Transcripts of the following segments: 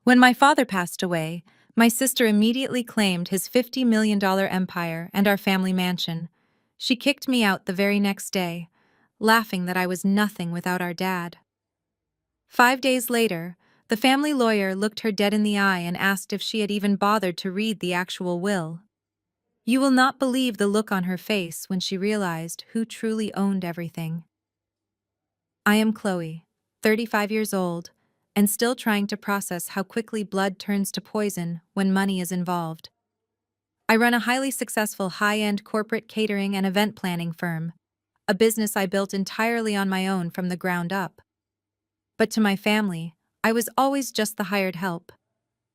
When my father passed away, my sister immediately claimed his $50 million empire and our family mansion. She kicked me out the very next day, laughing that I was nothing without our dad. 5 days later, the family lawyer looked her dead in the eye and asked if she had even bothered to read the actual will. You will not believe the look on her face when she realized who truly owned everything. I am Chloe, 35 years old, and still trying to process how quickly blood turns to poison when money is involved. I run a highly successful high-end corporate catering and event planning firm, a business I built entirely on my own from the ground up. But to my family, I was always just the hired help.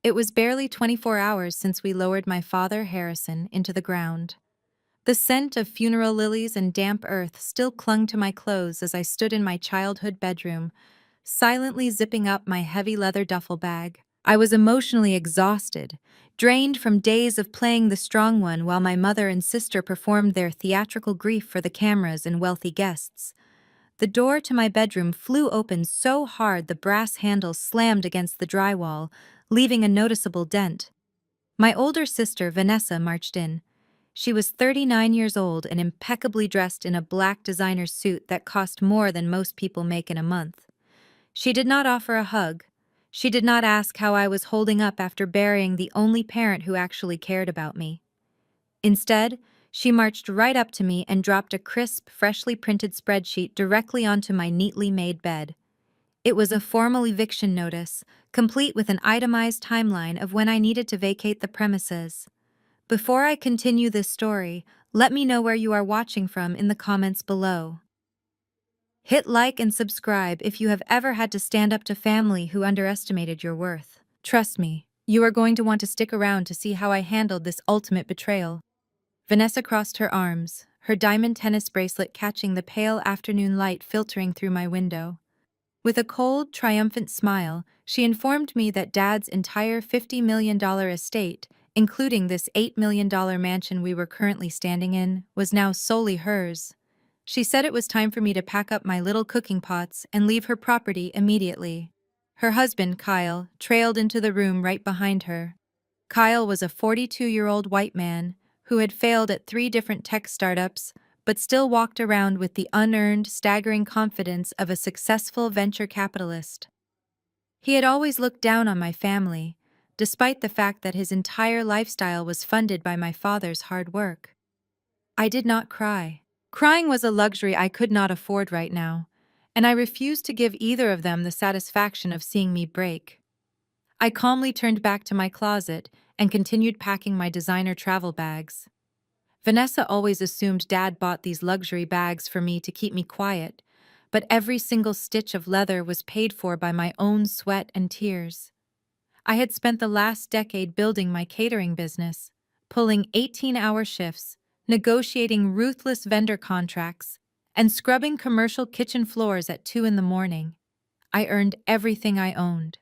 It was barely 24 hours since we lowered my father, Harrison, into the ground. The scent of funeral lilies and damp earth still clung to my clothes as I stood in my childhood bedroom, silently zipping up my heavy leather duffel bag. I was emotionally exhausted, drained from days of playing the strong one while my mother and sister performed their theatrical grief for the cameras and wealthy guests. The door to my bedroom flew open so hard the brass handle slammed against the drywall, leaving a noticeable dent. My older sister, Vanessa, marched in. She was 39 years old and impeccably dressed in a black designer suit that cost more than most people make in a month. She did not offer a hug. She did not ask how I was holding up after burying the only parent who actually cared about me. Instead, she marched right up to me and dropped a crisp, freshly printed spreadsheet directly onto my neatly made bed. It was a formal eviction notice, complete with an itemized timeline of when I needed to vacate the premises. Before I continue this story, let me know where you are watching from in the comments below. Hit like and subscribe if you have ever had to stand up to family who underestimated your worth. Trust me, you are going to want to stick around to see how I handled this ultimate betrayal. Vanessa crossed her arms, her diamond tennis bracelet catching the pale afternoon light filtering through my window. With a cold, triumphant smile, she informed me that Dad's entire $50 million estate, including this $8 million mansion we were currently standing in, was now solely hers. She said it was time for me to pack up my little cooking pots and leave her property immediately. Her husband, Kyle, trailed into the room right behind her. Kyle was a 42-year-old white man who had failed at 3 different tech startups but still walked around with the unearned, staggering confidence of a successful venture capitalist. He had always looked down on my family, despite the fact that his entire lifestyle was funded by my father's hard work. I did not cry. Crying was a luxury I could not afford right now, and I refused to give either of them the satisfaction of seeing me break. I calmly turned back to my closet and continued packing my designer travel bags. Vanessa always assumed Dad bought these luxury bags for me to keep me quiet, but every single stitch of leather was paid for by my own sweat and tears. I had spent the last decade building my catering business, pulling 18-hour shifts, negotiating ruthless vendor contracts, and scrubbing commercial kitchen floors at 2 in the morning. I earned everything I owned.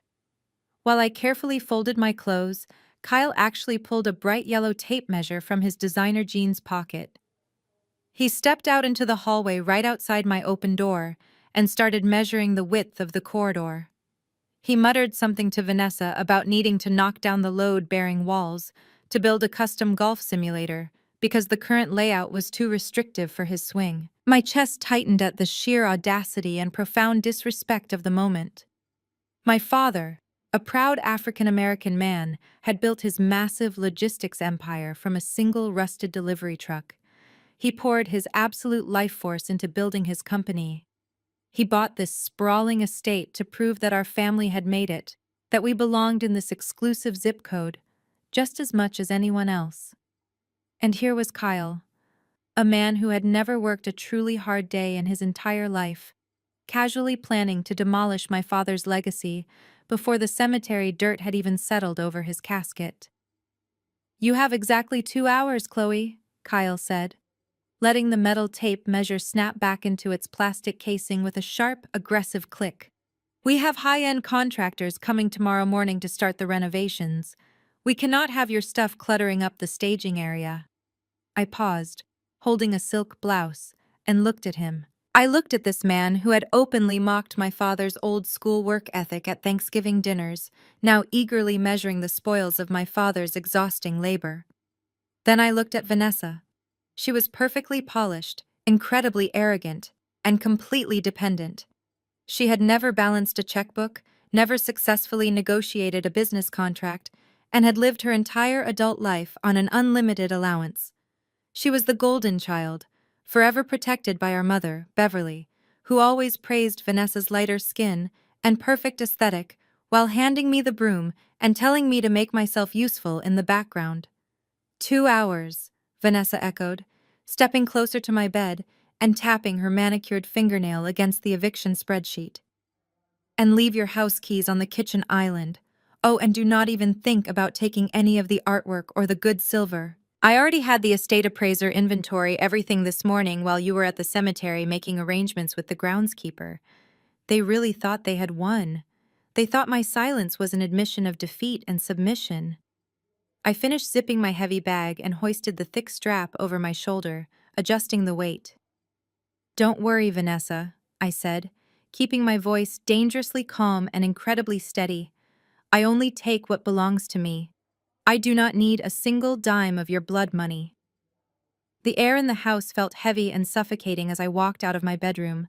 While I carefully folded my clothes, Kyle actually pulled a bright yellow tape measure from his designer jeans pocket. He stepped out into the hallway right outside my open door and started measuring the width of the corridor. He muttered something to Vanessa about needing to knock down the load-bearing walls to build a custom golf simulator because the current layout was too restrictive for his swing. My chest tightened at the sheer audacity and profound disrespect of the moment. My father, a proud African-American man, had built his massive logistics empire from a single rusted delivery truck. He poured his absolute life force into building his company. He bought this sprawling estate to prove that our family had made it, that we belonged in this exclusive zip code, just as much as anyone else. And here was Kyle, a man who had never worked a truly hard day in his entire life, casually planning to demolish my father's legacy before the cemetery dirt had even settled over his casket. "You have exactly 2 hours, Chloe," Kyle said, letting the metal tape measure snap back into its plastic casing with a sharp, aggressive click. "We have high-end contractors coming tomorrow morning to start the renovations. We cannot have your stuff cluttering up the staging area." I paused, holding a silk blouse, and looked at him. I looked at this man who had openly mocked my father's old school work ethic at Thanksgiving dinners, now eagerly measuring the spoils of my father's exhausting labor. Then I looked at Vanessa. She was perfectly polished, incredibly arrogant, and completely dependent. She had never balanced a checkbook, never successfully negotiated a business contract, and had lived her entire adult life on an unlimited allowance. She was the golden child, forever protected by our mother, Beverly, who always praised Vanessa's lighter skin and perfect aesthetic while handing me the broom and telling me to make myself useful in the background. 2 hours, Vanessa echoed, stepping closer to my bed and tapping her manicured fingernail against the eviction spreadsheet. And leave your house keys on the kitchen island. Oh, and do not even think about taking any of the artwork or the good silver. I already had the estate appraiser inventory everything this morning while you were at the cemetery making arrangements with the groundskeeper. They really thought they had won. They thought my silence was an admission of defeat and submission. I finished zipping my heavy bag and hoisted the thick strap over my shoulder, adjusting the weight. "Don't worry, Vanessa," I said, keeping my voice dangerously calm and incredibly steady. "I only take what belongs to me. I do not need a single dime of your blood money." The air in the house felt heavy and suffocating as I walked out of my bedroom.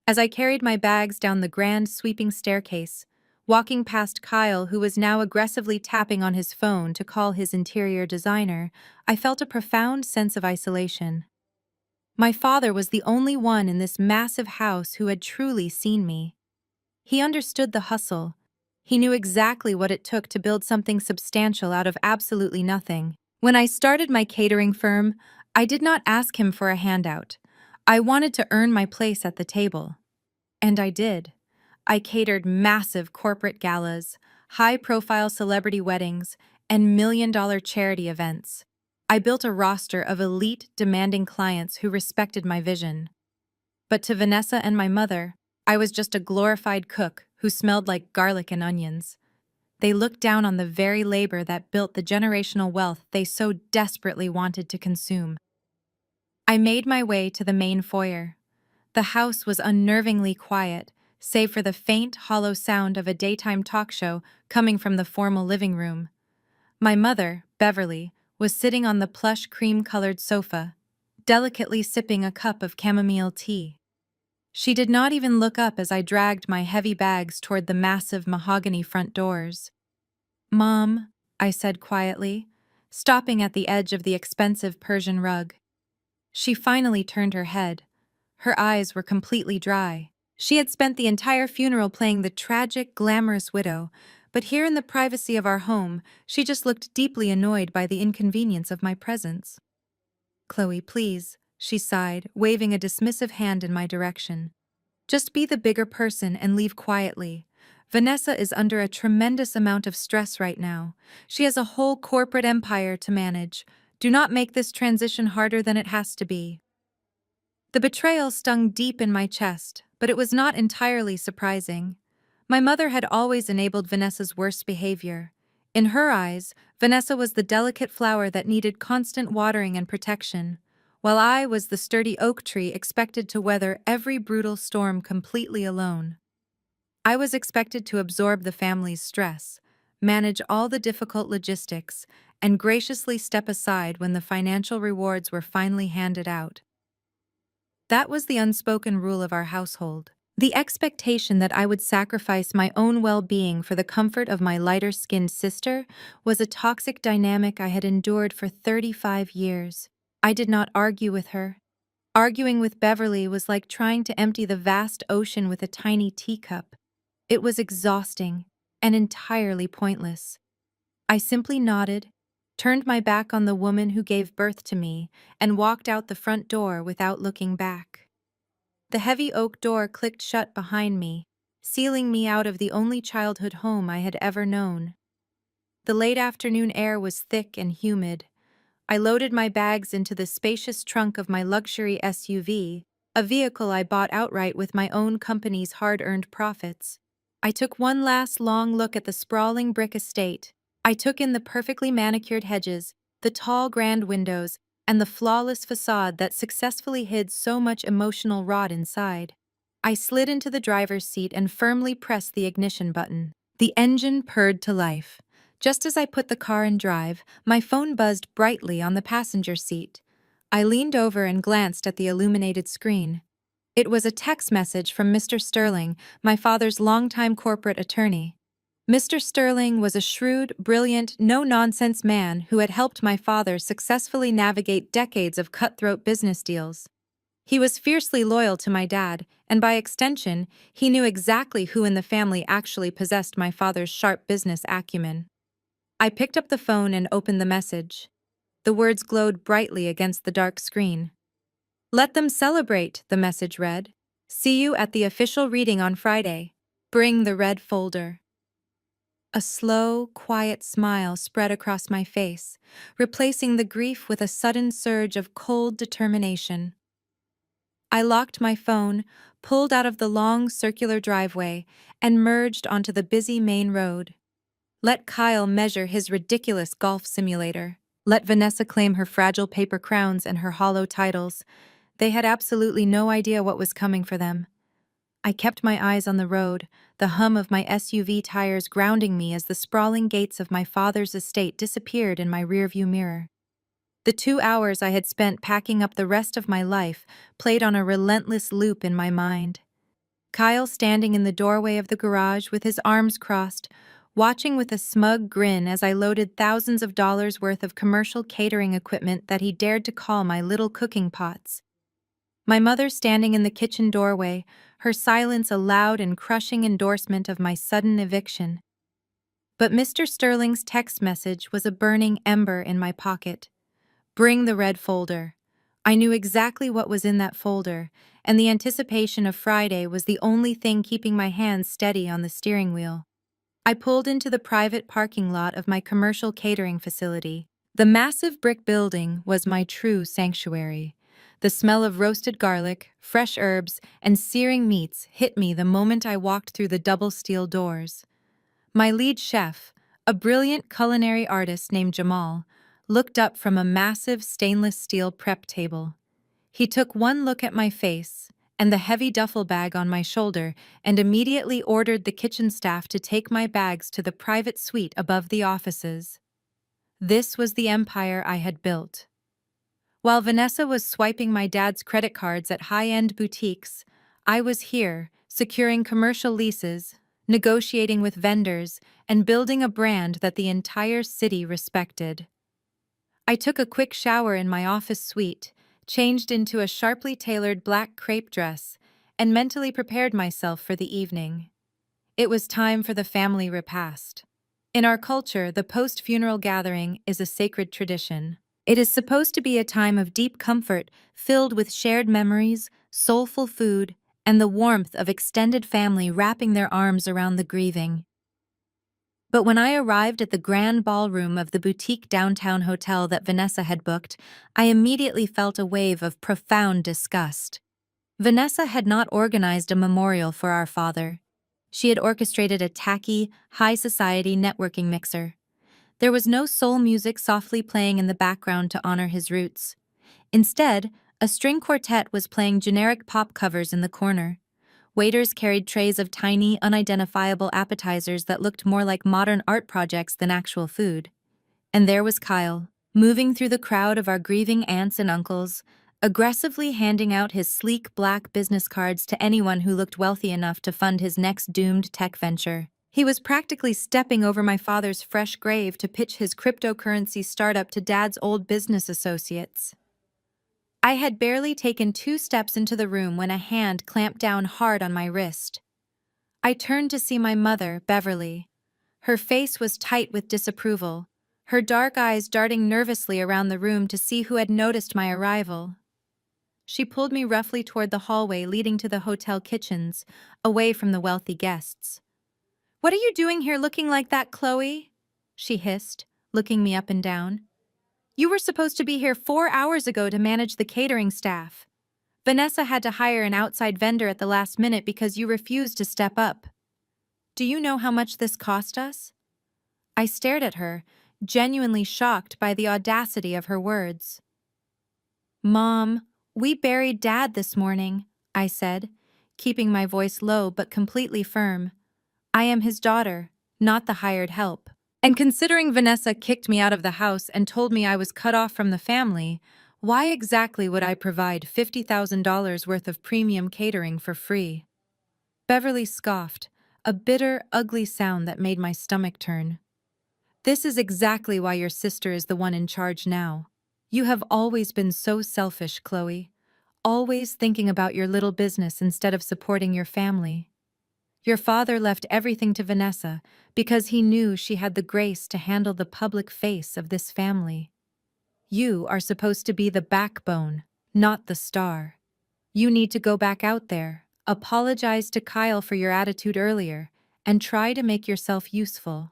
As I carried my bags down the grand, sweeping staircase, walking past Kyle, who was now aggressively tapping on his phone to call his interior designer, I felt a profound sense of isolation. My father was the only one in this massive house who had truly seen me. He understood the hustle. He knew exactly what it took to build something substantial out of absolutely nothing. When I started my catering firm, I did not ask him for a handout. I wanted to earn my place at the table. And I did. I catered massive corporate galas, high-profile celebrity weddings, and million-dollar charity events. I built a roster of elite, demanding clients who respected my vision. But to Vanessa and my mother, I was just a glorified cook who smelled like garlic and onions. They looked down on the very labor that built the generational wealth they so desperately wanted to consume. I made my way to the main foyer. The house was unnervingly quiet, save for the faint, hollow sound of a daytime talk show coming from the formal living room. My mother, Beverly, was sitting on the plush cream-colored sofa, delicately sipping a cup of chamomile tea. She did not even look up as I dragged my heavy bags toward the massive mahogany front doors. "Mom," I said quietly, stopping at the edge of the expensive Persian rug. She finally turned her head. Her eyes were completely dry. She had spent the entire funeral playing the tragic, glamorous widow, but here in the privacy of our home, she just looked deeply annoyed by the inconvenience of my presence. "Chloe, please," she sighed, waving a dismissive hand in my direction. "Just be the bigger person and leave quietly. Vanessa is under a tremendous amount of stress right now. She has a whole corporate empire to manage. Do not make this transition harder than it has to be." The betrayal stung deep in my chest, but it was not entirely surprising. My mother had always enabled Vanessa's worst behavior. In her eyes, Vanessa was the delicate flower that needed constant watering and protection, while I was the sturdy oak tree expected to weather every brutal storm completely alone. I was expected to absorb the family's stress, manage all the difficult logistics, and graciously step aside when the financial rewards were finally handed out. That was the unspoken rule of our household. The expectation that I would sacrifice my own well-being for the comfort of my lighter-skinned sister was a toxic dynamic I had endured for 35 years. I did not argue with her. Arguing with Beverly was like trying to empty the vast ocean with a tiny teacup. It was exhausting and entirely pointless. I simply nodded, turned my back on the woman who gave birth to me, and walked out the front door without looking back. The heavy oak door clicked shut behind me, sealing me out of the only childhood home I had ever known. The late afternoon air was thick and humid. I loaded my bags into the spacious trunk of my luxury SUV, a vehicle I bought outright with my own company's hard-earned profits. I took one last long look at the sprawling brick estate. I took in the perfectly manicured hedges, the tall grand windows, and the flawless facade that successfully hid so much emotional rot inside. I slid into the driver's seat and firmly pressed the ignition button. The engine purred to life. Just as I put the car in drive, my phone buzzed brightly on the passenger seat. I leaned over and glanced at the illuminated screen. It was a text message from Mr. Sterling, my father's longtime corporate attorney. Mr. Sterling was a shrewd, brilliant, no-nonsense man who had helped my father successfully navigate decades of cutthroat business deals. He was fiercely loyal to my dad, and by extension, he knew exactly who in the family actually possessed my father's sharp business acumen. I picked up the phone and opened the message. The words glowed brightly against the dark screen. "Let them celebrate," the message read. "See you at the official reading on Friday. Bring the red folder." A slow, quiet smile spread across my face, replacing the grief with a sudden surge of cold determination. I locked my phone, pulled out of the long, circular driveway, and merged onto the busy main road. Let Kyle measure his ridiculous golf simulator. Let Vanessa claim her fragile paper crowns and her hollow titles. They had absolutely no idea what was coming for them. I kept my eyes on the road, the hum of my SUV tires grounding me as the sprawling gates of my father's estate disappeared in my rearview mirror. The 2 hours I had spent packing up the rest of my life played on a relentless loop in my mind. Kyle standing in the doorway of the garage with his arms crossed, watching with a smug grin as I loaded thousands of dollars worth of commercial catering equipment that he dared to call my little cooking pots. My mother standing in the kitchen doorway, her silence a loud and crushing endorsement of my sudden eviction. But Mr. Sterling's text message was a burning ember in my pocket. "Bring the red folder." I knew exactly what was in that folder, and the anticipation of Friday was the only thing keeping my hands steady on the steering wheel. I pulled into the private parking lot of my commercial catering facility. The massive brick building was my true sanctuary. The smell of roasted garlic, fresh herbs, and searing meats hit me the moment I walked through the double steel doors. My lead chef, a brilliant culinary artist named Jamal, looked up from a massive stainless steel prep table. He took one look at my face and the heavy duffel bag on my shoulder and immediately ordered the kitchen staff to take my bags to the private suite above the offices. This was the empire I had built. While Vanessa was swiping my dad's credit cards at high-end boutiques, I was here, securing commercial leases, negotiating with vendors, and building a brand that the entire city respected. I took a quick shower in my office suite, changed into a sharply tailored black crepe dress, and mentally prepared myself for the evening. It was time for the family repast. In our culture, the post-funeral gathering is a sacred tradition. It is supposed to be a time of deep comfort, filled with shared memories, soulful food, and the warmth of extended family wrapping their arms around the grieving. But when I arrived at the grand ballroom of the boutique downtown hotel that Vanessa had booked, I immediately felt a wave of profound disgust. Vanessa had not organized a memorial for our father. She had orchestrated a tacky, high-society networking mixer. There was no soul music softly playing in the background to honor his roots. Instead, a string quartet was playing generic pop covers in the corner. Waiters carried trays of tiny, unidentifiable appetizers that looked more like modern art projects than actual food. And there was Kyle, moving through the crowd of our grieving aunts and uncles, aggressively handing out his sleek black business cards to anyone who looked wealthy enough to fund his next doomed tech venture. He was practically stepping over my father's fresh grave to pitch his cryptocurrency startup to Dad's old business associates. I had barely taken 2 steps into the room when a hand clamped down hard on my wrist. I turned to see my mother, Beverly. Her face was tight with disapproval, her dark eyes darting nervously around the room to see who had noticed my arrival. She pulled me roughly toward the hallway leading to the hotel kitchens, away from the wealthy guests. "What are you doing here looking like that, Chloe?" she hissed, looking me up and down. "You were supposed to be here 4 hours ago to manage the catering staff. Vanessa had to hire an outside vendor at the last minute because you refused to step up. Do you know how much this cost us?" I stared at her, genuinely shocked by the audacity of her words. Mom, we buried Dad this morning, I said, keeping my voice low but completely firm. I am his daughter, not the hired help. And considering Vanessa kicked me out of the house and told me I was cut off from the family, why exactly would I provide $50,000 worth of premium catering for free? Beverly scoffed, a bitter, ugly sound that made my stomach turn. This is exactly why your sister is the one in charge now. You have always been so selfish, Chloe. Always thinking about your little business instead of supporting your family. Your father left everything to Vanessa because he knew she had the grace to handle the public face of this family. You are supposed to be the backbone, not the star. You need to go back out there, apologize to Kyle for your attitude earlier, and try to make yourself useful.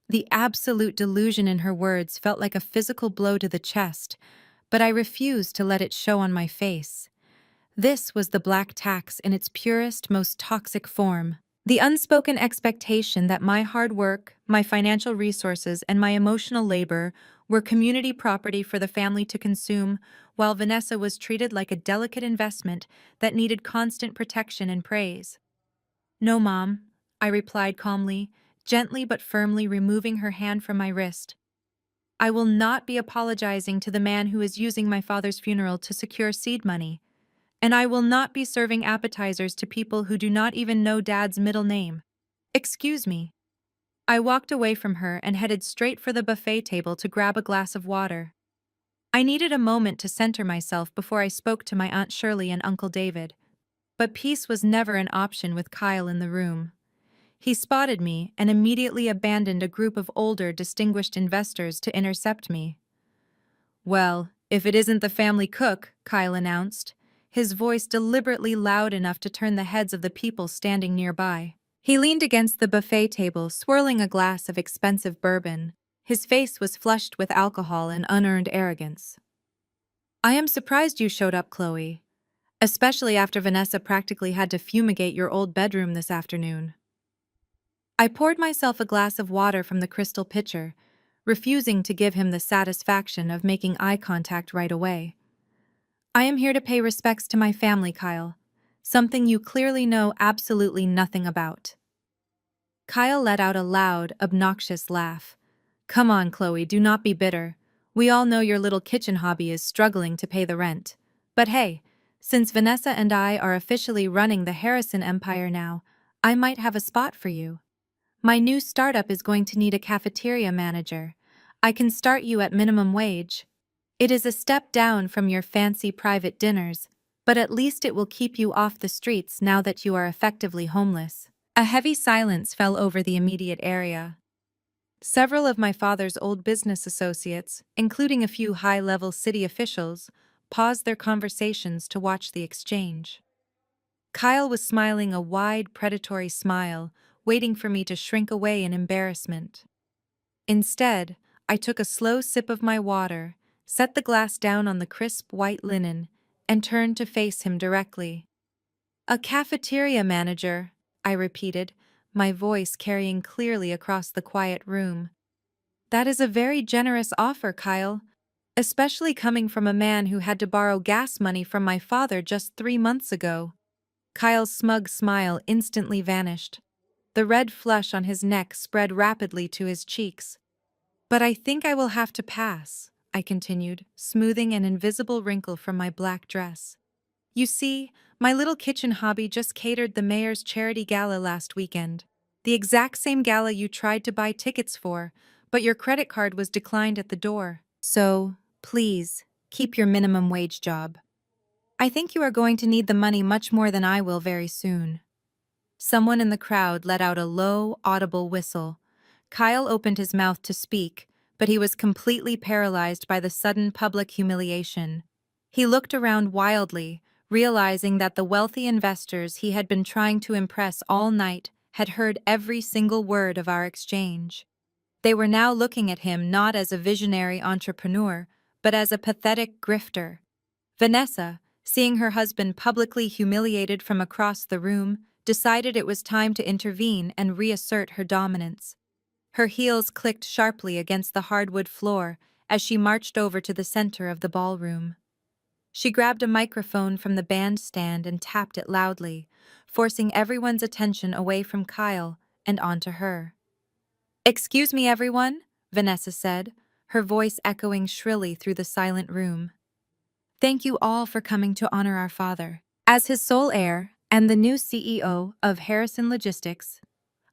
The absolute delusion in her words felt like a physical blow to the chest, but I refused to let it show on my face. This was the black tax in its purest, most toxic form. The unspoken expectation that my hard work, my financial resources, and my emotional labor were community property for the family to consume, while Vanessa was treated like a delicate investment that needed constant protection and praise. No, Mom, I replied calmly, gently but firmly removing her hand from my wrist. I will not be apologizing to the man who is using my father's funeral to secure seed money. And I will not be serving appetizers to people who do not even know Dad's middle name. Excuse me. I walked away from her and headed straight for the buffet table to grab a glass of water. I needed a moment to center myself before I spoke to my Aunt Shirley and Uncle David. But peace was never an option with Kyle in the room. He spotted me and immediately abandoned a group of older, distinguished investors to intercept me. Well, if it isn't the family cook, Kyle announced, his voice deliberately loud enough to turn the heads of the people standing nearby. He leaned against the buffet table, swirling a glass of expensive bourbon. His face was flushed with alcohol and unearned arrogance. I am surprised you showed up, Chloe, especially after Vanessa practically had to fumigate your old bedroom this afternoon. I poured myself a glass of water from the crystal pitcher, refusing to give him the satisfaction of making eye contact right away. I am here to pay respects to my family, Kyle, something you clearly know absolutely nothing about. Kyle let out a loud, obnoxious laugh. Come on, Chloe, do not be bitter. We all know your little kitchen hobby is struggling to pay the rent. But hey, since Vanessa and I are officially running the Harrison Empire now, I might have a spot for you. My new startup is going to need a cafeteria manager. I can start you at minimum wage. It is a step down from your fancy private dinners, but at least it will keep you off the streets now that you are effectively homeless. A heavy silence fell over the immediate area. Several of my father's old business associates, including a few high-level city officials, paused their conversations to watch the exchange. Kyle was smiling a wide, predatory smile, waiting for me to shrink away in embarrassment. Instead, I took a slow sip of my water, set the glass down on the crisp white linen, and turned to face him directly. A cafeteria manager, I repeated, my voice carrying clearly across the quiet room. That is a very generous offer, Kyle, especially coming from a man who had to borrow gas money from my father just 3 months ago. Kyle's smug smile instantly vanished. The red flush on his neck spread rapidly to his cheeks. But I think I will have to pass, I continued, smoothing an invisible wrinkle from my black dress. You see, my little kitchen hobby just catered the mayor's charity gala last weekend. The exact same gala you tried to buy tickets for, but your credit card was declined at the door. So, please, keep your minimum wage job. I think you are going to need the money much more than I will very soon. Someone in the crowd let out a low, audible whistle. Kyle opened his mouth to speak, but he was completely paralyzed by the sudden public humiliation. He looked around wildly, realizing that the wealthy investors he had been trying to impress all night had heard every single word of our exchange. They were now looking at him not as a visionary entrepreneur, but as a pathetic grifter. Vanessa, seeing her husband publicly humiliated from across the room, decided it was time to intervene and reassert her dominance. Her heels clicked sharply against the hardwood floor as she marched over to the center of the ballroom. She grabbed a microphone from the bandstand and tapped it loudly, forcing everyone's attention away from Kyle and onto her. "Excuse me, everyone," Vanessa said, her voice echoing shrilly through the silent room. "Thank you all for coming to honor our father. As his sole heir and the new CEO of Harrison Logistics,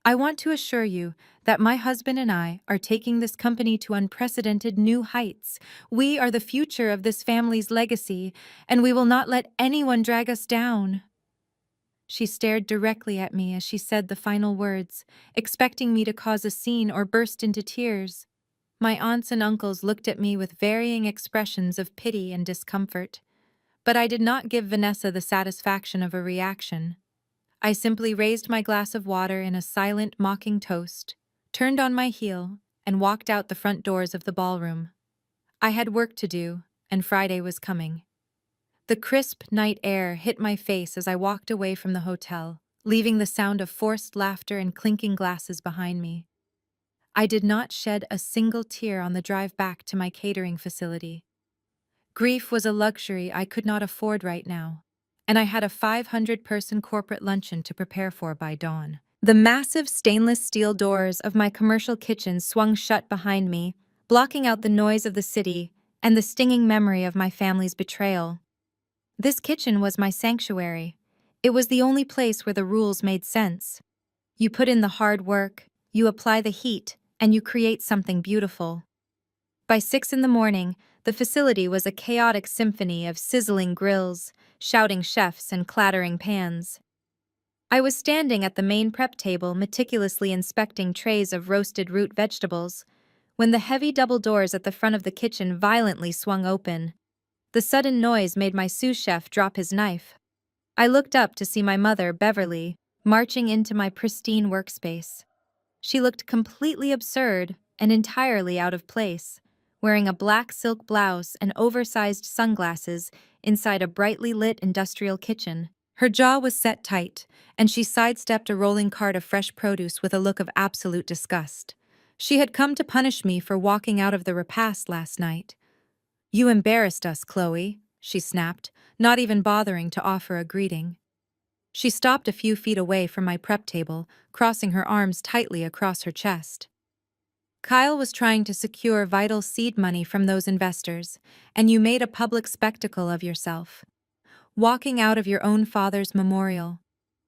I want to assure you that my husband and I are taking this company to unprecedented new heights. We are the future of this family's legacy, and we will not let anyone drag us down." She stared directly at me as she said the final words, expecting me to cause a scene or burst into tears. My aunts and uncles looked at me with varying expressions of pity and discomfort, but I did not give Vanessa the satisfaction of a reaction. I simply raised my glass of water in a silent, mocking toast, turned on my heel, and walked out the front doors of the ballroom. I had work to do, and Friday was coming. The crisp night air hit my face as I walked away from the hotel, leaving the sound of forced laughter and clinking glasses behind me. I did not shed a single tear on the drive back to my catering facility. Grief was a luxury I could not afford right now, and I had a 500-person corporate luncheon to prepare for by dawn. The massive stainless steel doors of my commercial kitchen swung shut behind me, blocking out the noise of the city and the stinging memory of my family's betrayal. This kitchen was my sanctuary. It was the only place where the rules made sense. You put in the hard work, you apply the heat, and you create something beautiful. By 6 in the morning, the facility was a chaotic symphony of sizzling grills, shouting chefs, and clattering pans. I was standing at the main prep table meticulously inspecting trays of roasted root vegetables, when the heavy double doors at the front of the kitchen violently swung open. The sudden noise made my sous chef drop his knife. I looked up to see my mother, Beverly, marching into my pristine workspace. She looked completely absurd and entirely out of place, wearing a black silk blouse and oversized sunglasses inside a brightly lit industrial kitchen. Her jaw was set tight, and she sidestepped a rolling cart of fresh produce with a look of absolute disgust. She had come to punish me for walking out of the repast last night. "You embarrassed us, Chloe," she snapped, not even bothering to offer a greeting. She stopped a few feet away from my prep table, crossing her arms tightly across her chest. "Kyle was trying to secure vital seed money from those investors, and you made a public spectacle of yourself. Walking out of your own father's memorial,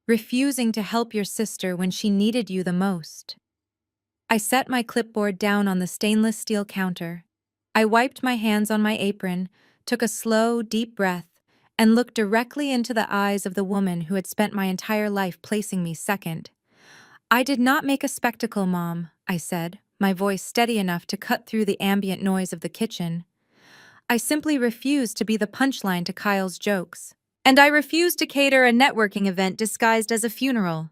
refusing to help your sister when she needed you the most." I set my clipboard down on the stainless steel counter. I wiped my hands on my apron, took a slow, deep breath, and looked directly into the eyes of the woman who had spent my entire life placing me second. "I did not make a spectacle, Mom," I said, my voice steady enough to cut through the ambient noise of the kitchen. "I simply refused to be the punchline to Kyle's jokes. And I refused to cater a networking event disguised as a funeral."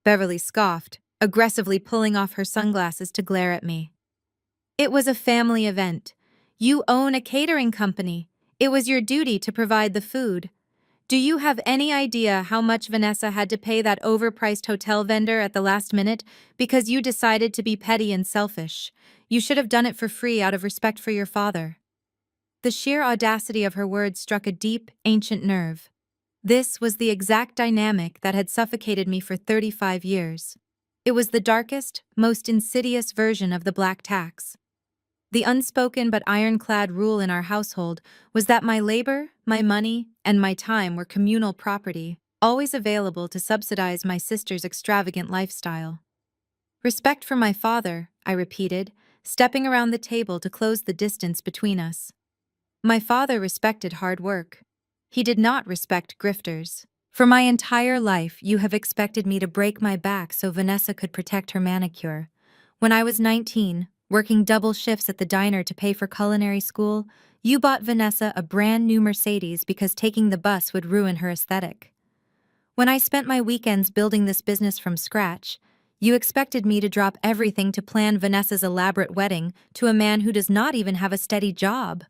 Beverly scoffed, aggressively pulling off her sunglasses to glare at me. "It was a family event. You own a catering company. It was your duty to provide the food. Do you have any idea how much Vanessa had to pay that overpriced hotel vendor at the last minute because you decided to be petty and selfish? You should have done it for free out of respect for your father." The sheer audacity of her words struck a deep, ancient nerve. This was the exact dynamic that had suffocated me for 35 years. It was the darkest, most insidious version of the black tax. The unspoken but ironclad rule in our household was that my labor, my money, and my time were communal property, always available to subsidize my sister's extravagant lifestyle. "Respect for my father," I repeated, stepping around the table to close the distance between us. "My father respected hard work. He did not respect grifters. For my entire life, you have expected me to break my back so Vanessa could protect her manicure. When I was 19, working double shifts at the diner to pay for culinary school, you bought Vanessa a brand new Mercedes because taking the bus would ruin her aesthetic. When I spent my weekends building this business from scratch, you expected me to drop everything to plan Vanessa's elaborate wedding to a man who does not even have a steady job."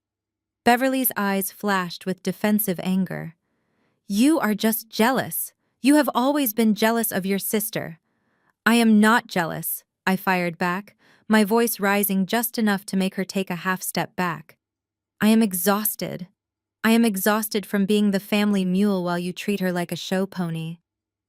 Beverly's eyes flashed with defensive anger. "You are just jealous. You have always been jealous of your sister." "I am not jealous," I fired back, my voice rising just enough to make her take a half step back. "I am exhausted. I am exhausted from being the family mule while you treat her like a show pony.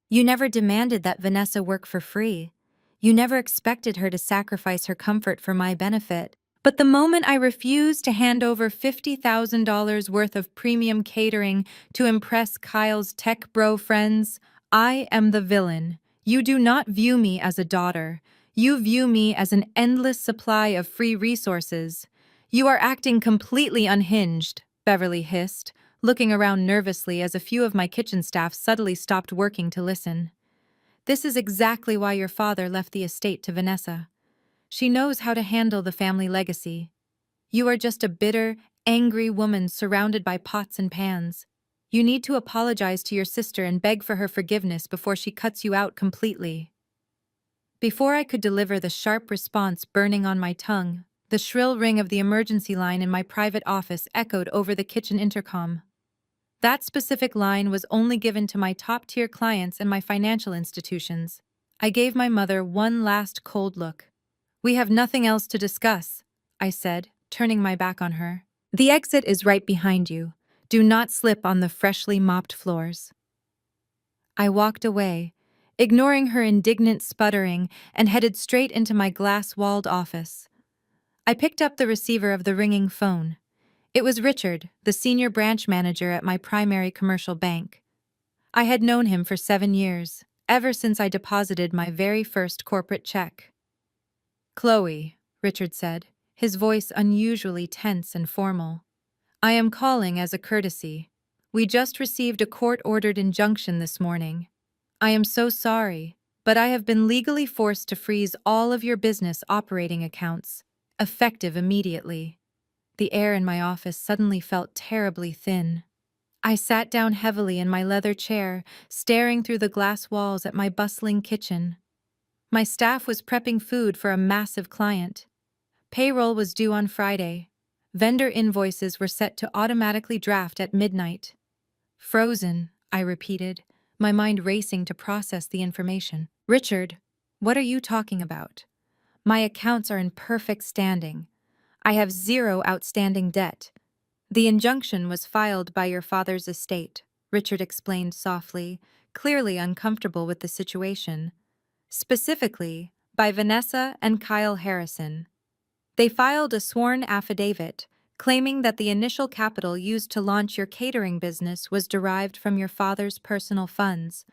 You never demanded that Vanessa work for free. You never expected her to sacrifice her comfort for my benefit. But the moment I refused to hand over $50,000 worth of premium catering to impress Kyle's tech bro friends, I am the villain. You do not view me as a daughter. You view me as an endless supply of free resources. You are acting completely unhinged, Beverly hissed, looking around nervously as a few of my kitchen staff suddenly stopped working to listen. This is exactly why your father left the estate to Vanessa. She knows how to handle the family legacy. You are just a bitter, angry woman surrounded by pots and pans. You need to apologize to your sister and beg for her forgiveness before she cuts you out completely. Before I could deliver the sharp response burning on my tongue, the shrill ring of the emergency line in my private office echoed over the kitchen intercom. That specific line was only given to my top-tier clients and my financial institutions. I gave my mother one last cold look. "We have nothing else to discuss," I said, turning my back on her. "The exit is right behind you. Do not slip on the freshly mopped floors." I walked away, ignoring her indignant sputtering, and headed straight into my glass-walled office. I picked up the receiver of the ringing phone. It was Richard, the senior branch manager at my primary commercial bank. I had known him for 7 years, ever since I deposited my very first corporate check. "Chloe," Richard said, his voice unusually tense and formal. "I am calling as a courtesy. We just received a court-ordered injunction this morning. I am so sorry, but I have been legally forced to freeze all of your business operating accounts, effective immediately." The air in my office suddenly felt terribly thin. I sat down heavily in my leather chair, staring through the glass walls at my bustling kitchen. My staff was prepping food for a massive client. Payroll was due on Friday. Vendor invoices were set to automatically draft at midnight. "Frozen," I repeated, my mind racing to process the information. "Richard, what are you talking about? My accounts are in perfect standing. I have 0 outstanding debt. The injunction was filed by your father's estate," Richard explained softly, clearly uncomfortable with the situation. "Specifically, by Vanessa and Kyle Harrison. They filed a sworn affidavit claiming that the initial capital used to launch your catering business was derived from your father's personal funds.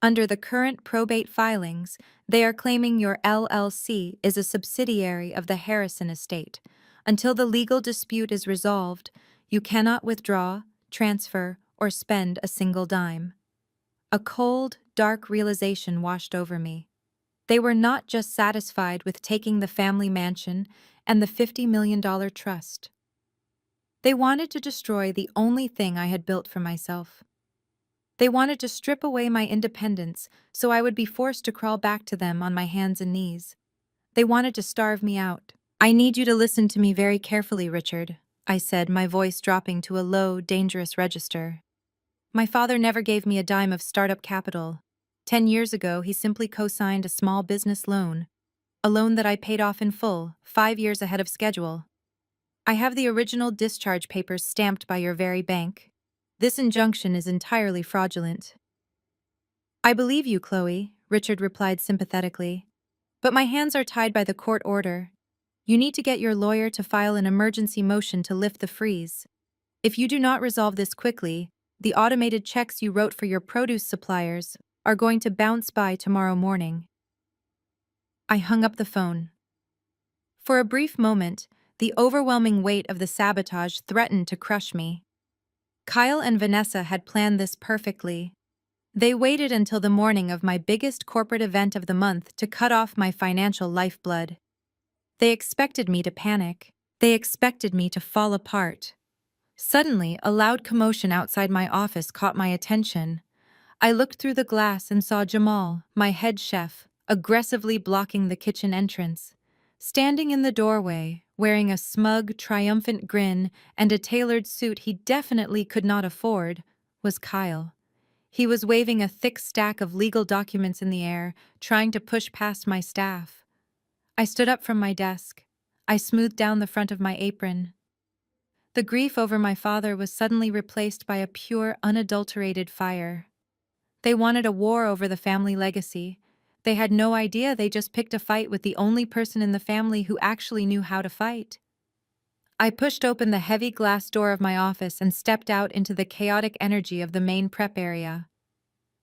Under the current probate filings, they are claiming your LLC is a subsidiary of the Harrison estate. Until the legal dispute is resolved, you cannot withdraw, transfer, or spend a single dime." A cold, dark realization washed over me. They were not just satisfied with taking the family mansion and the $50 million trust. They wanted to destroy the only thing I had built for myself. They wanted to strip away my independence so I would be forced to crawl back to them on my hands and knees. They wanted to starve me out. "I need you to listen to me very carefully, Richard," I said, my voice dropping to a low, dangerous register. "My father never gave me a dime of startup capital. 10 years ago, he simply co-signed a small business loan, a loan that I paid off in full, 5 years ahead of schedule. I have the original discharge papers stamped by your very bank. This injunction is entirely fraudulent." "I believe you, Chloe," Richard replied sympathetically. "But my hands are tied by the court order. You need to get your lawyer to file an emergency motion to lift the freeze. If you do not resolve this quickly, the automated checks you wrote for your produce suppliers are going to bounce by tomorrow morning." I hung up the phone. For a brief moment, the overwhelming weight of the sabotage threatened to crush me. Kyle and Vanessa had planned this perfectly. They waited until the morning of my biggest corporate event of the month to cut off my financial lifeblood. They expected me to panic. They expected me to fall apart. Suddenly, a loud commotion outside my office caught my attention. I looked through the glass and saw Jamal, my head chef, aggressively blocking the kitchen entrance. Standing in the doorway, wearing a smug, triumphant grin and a tailored suit he definitely could not afford, was Kyle. He was waving a thick stack of legal documents in the air, trying to push past my staff. I stood up from my desk. I smoothed down the front of my apron. The grief over my father was suddenly replaced by a pure, unadulterated fire. They wanted a war over the family legacy. They had no idea they just picked a fight with the only person in the family who actually knew how to fight. I pushed open the heavy glass door of my office and stepped out into the chaotic energy of the main prep area.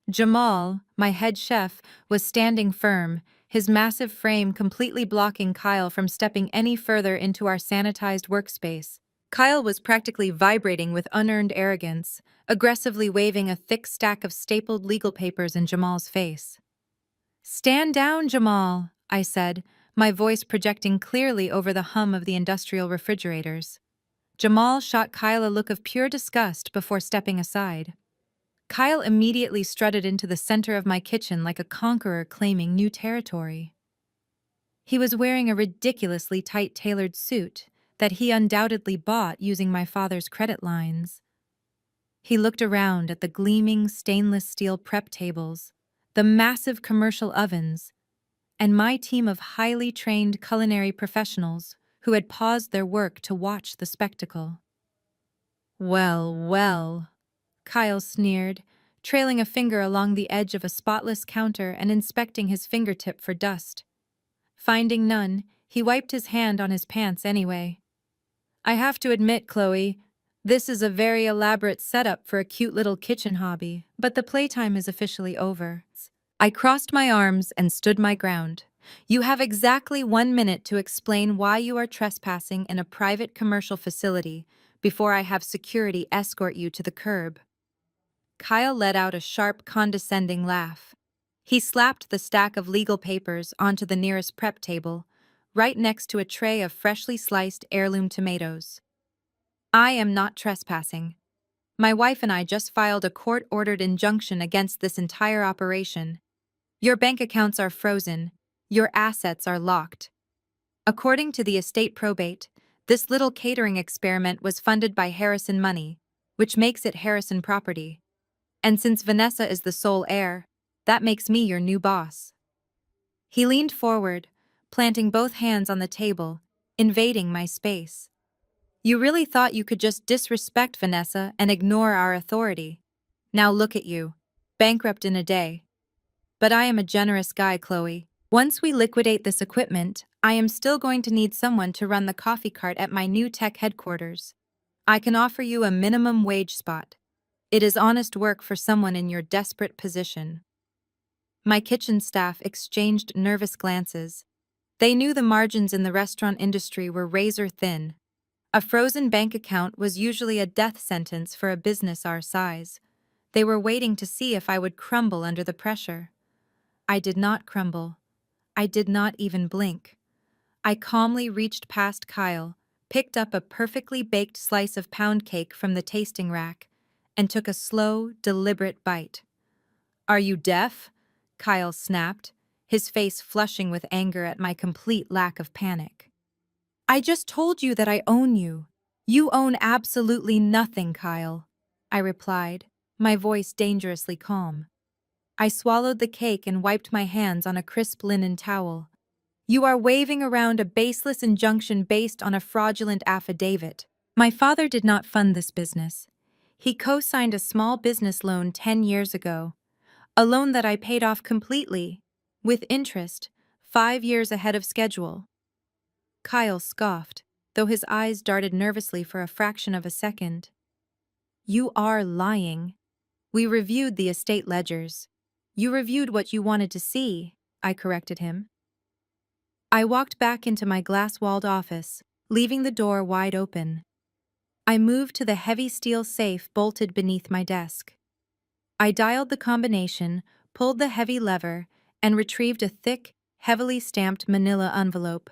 Jamal, my head chef, was standing firm, his massive frame completely blocking Kyle from stepping any further into our sanitized workspace. Kyle was practically vibrating with unearned arrogance, aggressively waving a thick stack of stapled legal papers in Jamal's face. "Stand down, Jamal," I said, my voice projecting clearly over the hum of the industrial refrigerators. Jamal shot Kyle a look of pure disgust before stepping aside. Kyle immediately strutted into the center of my kitchen like a conqueror claiming new territory. He was wearing a ridiculously tight-tailored suit that he undoubtedly bought using my father's credit lines. He looked around at the gleaming stainless steel prep tables, the massive commercial ovens, and my team of highly trained culinary professionals who had paused their work to watch the spectacle. "Well, well," Kyle sneered, trailing a finger along the edge of a spotless counter and inspecting his fingertip for dust. Finding none, he wiped his hand on his pants anyway. "I have to admit, Chloe, this is a very elaborate setup for a cute little kitchen hobby, but the playtime is officially over." I crossed my arms and stood my ground. "You have exactly 1 minute to explain why you are trespassing in a private commercial facility before I have security escort you to the curb." Kyle let out a sharp, condescending laugh. He slapped the stack of legal papers onto the nearest prep table, right next to a tray of freshly sliced heirloom tomatoes. "I am not trespassing. My wife and I just filed a court-ordered injunction against this entire operation. Your bank accounts are frozen. Your assets are locked. According to the estate probate, this little catering experiment was funded by Harrison money, which makes it Harrison property. And since Vanessa is the sole heir, that makes me your new boss." He leaned forward, planting both hands on the table, invading my space. "You really thought you could just disrespect Vanessa and ignore our authority. Now look at you, bankrupt in a day. But I am a generous guy, Chloe. Once we liquidate this equipment, I am still going to need someone to run the coffee cart at my new tech headquarters. I can offer you a minimum wage spot. It is honest work for someone in your desperate position." My kitchen staff exchanged nervous glances. They knew the margins in the restaurant industry were razor thin. A frozen bank account was usually a death sentence for a business our size. They were waiting to see if I would crumble under the pressure. I did not crumble. I did not even blink. I calmly reached past Kyle, picked up a perfectly baked slice of pound cake from the tasting rack, and took a slow, deliberate bite. "Are you deaf?" Kyle snapped, his face flushing with anger at my complete lack of panic. "I just told you that I own you. You own absolutely nothing, Kyle," I replied, my voice dangerously calm. I swallowed the cake and wiped my hands on a crisp linen towel. "You are waving around a baseless injunction based on a fraudulent affidavit. My father did not fund this business. He co-signed a small business loan 10 years ago, a loan that I paid off completely, with interest, 5 years ahead of schedule." Kyle scoffed, though his eyes darted nervously for a fraction of a second. "You are lying. We reviewed the estate ledgers. You reviewed what you wanted to see," I corrected him. I walked back into my glass-walled office, leaving the door wide open. I moved to the heavy steel safe bolted beneath my desk. I dialed the combination, pulled the heavy lever, and retrieved a thick, heavily stamped manila envelope.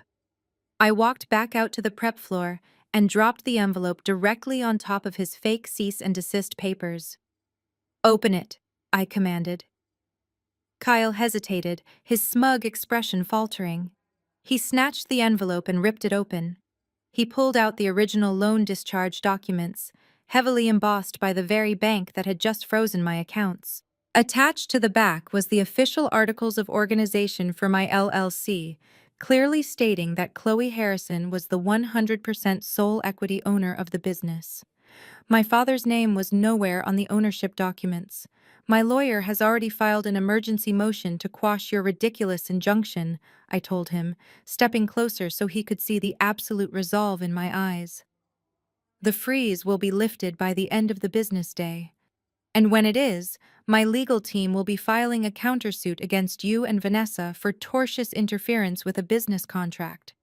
I walked back out to the prep floor and dropped the envelope directly on top of his fake cease and desist papers. "Open it," I commanded. Kyle hesitated, his smug expression faltering. He snatched the envelope and ripped it open. He pulled out the original loan discharge documents, heavily embossed by the very bank that had just frozen my accounts. Attached to the back was the official articles of organization for my LLC, clearly stating that Chloe Harrison was the 100% sole equity owner of the business. My father's name was nowhere on the ownership documents. My lawyer has already filed an emergency motion to quash your ridiculous injunction, I told him, stepping closer so he could see the absolute resolve in my eyes. The freeze will be lifted by the end of the business day. And when it is, my legal team will be filing a countersuit against you and Vanessa for tortious interference with a business contract.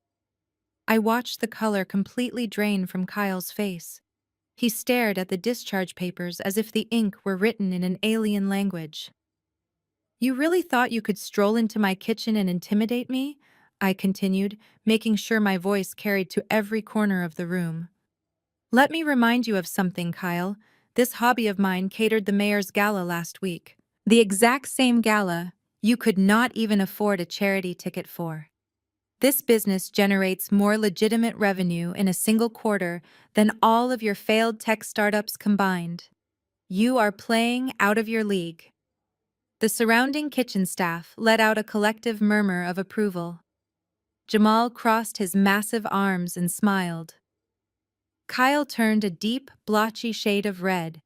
I watched the color completely drain from Kyle's face. He stared at the discharge papers as if the ink were written in an alien language. You really thought you could stroll into my kitchen and intimidate me? I continued, making sure my voice carried to every corner of the room. Let me remind you of something, Kyle. This hobby of mine catered the mayor's gala last week. The exact same gala you could not even afford a charity ticket for. This business generates more legitimate revenue in a single quarter than all of your failed tech startups combined. You are playing out of your league. The surrounding kitchen staff let out a collective murmur of approval. Jamal crossed his massive arms and smiled. Kyle turned a deep, blotchy shade of red.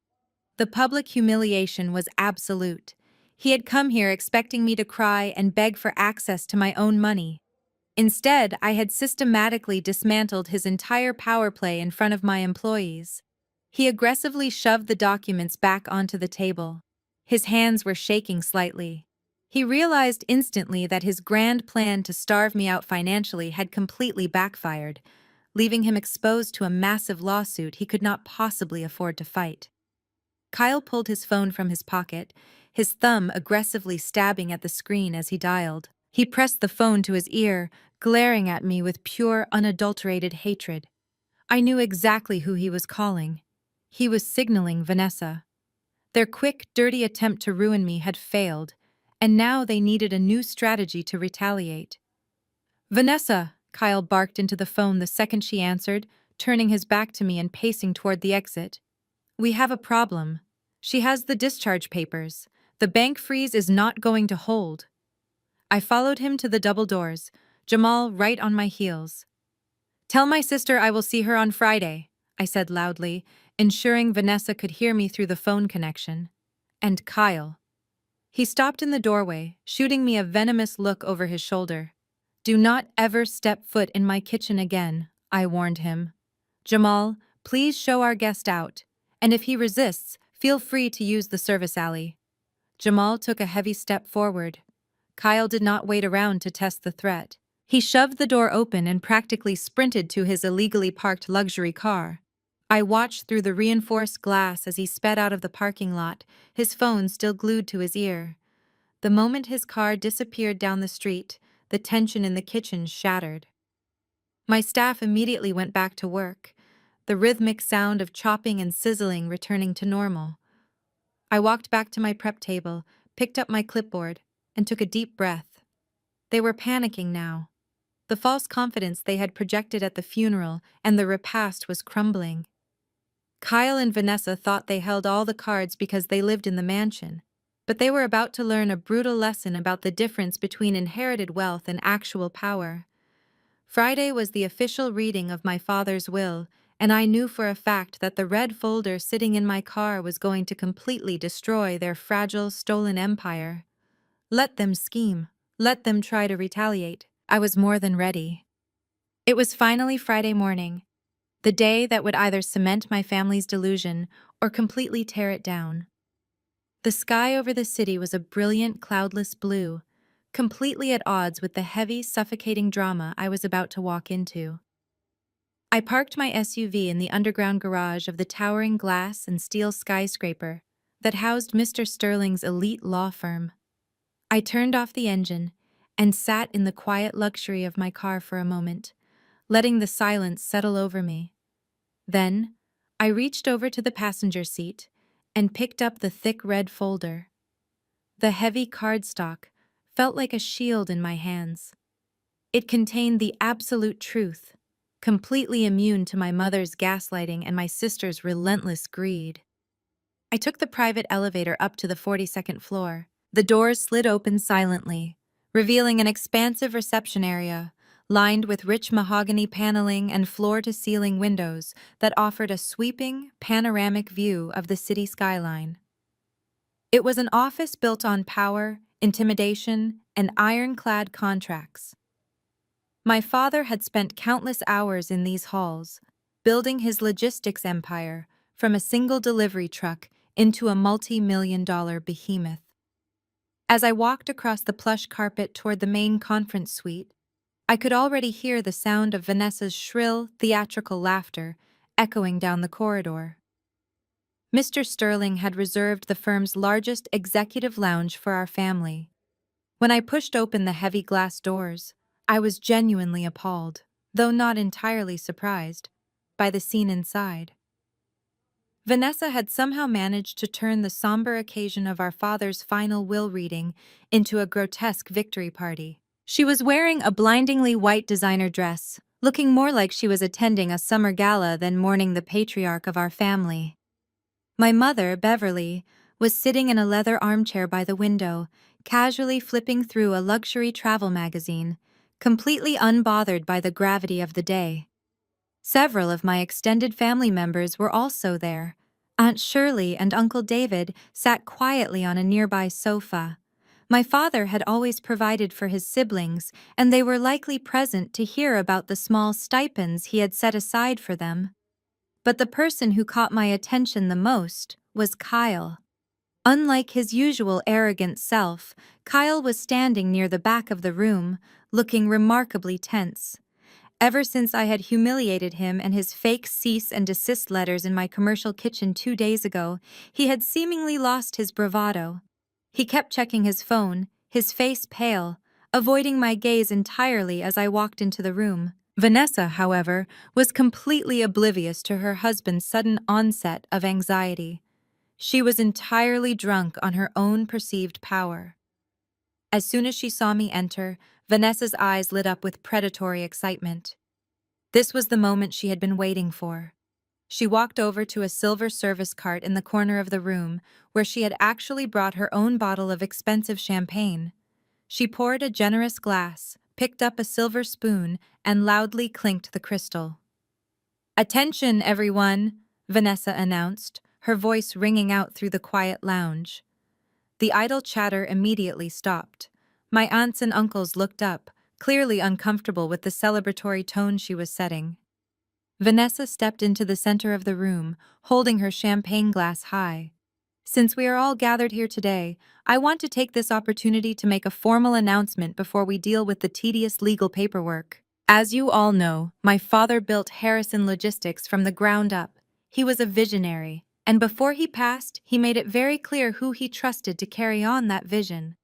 The public humiliation was absolute. He had come here expecting me to cry and beg for access to my own money. Instead, I had systematically dismantled his entire power play in front of my employees. He aggressively shoved the documents back onto the table. His hands were shaking slightly. He realized instantly that his grand plan to starve me out financially had completely backfired, leaving him exposed to a massive lawsuit he could not possibly afford to fight. Kyle pulled his phone from his pocket, his thumb aggressively stabbing at the screen as he dialed. He pressed the phone to his ear, glaring at me with pure, unadulterated hatred. I knew exactly who he was calling. He was signaling Vanessa. Their quick, dirty attempt to ruin me had failed, and now they needed a new strategy to retaliate. Vanessa, Kyle barked into the phone the second she answered, turning his back to me and pacing toward the exit. We have a problem. She has the discharge papers. The bank freeze is not going to hold. I followed him to the double doors, Jamal right on my heels. Tell my sister I will see her on Friday, I said loudly, ensuring Vanessa could hear me through the phone connection. And Kyle. He stopped in the doorway, shooting me a venomous look over his shoulder. Do not ever step foot in my kitchen again, I warned him. Jamal, please show our guest out, and if he resists, feel free to use the service alley. Jamal took a heavy step forward. Kyle did not wait around to test the threat. He shoved the door open and practically sprinted to his illegally parked luxury car. I watched through the reinforced glass as he sped out of the parking lot, his phone still glued to his ear. The moment his car disappeared down the street, the tension in the kitchen shattered. My staff immediately went back to work, the rhythmic sound of chopping and sizzling returning to normal. I walked back to my prep table, picked up my clipboard, and took a deep breath. They were panicking now. The false confidence they had projected at the funeral and the repast was crumbling. Kyle and Vanessa thought they held all the cards because they lived in the mansion, but they were about to learn a brutal lesson about the difference between inherited wealth and actual power. Friday was the official reading of my father's will, and I knew for a fact that the red folder sitting in my car was going to completely destroy their fragile, stolen empire. Let them scheme. Let them try to retaliate. I was more than ready. It was finally Friday morning, the day that would either cement my family's delusion or completely tear it down. The sky over the city was a brilliant, cloudless blue, completely at odds with the heavy, suffocating drama I was about to walk into. I parked my SUV in the underground garage of the towering glass and steel skyscraper that housed Mr. Sterling's elite law firm. I turned off the engine and sat in the quiet luxury of my car for a moment, letting the silence settle over me. Then, I reached over to the passenger seat and picked up the thick red folder. The heavy cardstock felt like a shield in my hands. It contained the absolute truth, completely immune to my mother's gaslighting and my sister's relentless greed. I took the private elevator up to the 42nd floor. The doors slid open silently, revealing an expansive reception area lined with rich mahogany paneling and floor-to-ceiling windows that offered a sweeping, panoramic view of the city skyline. It was an office built on power, intimidation, and ironclad contracts. My father had spent countless hours in these halls, building his logistics empire from a single delivery truck into a multi-million-dollar behemoth. As I walked across the plush carpet toward the main conference suite, I could already hear the sound of Vanessa's shrill, theatrical laughter echoing down the corridor. Mr. Sterling had reserved the firm's largest executive lounge for our family. When I pushed open the heavy glass doors, I was genuinely appalled, though not entirely surprised, by the scene inside. Vanessa had somehow managed to turn the somber occasion of our father's final will reading into a grotesque victory party. She was wearing a blindingly white designer dress, looking more like she was attending a summer gala than mourning the patriarch of our family. My mother, Beverly, was sitting in a leather armchair by the window, casually flipping through a luxury travel magazine, completely unbothered by the gravity of the day. Several of my extended family members were also there. Aunt Shirley and Uncle David sat quietly on a nearby sofa. My father had always provided for his siblings, and they were likely present to hear about the small stipends he had set aside for them. But the person who caught my attention the most was Kyle. Unlike his usual arrogant self, Kyle was standing near the back of the room, looking remarkably tense. Ever since I had humiliated him and his fake cease and desist letters in my commercial kitchen 2 days ago, he had seemingly lost his bravado. He kept checking his phone, his face pale, avoiding my gaze entirely as I walked into the room. Vanessa, however, was completely oblivious to her husband's sudden onset of anxiety. She was entirely drunk on her own perceived power. As soon as she saw me enter, Vanessa's eyes lit up with predatory excitement. This was the moment she had been waiting for. She walked over to a silver service cart in the corner of the room, where she had actually brought her own bottle of expensive champagne. She poured a generous glass, picked up a silver spoon, and loudly clinked the crystal. "Attention, everyone," Vanessa announced, her voice ringing out through the quiet lounge. The idle chatter immediately stopped. My aunts and uncles looked up, clearly uncomfortable with the celebratory tone she was setting. Vanessa stepped into the center of the room, holding her champagne glass high. "Since we are all gathered here today, I want to take this opportunity to make a formal announcement before we deal with the tedious legal paperwork. As you all know, my father built Harrison Logistics from the ground up. He was a visionary, and before he passed, he made it very clear who he trusted to carry on that vision."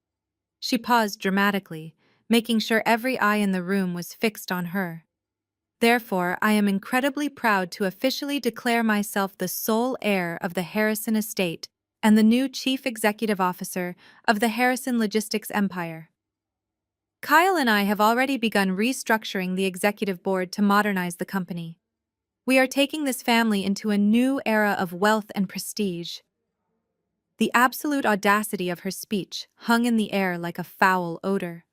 She paused dramatically, making sure every eye in the room was fixed on her. "Therefore, I am incredibly proud to officially declare myself the sole heir of the Harrison estate and the new Chief Executive Officer of the Harrison Logistics Empire. Kyle and I have already begun restructuring the executive board to modernize the company. We are taking this family into a new era of wealth and prestige." The absolute audacity of her speech hung in the air like a foul odor.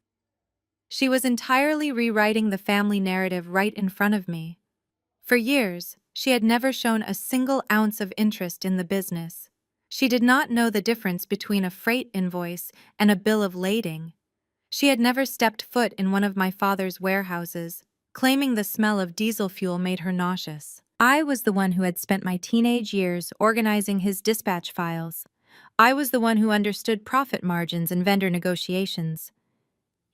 She was entirely rewriting the family narrative right in front of me. For years, she had never shown a single ounce of interest in the business. She did not know the difference between a freight invoice and a bill of lading. She had never stepped foot in one of my father's warehouses, claiming the smell of diesel fuel made her nauseous. I was the one who had spent my teenage years organizing his dispatch files. I was the one who understood profit margins and vendor negotiations.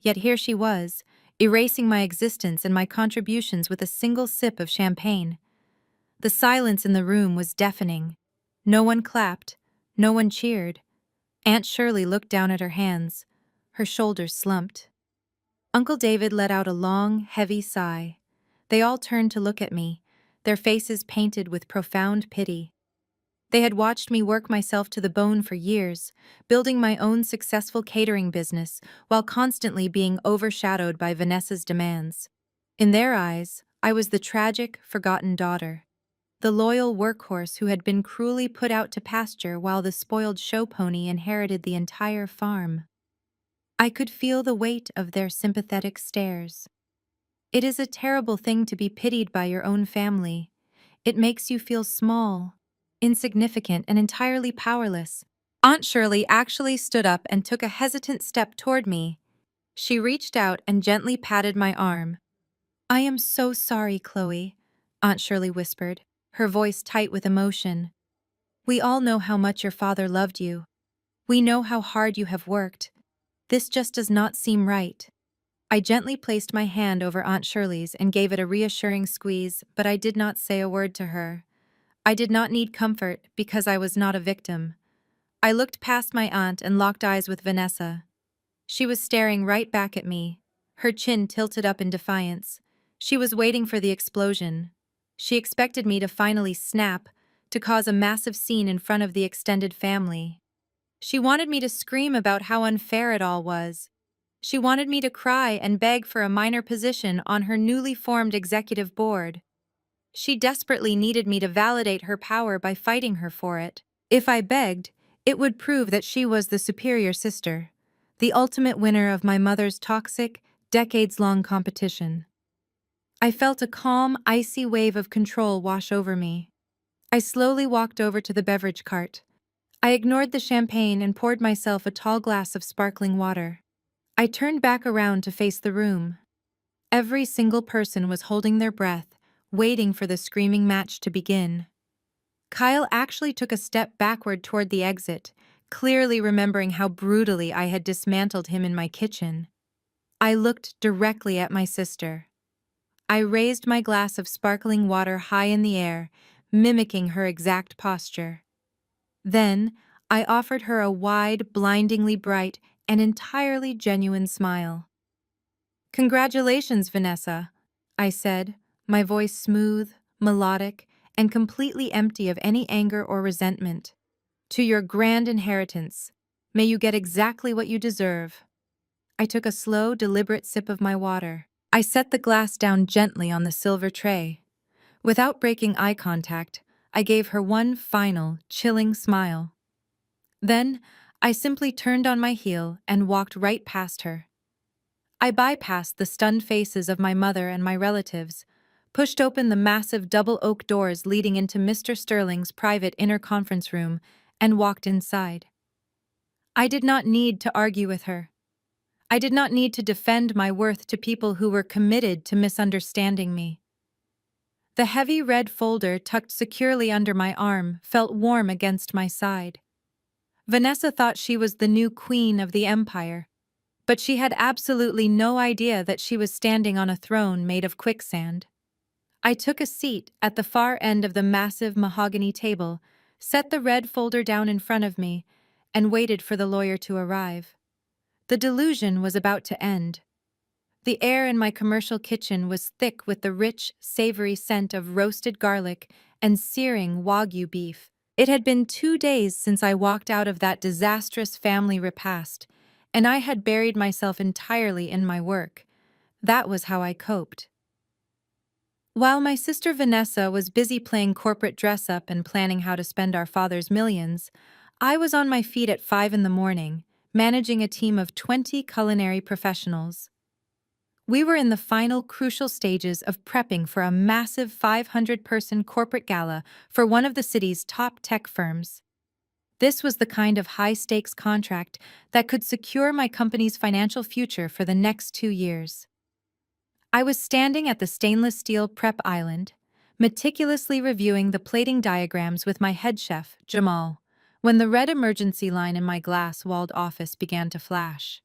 Yet here she was, erasing my existence and my contributions with a single sip of champagne. The silence in the room was deafening. No one clapped, no one cheered. Aunt Shirley looked down at her hands. Her shoulders slumped. Uncle David let out a long, heavy sigh. They all turned to look at me, their faces painted with profound pity. They had watched me work myself to the bone for years, building my own successful catering business while constantly being overshadowed by Vanessa's demands. In their eyes, I was the tragic, forgotten daughter, the loyal workhorse who had been cruelly put out to pasture while the spoiled show pony inherited the entire farm. I could feel the weight of their sympathetic stares. It is a terrible thing to be pitied by your own family. It makes you feel small, insignificant, and entirely powerless. Aunt Shirley actually stood up and took a hesitant step toward me. She reached out and gently patted my arm. "I am so sorry, Chloe," Aunt Shirley whispered, her voice tight with emotion. "We all know how much your father loved you. We know how hard you have worked. This just does not seem right." I gently placed my hand over Aunt Shirley's and gave it a reassuring squeeze, but I did not say a word to her. I did not need comfort because I was not a victim. I looked past my aunt and locked eyes with Vanessa. She was staring right back at me, her chin tilted up in defiance. She was waiting for the explosion. She expected me to finally snap, to cause a massive scene in front of the extended family. She wanted me to scream about how unfair it all was. She wanted me to cry and beg for a minor position on her newly formed executive board. She desperately needed me to validate her power by fighting her for it. If I begged, it would prove that she was the superior sister, the ultimate winner of my mother's toxic, decades-long competition. I felt a calm, icy wave of control wash over me. I slowly walked over to the beverage cart. I ignored the champagne and poured myself a tall glass of sparkling water. I turned back around to face the room. Every single person was holding their breath, waiting for the screaming match to begin. Kyle actually took a step backward toward the exit, clearly remembering how brutally I had dismantled him in my kitchen. I looked directly at my sister. I raised my glass of sparkling water high in the air, mimicking her exact posture. Then, I offered her a wide, blindingly bright, and entirely genuine smile. "Congratulations, Vanessa," I said, my voice smooth, melodic, and completely empty of any anger or resentment. "To your grand inheritance. May you get exactly what you deserve." I took a slow, deliberate sip of my water. I set the glass down gently on the silver tray. Without breaking eye contact, I gave her one final, chilling smile. Then, I simply turned on my heel and walked right past her. I bypassed the stunned faces of my mother and my relatives, pushed open the massive double oak doors leading into Mr. Sterling's private inner conference room, and walked inside. I did not need to argue with her. I did not need to defend my worth to people who were committed to misunderstanding me. The heavy red folder tucked securely under my arm felt warm against my side. Vanessa thought she was the new queen of the empire, but she had absolutely no idea that she was standing on a throne made of quicksand. I took a seat at the far end of the massive mahogany table, set the red folder down in front of me, and waited for the lawyer to arrive. The delusion was about to end. The air in my commercial kitchen was thick with the rich, savory scent of roasted garlic and searing Wagyu beef. It had been 2 days since I walked out of that disastrous family repast, and I had buried myself entirely in my work. That was how I coped. While my sister Vanessa was busy playing corporate dress-up and planning how to spend our father's millions, I was on my feet at 5 in the morning, managing a team of 20 culinary professionals. We were in the final crucial stages of prepping for a massive 500-person corporate gala for one of the city's top tech firms. This was the kind of high-stakes contract that could secure my company's financial future for the next 2 years. I was standing at the stainless steel prep island, meticulously reviewing the plating diagrams with my head chef, Jamal, when the red emergency line in my glass-walled office began to flash.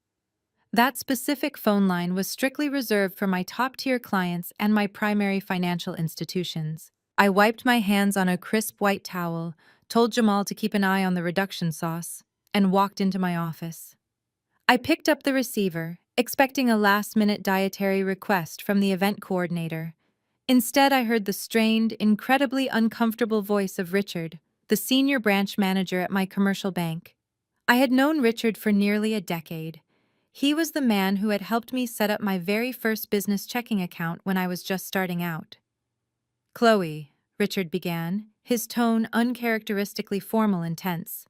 That specific phone line was strictly reserved for my top-tier clients and my primary financial institutions. I wiped my hands on a crisp white towel, told Jamal to keep an eye on the reduction sauce, and walked into my office. I picked up the receiver, expecting a last-minute dietary request from the event coordinator. Instead, I heard the strained, incredibly uncomfortable voice of Richard, the senior branch manager at my commercial bank. I had known Richard for nearly a decade. He was the man who had helped me set up my very first business checking account when I was just starting out. "Chloe," Richard began, his tone uncharacteristically formal and tense.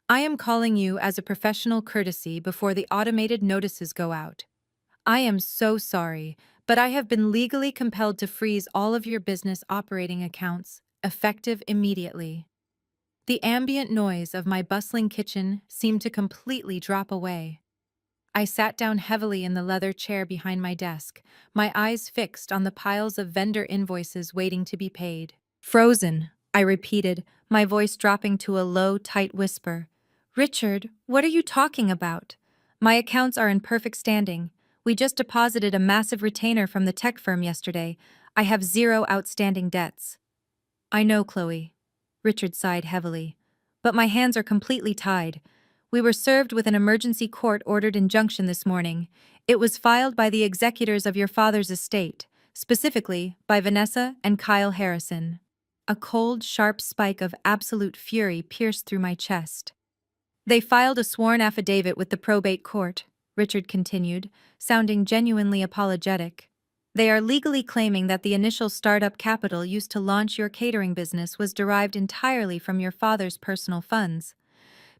"I am calling you as a professional courtesy before the automated notices go out. I am so sorry, But I have been legally compelled to freeze all of your business operating accounts, effective immediately. The ambient noise of my bustling kitchen seemed to completely drop away. I sat down heavily in the leather chair behind my desk, my eyes fixed on the piles of vendor invoices waiting to be paid. Frozen, I repeated, my voice dropping to a low, tight whisper. Richard, what are you talking about? My accounts are in perfect standing. We just deposited a massive retainer from the tech firm yesterday. I have zero outstanding debts. I know, Chloe. Richard sighed heavily. But my hands are completely tied. We were served with an emergency court-ordered injunction this morning. It was filed by the executors of your father's estate, specifically by Vanessa and Kyle Harrison. A cold, sharp spike of absolute fury pierced through my chest. They filed a sworn affidavit with the probate court, Richard continued, sounding genuinely apologetic. They are legally claiming that the initial startup capital used to launch your catering business was derived entirely from your father's personal funds.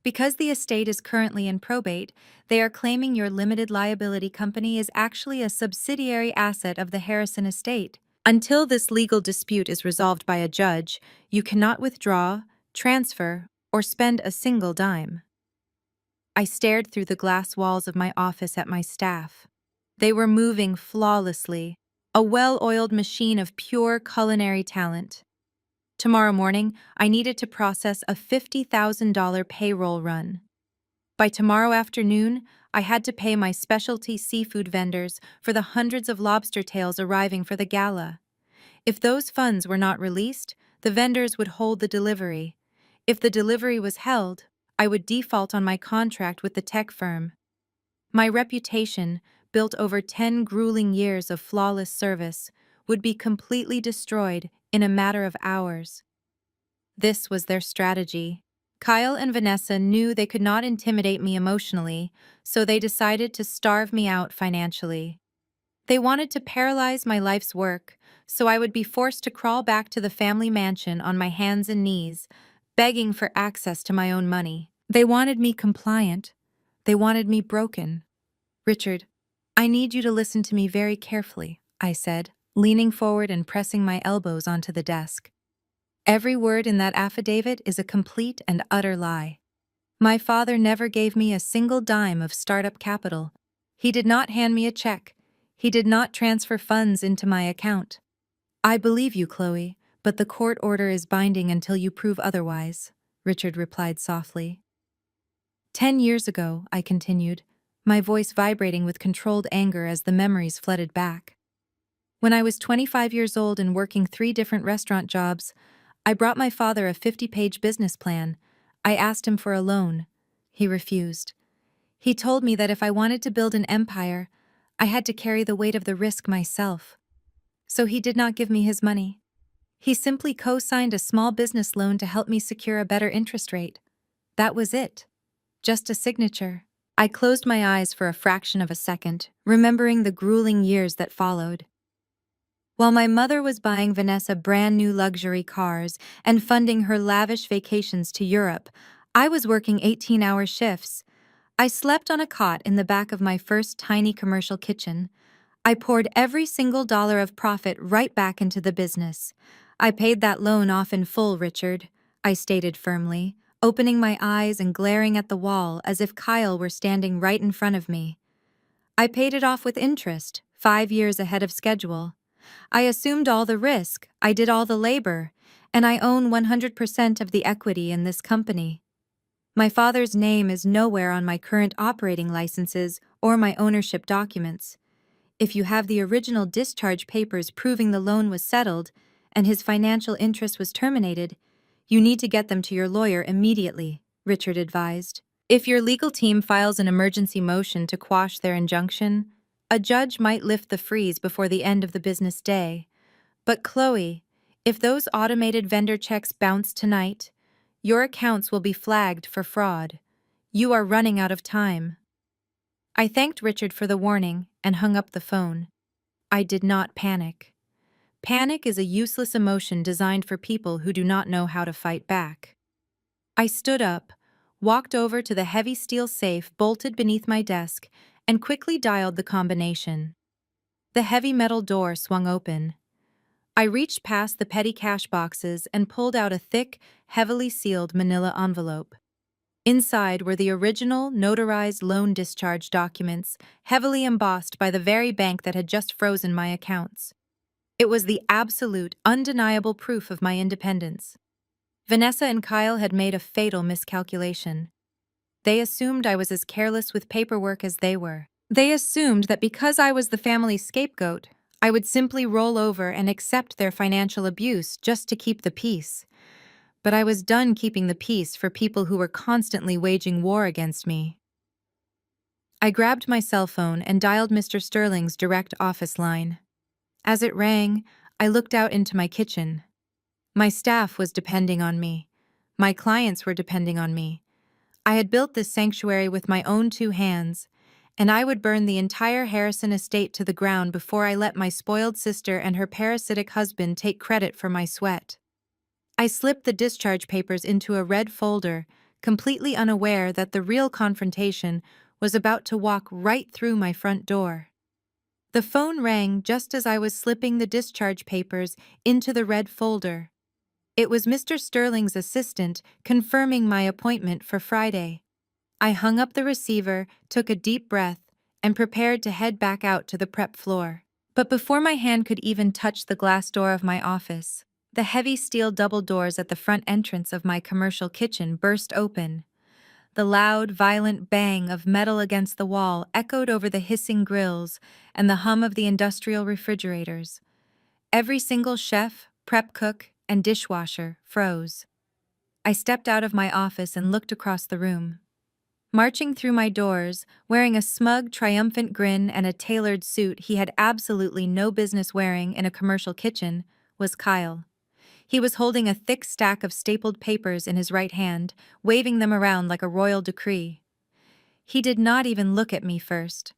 Because the estate is currently in probate, they are claiming your limited liability company is actually a subsidiary asset of the Harrison estate. Until this legal dispute is resolved by a judge, you cannot withdraw, transfer, or spend a single dime. I stared through the glass walls of my office at my staff. They were moving flawlessly, a well-oiled machine of pure culinary talent. Tomorrow morning, I needed to process a $50,000 payroll run. By tomorrow afternoon, I had to pay my specialty seafood vendors for the hundreds of lobster tails arriving for the gala. If those funds were not released, the vendors would hold the delivery. If the delivery was held, I would default on my contract with the tech firm. My reputation, built over 10 grueling years of flawless service, would be completely destroyed in a matter of hours. This was their strategy. Kyle and Vanessa knew they could not intimidate me emotionally, so they decided to starve me out financially. They wanted to paralyze my life's work, so I would be forced to crawl back to the family mansion on my hands and knees, begging for access to my own money. They wanted me compliant. They wanted me broken. Richard, I need you to listen to me very carefully, I said, leaning forward and pressing my elbows onto the desk. Every word in that affidavit is a complete and utter lie. My father never gave me a single dime of startup capital. He did not hand me a check. He did not transfer funds into my account. I believe you, Chloe, but the court order is binding until you prove otherwise, Richard replied softly. 10 years ago, I continued, my voice vibrating with controlled anger as the memories flooded back. When I was 25 years old and working 3 different restaurant jobs, I brought my father a 50-page business plan. I asked him for a loan. He refused. He told me that if I wanted to build an empire, I had to carry the weight of the risk myself. So he did not give me his money. He simply co-signed a small business loan to help me secure a better interest rate. That was it. Just a signature. I closed my eyes for a fraction of a second, remembering the grueling years that followed. While my mother was buying Vanessa brand new luxury cars and funding her lavish vacations to Europe, I was working 18-hour shifts. I slept on a cot in the back of my first tiny commercial kitchen. I poured every single dollar of profit right back into the business. I paid that loan off in full, Richard, I stated firmly, opening my eyes and glaring at the wall as if Kyle were standing right in front of me. I paid it off with interest, 5 years ahead of schedule. I assumed all the risk, I did all the labor, and I own 100% of the equity in this company. My father's name is nowhere on my current operating licenses or my ownership documents. If you have the original discharge papers proving the loan was settled and his financial interest was terminated, you need to get them to your lawyer immediately, Richard advised. If your legal team files an emergency motion to quash their injunction, a judge might lift the freeze before the end of the business day. But Chloe, if those automated vendor checks bounce tonight, your accounts will be flagged for fraud. You are running out of time. I thanked Richard for the warning and hung up the phone. I did not panic. Panic is a useless emotion designed for people who do not know how to fight back. I stood up, walked over to the heavy steel safe bolted beneath my desk, and quickly dialed the combination. The heavy metal door swung open. I reached past the petty cash boxes and pulled out a thick, heavily sealed manila envelope. Inside were the original, notarized loan discharge documents, heavily embossed by the very bank that had just frozen my accounts. It was the absolute, undeniable proof of my independence. Vanessa and Kyle had made a fatal miscalculation. They assumed I was as careless with paperwork as they were. They assumed that because I was the family's scapegoat, I would simply roll over and accept their financial abuse just to keep the peace. But I was done keeping the peace for people who were constantly waging war against me. I grabbed my cell phone and dialed Mr. Sterling's direct office line. As it rang, I looked out into my kitchen. My staff was depending on me. My clients were depending on me. I had built this sanctuary with my own 2 hands, and I would burn the entire Harrison estate to the ground before I let my spoiled sister and her parasitic husband take credit for my sweat. I slipped the discharge papers into a red folder, completely unaware that the real confrontation was about to walk right through my front door. The phone rang just as I was slipping the discharge papers into the red folder. It was Mr. Sterling's assistant confirming my appointment for Friday. I hung up the receiver, took a deep breath, and prepared to head back out to the prep floor. But before my hand could even touch the glass door of my office, the heavy steel double doors at the front entrance of my commercial kitchen burst open. The loud, violent bang of metal against the wall echoed over the hissing grills and the hum of the industrial refrigerators. Every single chef, prep cook, and dishwasher froze. I stepped out of my office and looked across the room. Marching through my doors, wearing a smug, triumphant grin and a tailored suit he had absolutely no business wearing in a commercial kitchen, was Kyle. He was holding a thick stack of stapled papers in his right hand, waving them around like a royal decree. He did not even look at me first.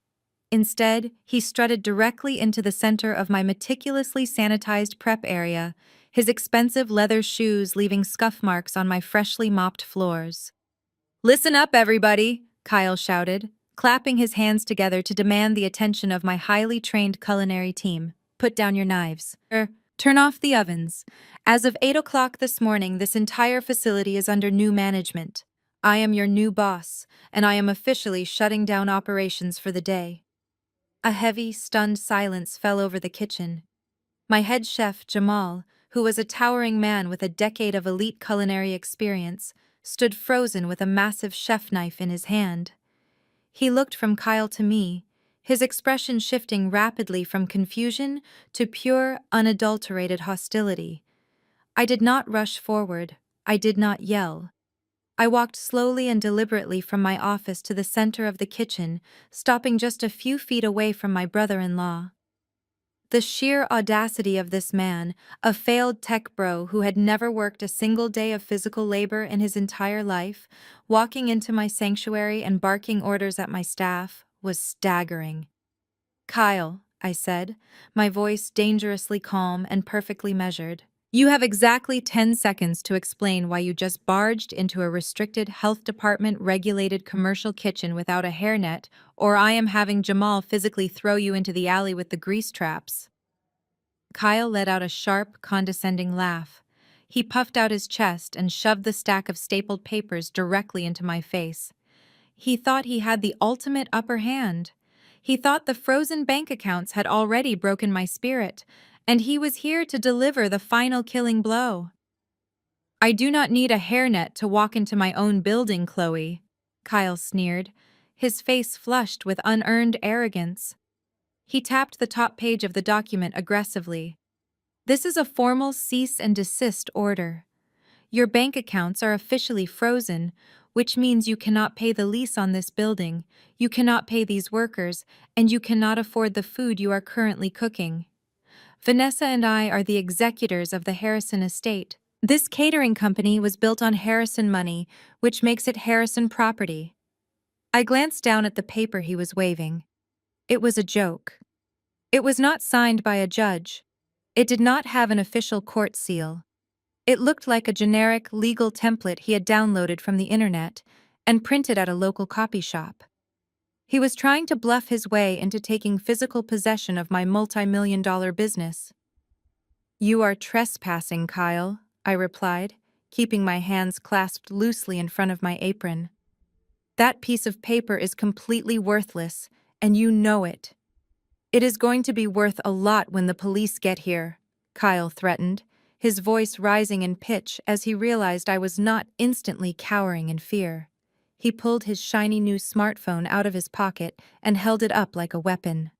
Instead, he strutted directly into the center of my meticulously sanitized prep area, his expensive leather shoes leaving scuff marks on my freshly mopped floors. "Listen up, everybody," Kyle shouted, clapping his hands together to demand the attention of my highly trained culinary team. "Put down your knives. Turn off the ovens. As of 8 o'clock this morning, this entire facility is under new management. I am your new boss, and I am officially shutting down operations for the day." A heavy, stunned silence fell over the kitchen. My head chef, Jamal, who was a towering man with a decade of elite culinary experience, stood frozen with a massive chef knife in his hand. He looked from Kyle to me, his expression shifting rapidly from confusion to pure, unadulterated hostility. I did not rush forward. I did not yell. I walked slowly and deliberately from my office to the center of the kitchen, stopping just a few feet away from my brother-in-law. The sheer audacity of this man, a failed tech bro who had never worked a single day of physical labor in his entire life, walking into my sanctuary and barking orders at my staff, was staggering. "Kyle," I said, my voice dangerously calm and perfectly measured, "you have exactly 10 seconds to explain why you just barged into a restricted health department regulated commercial kitchen without a hairnet, or I am having Jamal physically throw you into the alley with the grease traps." Kyle let out a sharp, condescending laugh. He puffed out his chest and shoved the stack of stapled papers directly into my face. He thought he had the ultimate upper hand. He thought the frozen bank accounts had already broken my spirit, and he was here to deliver the final killing blow. "I do not need a hairnet to walk into my own building, Chloe," Kyle sneered, his face flushed with unearned arrogance. He tapped the top page of the document aggressively. "This is a formal cease and desist order. Your bank accounts are officially frozen, which means you cannot pay the lease on this building, you cannot pay these workers, and you cannot afford the food you are currently cooking. Vanessa and I are the executors of the Harrison estate. This catering company was built on Harrison money, which makes it Harrison property." I glanced down at the paper he was waving. It was a joke. It was not signed by a judge. It did not have an official court seal. It looked like a generic legal template he had downloaded from the internet and printed at a local copy shop. He was trying to bluff his way into taking physical possession of my multi-million-dollar business. "You are trespassing, Kyle," I replied, keeping my hands clasped loosely in front of my apron. "That piece of paper is completely worthless, and you know it." "It is going to be worth a lot when the police get here," Kyle threatened, his voice rising in pitch as he realized I was not instantly cowering in fear. He pulled his shiny new smartphone out of his pocket and held it up like a weapon.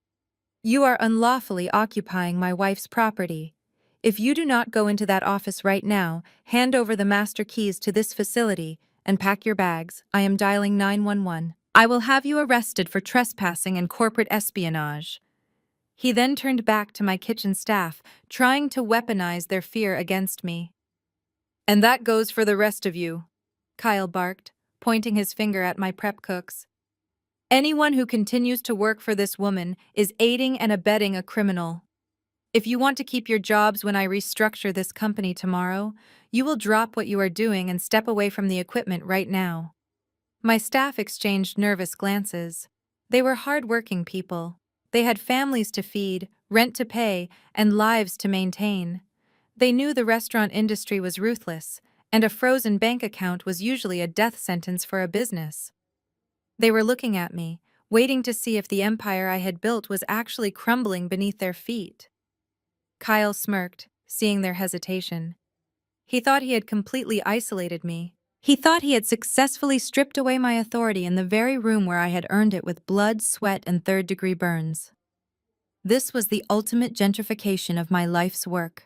"You are unlawfully occupying my wife's property. If you do not go into that office right now, hand over the master keys to this facility, and pack your bags, I am dialing 911. I will have you arrested for trespassing and corporate espionage." He then turned back to my kitchen staff, trying to weaponize their fear against me. "And that goes for the rest of you," Kyle barked, pointing his finger at my prep cooks. "Anyone who continues to work for this woman is aiding and abetting a criminal. If you want to keep your jobs when I restructure this company tomorrow, you will drop what you are doing and step away from the equipment right now." My staff exchanged nervous glances. They were hard-working people. They had families to feed, rent to pay, and lives to maintain. They knew the restaurant industry was ruthless, and a frozen bank account was usually a death sentence for a business. They were looking at me, waiting to see if the empire I had built was actually crumbling beneath their feet. Kyle smirked, seeing their hesitation. He thought he had completely isolated me. He thought he had successfully stripped away my authority in the very room where I had earned it with blood, sweat, and third-degree burns. This was the ultimate gentrification of my life's work.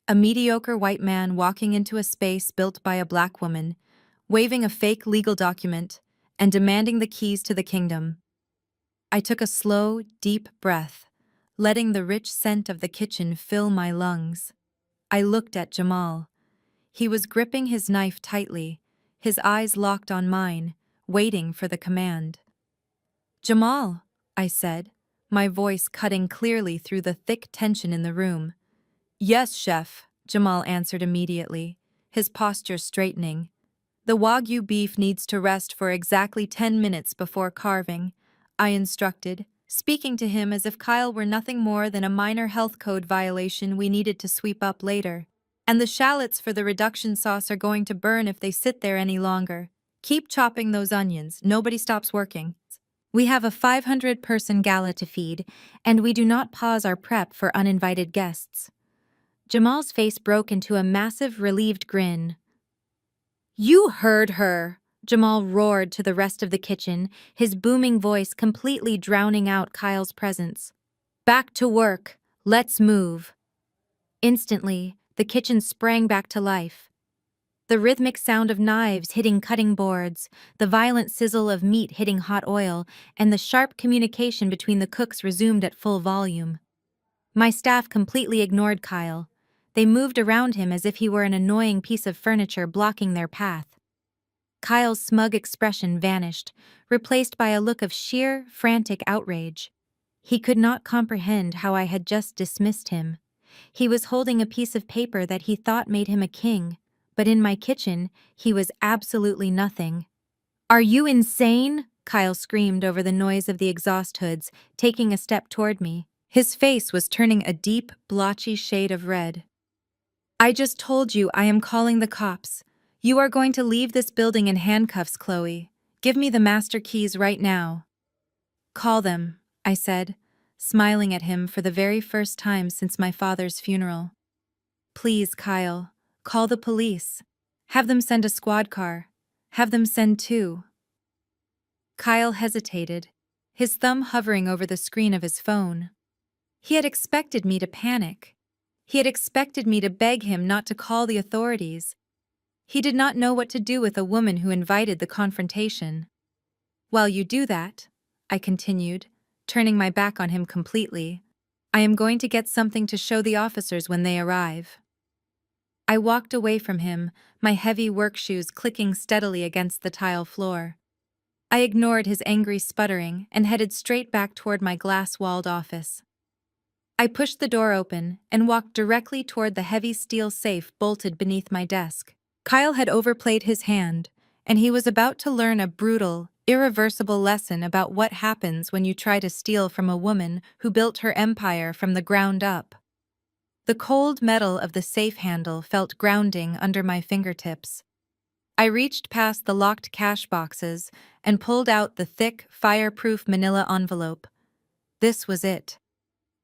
A mediocre white man walking into a space built by a black woman, waving a fake legal document, and demanding the keys to the kingdom. I took a slow, deep breath, letting the rich scent of the kitchen fill my lungs. I looked at Jamal. He was gripping his knife tightly, his eyes locked on mine, waiting for the command. "Jamal," I said, my voice cutting clearly through the thick tension in the room. "Yes, chef," Jamal answered immediately, his posture straightening. "The Wagyu beef needs to rest for exactly 10 minutes before carving," I instructed, speaking to him as if Kyle were nothing more than a minor health code violation we needed to sweep up later. "And the shallots for the reduction sauce are going to burn if they sit there any longer. Keep chopping those onions, nobody stops working. We have a 500-person gala to feed, and we do not pause our prep for uninvited guests." Jamal's face broke into a massive, relieved grin. "You heard her!" Jamal roared to the rest of the kitchen, his booming voice completely drowning out Kyle's presence. "Back to work. Let's move." Instantly, the kitchen sprang back to life. The rhythmic sound of knives hitting cutting boards, the violent sizzle of meat hitting hot oil, and the sharp communication between the cooks resumed at full volume. My staff completely ignored Kyle. They moved around him as if he were an annoying piece of furniture blocking their path. Kyle's smug expression vanished, replaced by a look of sheer, frantic outrage. He could not comprehend how I had just dismissed him. He was holding a piece of paper that he thought made him a king, but in my kitchen, he was absolutely nothing. "Are you insane?" Kyle screamed over the noise of the exhaust hoods, taking a step toward me. His face was turning a deep, blotchy shade of red. "I just told you I am calling the cops. You are going to leave this building in handcuffs, Chloe. Give me the master keys right now." "Call them," I said, smiling at him for the very first time since my father's funeral. "Please, Kyle, call the police. Have them send a squad car. Have them send 2. Kyle hesitated, his thumb hovering over the screen of his phone. He had expected me to panic. He had expected me to beg him not to call the authorities. He did not know what to do with a woman who invited the confrontation. "While you do that," I continued, turning my back on him completely, "I am going to get something to show the officers when they arrive." I walked away from him, my heavy work shoes clicking steadily against the tile floor. I ignored his angry sputtering and headed straight back toward my glass-walled office. I pushed the door open and walked directly toward the heavy steel safe bolted beneath my desk. Kyle had overplayed his hand, and he was about to learn a brutal, irreversible lesson about what happens when you try to steal from a woman who built her empire from the ground up. The cold metal of the safe handle felt grounding under my fingertips. I reached past the locked cash boxes and pulled out the thick, fireproof manila envelope. This was it.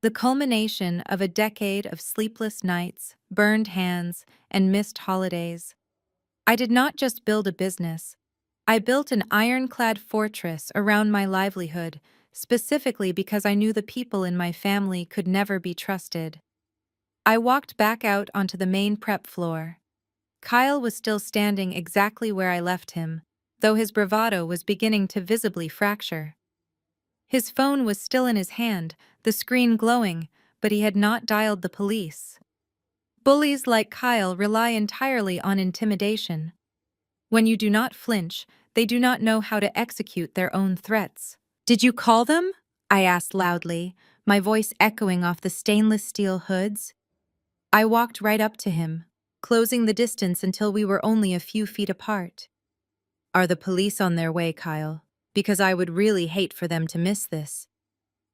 The culmination of a decade of sleepless nights, burned hands, and missed holidays. I did not just build a business. I built an ironclad fortress around my livelihood, specifically because I knew the people in my family could never be trusted. I walked back out onto the main prep floor. Kyle was still standing exactly where I left him, though his bravado was beginning to visibly fracture. His phone was still in his hand, the screen glowing, but he had not dialed the police. Bullies like Kyle rely entirely on intimidation. When you do not flinch, they do not know how to execute their own threats. "Did you call them?" I asked loudly, my voice echoing off the stainless steel hoods. I walked right up to him, closing the distance until we were only a few feet apart. "Are the police on their way, Kyle? Because I would really hate for them to miss this."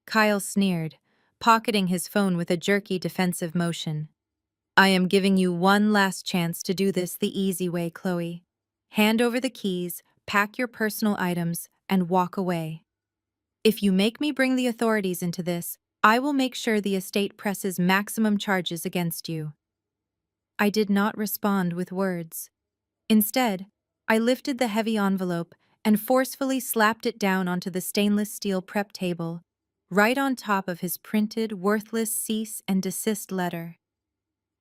Kyle sneered, pocketing his phone with a jerky defensive motion. "I am giving you one last chance to do this the easy way, Chloe. Hand over the keys, pack your personal items, and walk away. If you make me bring the authorities into this, I will make sure the estate presses maximum charges against you." I did not respond with words. Instead, I lifted the heavy envelope and forcefully slapped it down onto the stainless steel prep table, right on top of his printed, worthless cease and desist letter.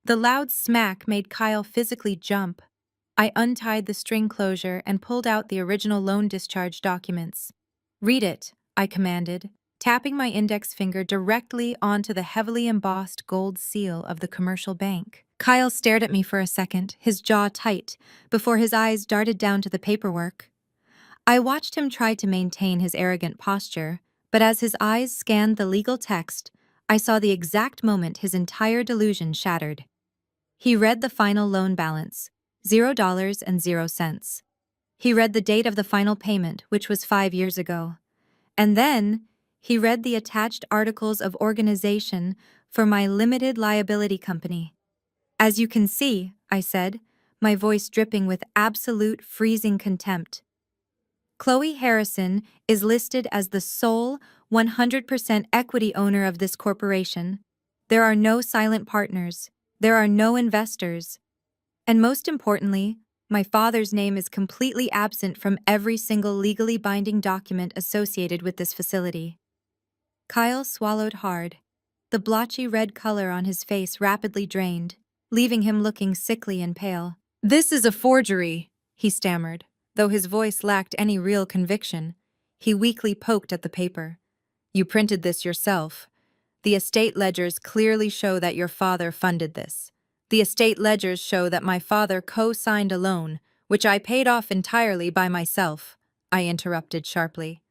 The loud smack made Kyle physically jump. I untied the string closure and pulled out the original loan discharge documents. "Read it," I commanded, tapping my index finger directly onto the heavily embossed gold seal of the commercial bank. Kyle stared at me for a second, his jaw tight, before his eyes darted down to the paperwork. I watched him try to maintain his arrogant posture, but as his eyes scanned the legal text, I saw the exact moment his entire delusion shattered. He read the final loan balance, $0. He read the date of the final payment, which was 5 years ago. And then, he read the attached articles of organization for my limited liability company. "As you can see," I said, my voice dripping with absolute freezing contempt, "Chloe Harrison is listed as the sole 100% equity owner of this corporation. There are no silent partners. There are no investors. And most importantly, my father's name is completely absent from every single legally binding document associated with this facility." Kyle swallowed hard. The blotchy red color on his face rapidly drained, leaving him looking sickly and pale. "This is a forgery," he stammered, though his voice lacked any real conviction. He weakly poked at the paper. "You printed this yourself. The estate ledgers clearly show that your father funded this. The estate ledgers show that my father co-signed a loan, which I paid off entirely by myself," I interrupted sharply.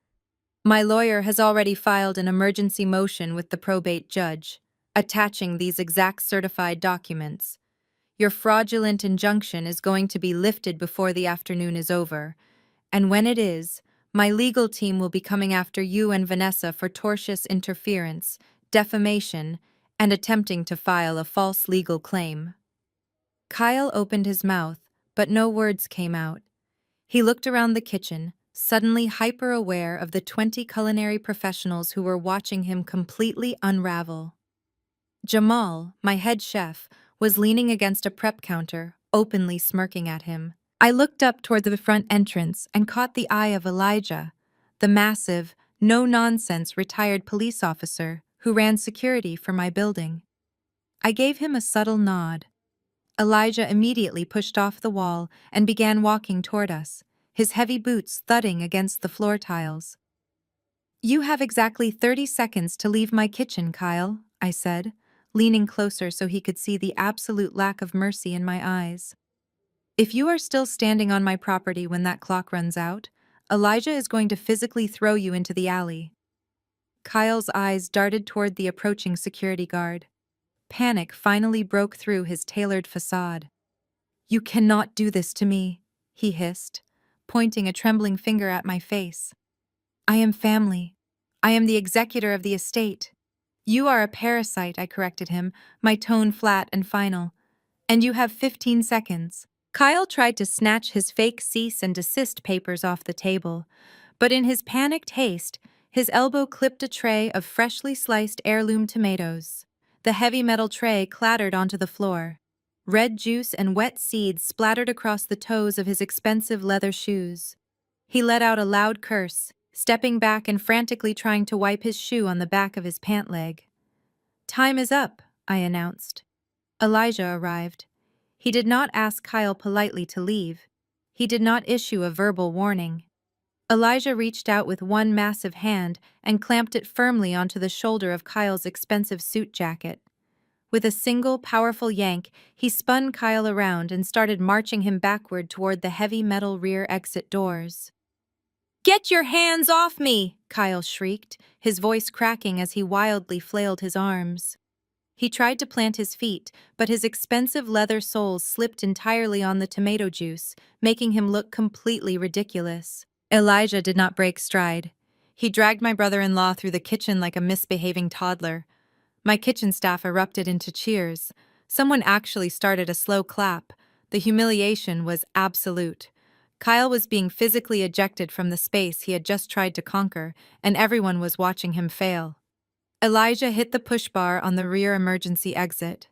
"My lawyer has already filed an emergency motion with the probate judge, attaching these exact certified documents. Your fraudulent injunction is going to be lifted before the afternoon is over, and when it is, my legal team will be coming after you and Vanessa for tortious interference, defamation, and attempting to file a false legal claim." Kyle opened his mouth, but no words came out. He looked around the kitchen, suddenly hyper-aware of the 20 culinary professionals who were watching him completely unravel. Jamal, my head chef, was leaning against a prep counter, openly smirking at him. I looked up toward the front entrance and caught the eye of Elijah, the massive, no-nonsense retired police officer who ran security for my building. I gave him a subtle nod. Elijah immediately pushed off the wall and began walking toward us, his heavy boots thudding against the floor tiles. "You have exactly 30 seconds to leave my kitchen, Kyle," I said, leaning closer so he could see the absolute lack of mercy in my eyes. "If you are still standing on my property when that clock runs out, Elijah is going to physically throw you into the alley." Kyle's eyes darted toward the approaching security guard. Panic finally broke through his tailored facade. "You cannot do this to me," he hissed, pointing a trembling finger at my face. I am family. I am the executor of the estate. You are a parasite, I corrected him, my tone flat and final. And you have 15 seconds. Kyle tried to snatch his fake cease and desist papers off the table, but in his panicked haste, his elbow clipped a tray of freshly sliced heirloom tomatoes. The heavy metal tray clattered onto the floor. Red juice and wet seeds splattered across the toes of his expensive leather shoes. He let out a loud curse, stepping back and frantically trying to wipe his shoe on the back of his pant leg. "Time is up," I announced. Elijah arrived. He did not ask Kyle politely to leave. He did not issue a verbal warning. Elijah reached out with one massive hand and clamped it firmly onto the shoulder of Kyle's expensive suit jacket. With a single, powerful yank, he spun Kyle around and started marching him backward toward the heavy metal rear exit doors. "Get your hands off me!" Kyle shrieked, his voice cracking as he wildly flailed his arms. He tried to plant his feet, but his expensive leather soles slipped entirely on the tomato juice, making him look completely ridiculous. Elijah did not break stride. He dragged my brother-in-law through the kitchen like a misbehaving toddler. My kitchen staff erupted into cheers. Someone actually started a slow clap. The humiliation was absolute. Kyle was being physically ejected from the space he had just tried to conquer, and everyone was watching him fail. Elijah hit the push bar on the rear emergency exit.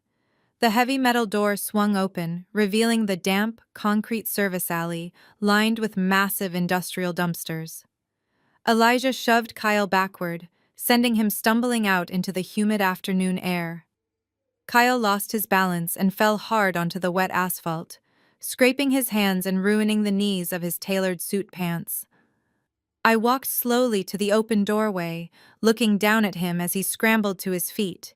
The heavy metal door swung open, revealing the damp, concrete service alley lined with massive industrial dumpsters. Elijah shoved Kyle backward, sending him stumbling out into the humid afternoon air. Kyle lost his balance and fell hard onto the wet asphalt, scraping his hands and ruining the knees of his tailored suit pants. I walked slowly to the open doorway, looking down at him as he scrambled to his feet.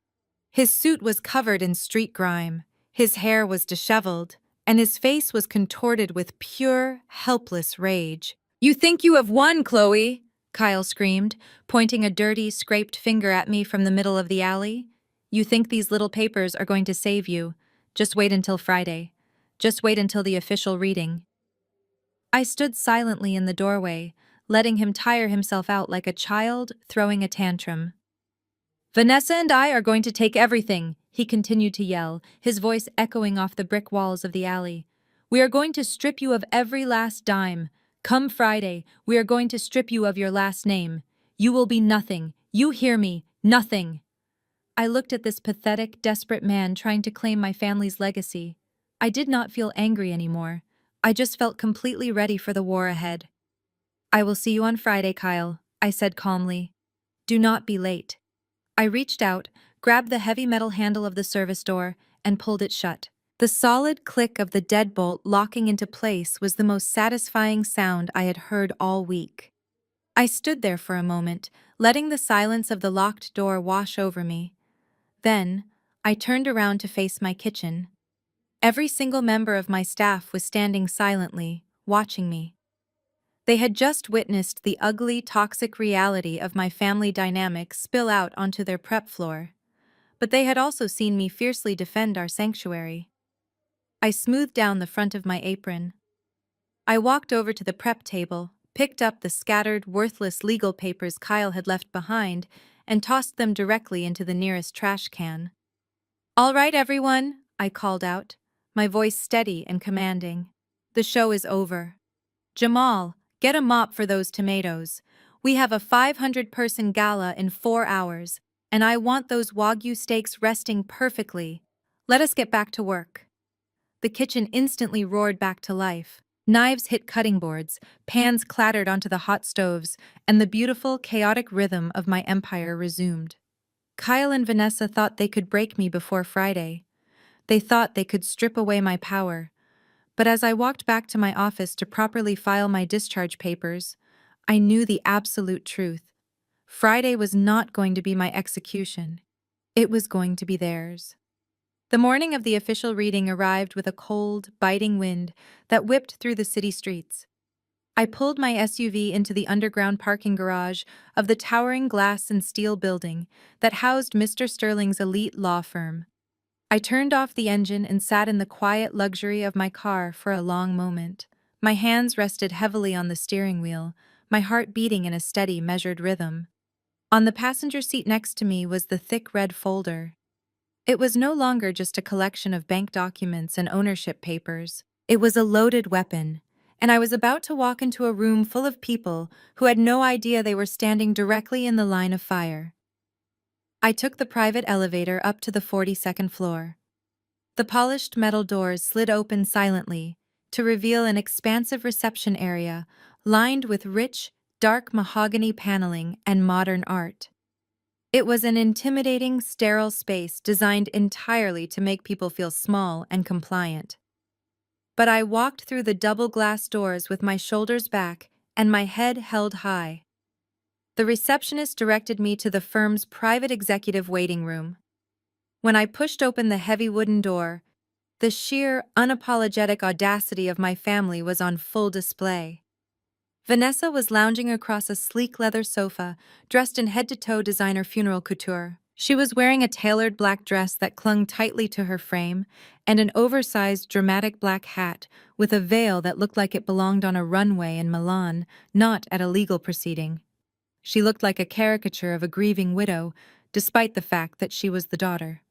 His suit was covered in street grime, his hair was disheveled, and his face was contorted with pure, helpless rage. "You think you have won, Chloe?" Kyle screamed, pointing a dirty, scraped finger at me from the middle of the alley. "You think these little papers are going to save you? Just wait until Friday. Just wait until the official reading." I stood silently in the doorway, letting him tire himself out like a child throwing a tantrum. "Vanessa and I are going to take everything," he continued to yell, his voice echoing off the brick walls of the alley. "We are going to strip you of every last dime. Come Friday, we are going to strip you of your last name. You will be nothing. You hear me? Nothing." I looked at this pathetic, desperate man trying to claim my family's legacy. I did not feel angry anymore. I just felt completely ready for the war ahead. "I will see you on Friday, Kyle," I said calmly. "Do not be late." I reached out, grabbed the heavy metal handle of the service door, and pulled it shut. The solid click of the deadbolt locking into place was the most satisfying sound I had heard all week. I stood there for a moment, letting the silence of the locked door wash over me. Then, I turned around to face my kitchen. Every single member of my staff was standing silently, watching me. They had just witnessed the ugly, toxic reality of my family dynamics spill out onto their prep floor, but they had also seen me fiercely defend our sanctuary. I smoothed down the front of my apron. I walked over to the prep table, picked up the scattered, worthless legal papers Kyle had left behind, and tossed them directly into the nearest trash can. "All right, everyone," I called out, my voice steady and commanding. "The show is over. Jamal, get a mop for those tomatoes. We have a 500-person gala in 4 hours, and I want those Wagyu steaks resting perfectly. Let us get back to work." The kitchen instantly roared back to life. Knives hit cutting boards, pans clattered onto the hot stoves, and the beautiful, chaotic rhythm of my empire resumed. Kyle and Vanessa thought they could break me before Friday. They thought they could strip away my power. But as I walked back to my office to properly file my discharge papers, I knew the absolute truth. Friday was not going to be my execution. It was going to be theirs. The morning of the official reading arrived with a cold, biting wind that whipped through the city streets. I pulled my SUV into the underground parking garage of the towering glass and steel building that housed Mr. Sterling's elite law firm. I turned off the engine and sat in the quiet luxury of my car for a long moment. My hands rested heavily on the steering wheel, my heart beating in a steady, measured rhythm. On the passenger seat next to me was the thick red folder. It was no longer just a collection of bank documents and ownership papers. It was a loaded weapon, and I was about to walk into a room full of people who had no idea they were standing directly in the line of fire. I took the private elevator up to the 42nd floor. The polished metal doors slid open silently to reveal an expansive reception area lined with rich, dark mahogany paneling and modern art. It was an intimidating, sterile space designed entirely to make people feel small and compliant. But I walked through the double glass doors with my shoulders back and my head held high. The receptionist directed me to the firm's private executive waiting room. When I pushed open the heavy wooden door, the sheer, unapologetic audacity of my family was on full display. Vanessa was lounging across a sleek leather sofa, dressed in head-to-toe designer funeral couture. She was wearing a tailored black dress that clung tightly to her frame, and an oversized, dramatic black hat with a veil that looked like it belonged on a runway in Milan, not at a legal proceeding. She looked like a caricature of a grieving widow, despite the fact that she was the daughter.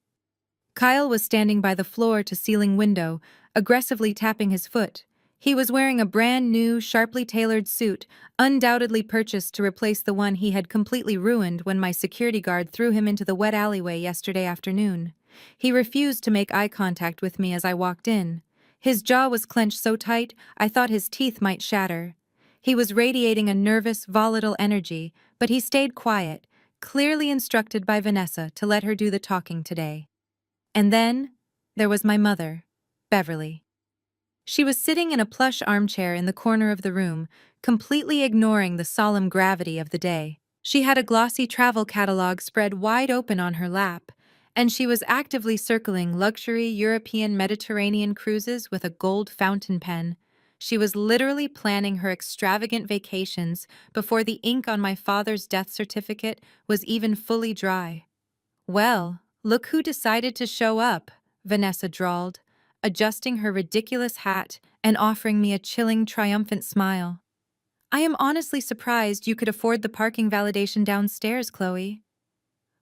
Kyle was standing by the floor-to-ceiling window, aggressively tapping his foot. He was wearing a brand-new, sharply tailored suit, undoubtedly purchased to replace the one he had completely ruined when my security guard threw him into the wet alleyway yesterday afternoon. He refused to make eye contact with me as I walked in. His jaw was clenched so tight, I thought his teeth might shatter. He was radiating a nervous, volatile energy, but he stayed quiet, clearly instructed by Vanessa to let her do the talking today. And then, there was my mother, Beverly. She was sitting in a plush armchair in the corner of the room, completely ignoring the solemn gravity of the day. She had a glossy travel catalog spread wide open on her lap, and she was actively circling luxury European Mediterranean cruises with a gold fountain pen. She was literally planning her extravagant vacations before the ink on my father's death certificate was even fully dry. "Well, look who decided to show up," Vanessa drawled, adjusting her ridiculous hat and offering me a chilling, triumphant smile. "I am honestly surprised you could afford the parking validation downstairs, Chloe.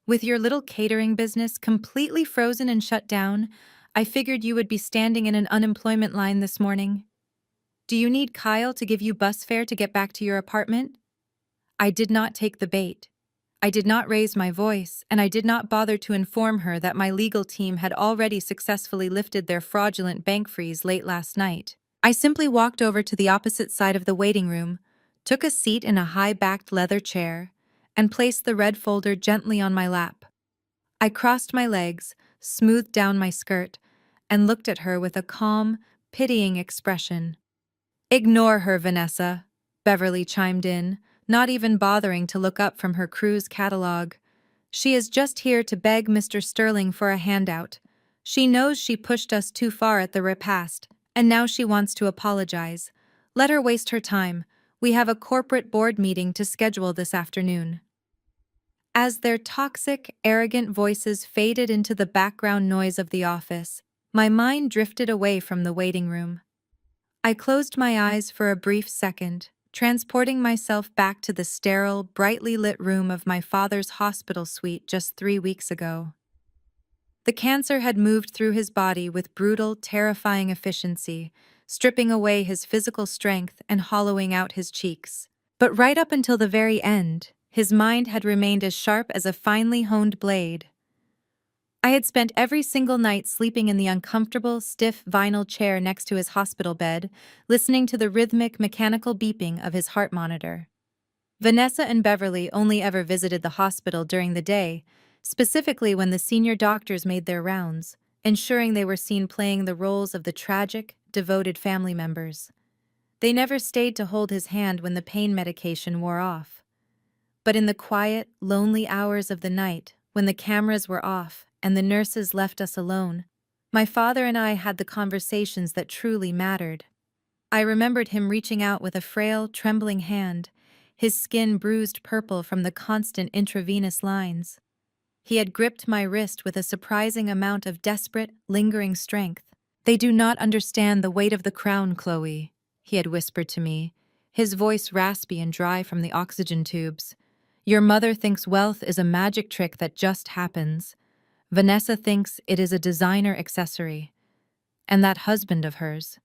With your little catering business completely frozen and shut down, I figured you would be standing in an unemployment line this morning. Do you need Kyle to give you bus fare to get back to your apartment?" I did not take the bait. I did not raise my voice, and I did not bother to inform her that my legal team had already successfully lifted their fraudulent bank freeze late last night. I simply walked over to the opposite side of the waiting room, took a seat in a high-backed leather chair, and placed the red folder gently on my lap. I crossed my legs, smoothed down my skirt, and looked at her with a calm, pitying expression. "Ignore her, Vanessa," Beverly chimed in, not even bothering to look up from her cruise catalog. "She is just here to beg Mr. Sterling for a handout. She knows she pushed us too far at the repast, and now she wants to apologize. Let her waste her time. We have a corporate board meeting to schedule this afternoon." As their toxic, arrogant voices faded into the background noise of the office, my mind drifted away from the waiting room. I closed my eyes for a brief second, transporting myself back to the sterile, brightly lit room of my father's hospital suite just 3 weeks ago. The cancer had moved through his body with brutal, terrifying efficiency, stripping away his physical strength and hollowing out his cheeks. But right up until the very end, his mind had remained as sharp as a finely honed blade. I had spent every single night sleeping in the uncomfortable, stiff vinyl chair next to his hospital bed, listening to the rhythmic, mechanical beeping of his heart monitor. Vanessa and Beverly only ever visited the hospital during the day, specifically when the senior doctors made their rounds, ensuring they were seen playing the roles of the tragic, devoted family members. They never stayed to hold his hand when the pain medication wore off. But in the quiet, lonely hours of the night, when the cameras were off and the nurses left us alone, my father and I had the conversations that truly mattered. I remembered him reaching out with a frail, trembling hand, his skin bruised purple from the constant intravenous lines. He had gripped my wrist with a surprising amount of desperate, lingering strength. "They do not understand the weight of the crown, Chloe," he had whispered to me, his voice raspy and dry from the oxygen tubes. Your mother thinks wealth is a magic trick that just happens. Vanessa thinks it is a designer accessory. And that husband of hers.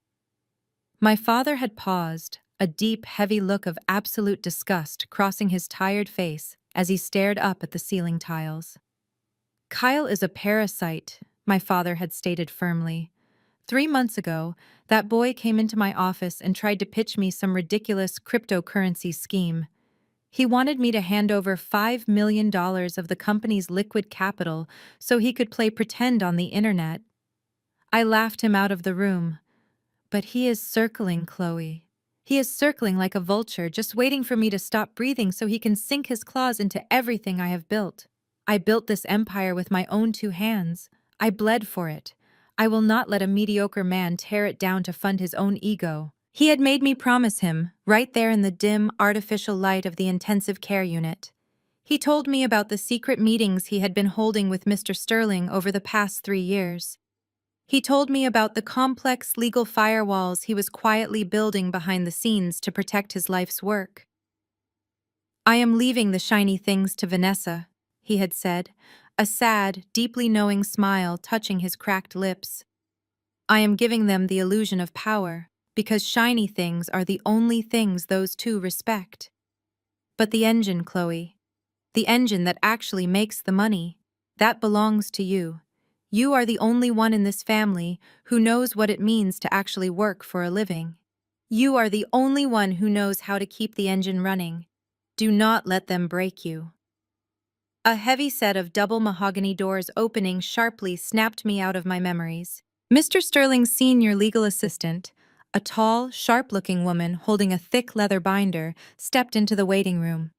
My father had paused, a deep, heavy look of absolute disgust crossing his tired face as he stared up at the ceiling tiles. Kyle is a parasite, my father had stated firmly. 3 months ago, that boy came into my office and tried to pitch me some ridiculous cryptocurrency scheme. He wanted me to hand over $5 million of the company's liquid capital so he could play pretend on the internet. I laughed him out of the room. But he is circling, Chloe. He is circling like a vulture, just waiting for me to stop breathing so he can sink his claws into everything I have built. I built this empire with my own 2 hands. I bled for it. I will not let a mediocre man tear it down to fund his own ego. He had made me promise him, right there in the dim, artificial light of the intensive care unit. He told me about the secret meetings he had been holding with Mr. Sterling over the past 3 years. He told me about the complex legal firewalls he was quietly building behind the scenes to protect his life's work. I am leaving the shiny things to Vanessa, he had said, a sad, deeply knowing smile touching his cracked lips. I am giving them the illusion of power, because shiny things are the only things those two respect. But the engine, Chloe, the engine that actually makes the money, that belongs to you. You are the only one in this family who knows what it means to actually work for a living. You are the only one who knows how to keep the engine running. Do not let them break you. A heavy set of double mahogany doors opening sharply snapped me out of my memories. Mr. Sterling's senior legal assistant, a tall, sharp-looking woman holding a thick leather binder, stepped into the waiting room.